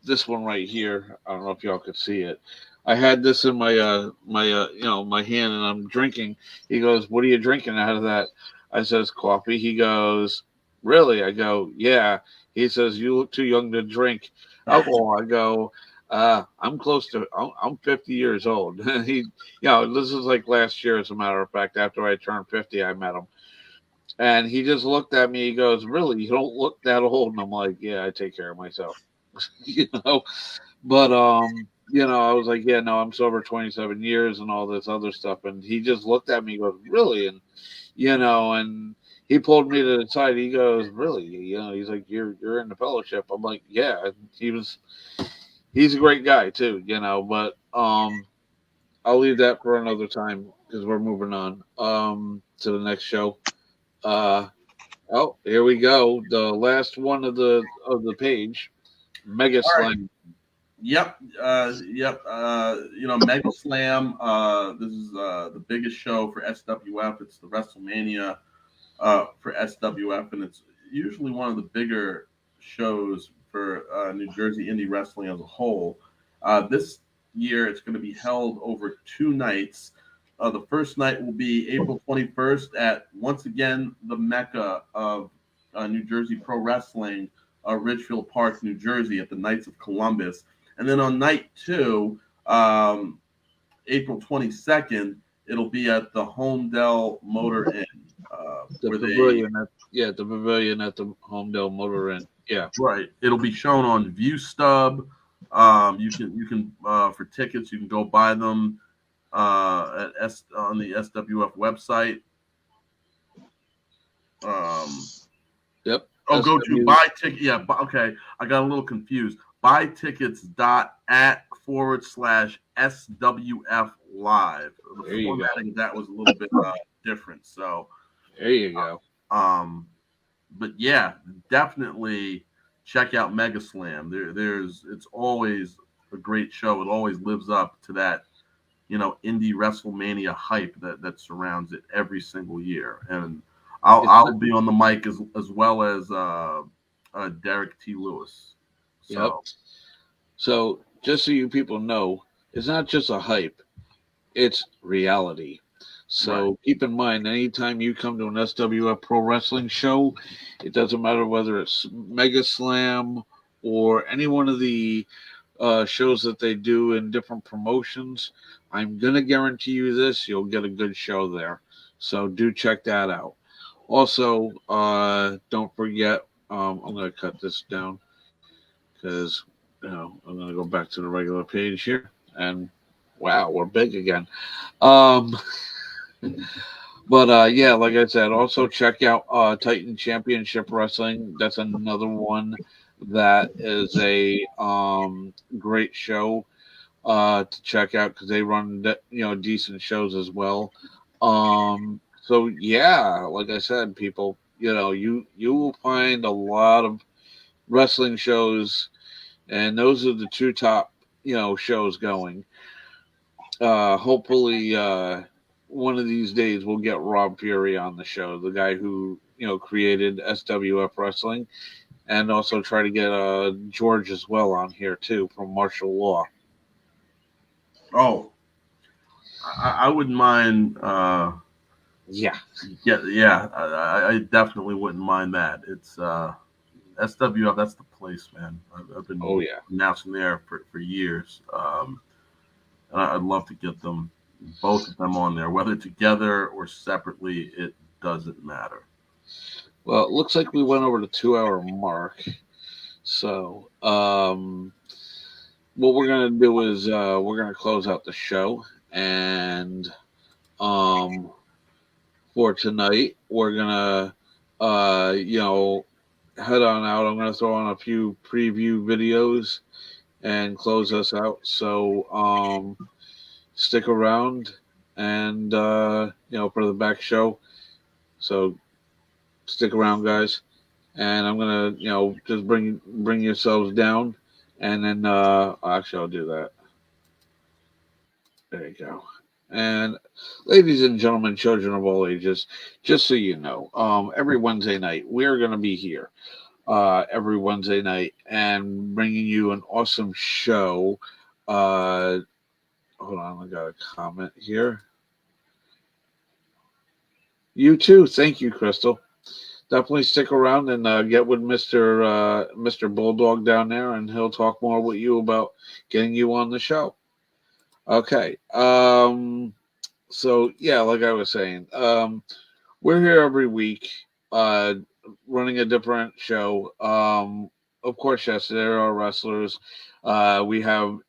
This one right here. I don't know if y'all could see it. I had this in my my hand, and I'm drinking. He goes, "What are you drinking out of that?" I says, "Coffee." He goes, "Really?" I go, "Yeah." He says, "You look too young to drink alcohol." I go, I'm 50 years old. He, this is like last year, as a matter of fact. After I turned 50, I met him. And he just looked at me. He goes, "Really? You don't look that old?" And I'm like, "Yeah, I take care of myself." But I was like, "Yeah, no, I'm sober 27 years and all this other stuff." And he just looked at me and goes, "Really?" And and he pulled me to the side. He goes, "Really? You know?" He's like, "You're in the fellowship." I'm like, "Yeah." He's a great guy too, you know. But I'll leave that for another time because we're moving on to the next show. Uh, oh, here we go. The last one of the page, Mega All right. Slam. Yep. Yep. Mega Slam. This is the biggest show for SWF. It's the WrestleMania for SWF, and it's usually one of the bigger shows for New Jersey indie wrestling as a whole. This year, it's going to be held over 2 nights. The first night will be April 21st at, once again, the mecca of New Jersey pro wrestling, Ridgefield Park, New Jersey, at the Knights of Columbus. And then on night 2, April 22nd, it'll be at the Homedale Motor Inn. The pavilion, the pavilion at the Homedale Motor Inn. Yeah, right. It'll be shown on ViewStub. You can for tickets, you can go buy them on the SWF website. Yep. Oh, go to buy ticket. Yeah, okay. I got a little confused. Buytickets.at/SWF live. The formatting of that was a little bit different. So there you go. But yeah, definitely check out Mega Slam. It's always a great show. It always lives up to that, indie WrestleMania hype that surrounds it every single year. And I'll be on the mic as well as Derek T. Lewis. So. Yep. So just so you people know, it's not just a hype; it's reality. So keep in mind, anytime you come to an SWF Pro Wrestling show, it doesn't matter whether it's Mega Slam or any one of the shows that they do in different promotions. I'm going to guarantee you this, you'll get a good show there. So do check that out. Also, don't forget, I'm going to cut this down because I'm going to go back to the regular page here. And wow, we're big again. But yeah, like I said, also check out Titan Championship Wrestling. That's another one that is a great show to check out because they run decent shows as well. So yeah, like I said, people, you will find a lot of wrestling shows, and those are the two top shows going. Hopefully, one of these days we'll get Rob Fury on the show, the guy who created SWF Wrestling, and also try to get George as well on here too from Martial Law. Oh, I wouldn't mind. Yeah. I definitely wouldn't mind that. It's SWF. That's the place, man. I've been announcing there for years. And I'd love to get both of them on there, whether together or separately. It doesn't matter. Well, it looks like we went over the 2-hour mark. So, what we're gonna do is we're gonna close out the show, and for tonight we're gonna head on out. I'm gonna throw on a few preview videos and close us out. So stick around and for the back show. So stick around, guys. And I'm gonna just bring yourselves down, and then actually I'll do that. There you go. And ladies and gentlemen, children of all ages, just so you know, every Wednesday night we're gonna be here. Every Wednesday night and bringing you an awesome show. Hold on, I got a comment here. You too. Thank you, Crystal. Definitely stick around and get with Mr. Bulldog down there, and he'll talk more with you about getting you on the show. Okay. So yeah, like I was saying, we're here every week, running a different show. Of course, yes, there are wrestlers. We have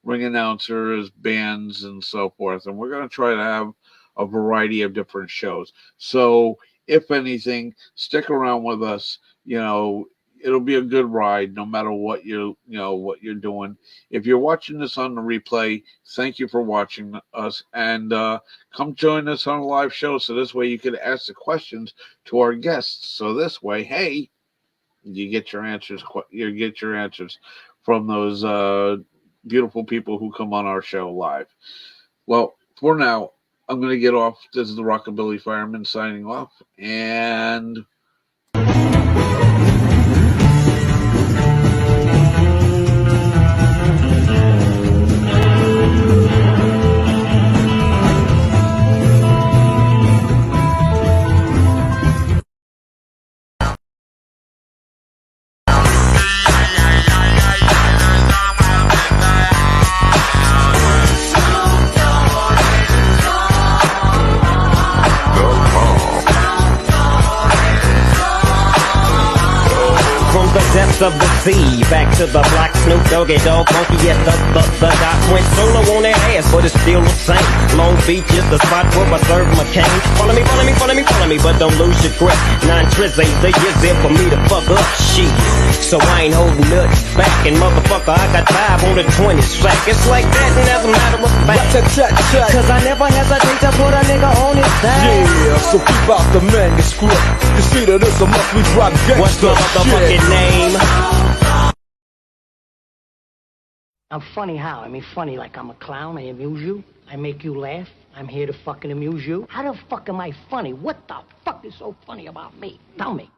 ring announcers, bands, and so forth, and we're gonna try to have a variety of different shows. So if anything, stick around with us. It'll be a good ride no matter what what you're doing. If you're watching this on the replay, thank you for watching us, and come join us on a live show. So this way you can ask the questions to our guests. So this way, hey, you get your answers. You get your answers from those beautiful people who come on our show live. Well, for now, I'm going to get off. This is the Rockabilly Fireman signing off, and depths of the sea, back to the block, Snoop Doggy Dogg, funky, yes, the doc went solo on that ass, but it's still the same. Long Beach is the spot where I serve my cane. Follow me, but don't lose your grip. 9 tris ain't the years there for me to fuck up shit. So I ain't holding nuts back, and motherfucker, I got 5 on the 20 sack. It's like that, and as a matter of fact, cause I never hesitate to put a nigga on his back. Yeah, so keep out the manuscript. You see that it's a must we drop gangsta. What's the motherfucking name? I'm funny how? I mean funny like I'm a clown, I amuse you, I make you laugh, I'm here to fucking amuse you. How the fuck am I funny? What the fuck is so funny about me? Tell me.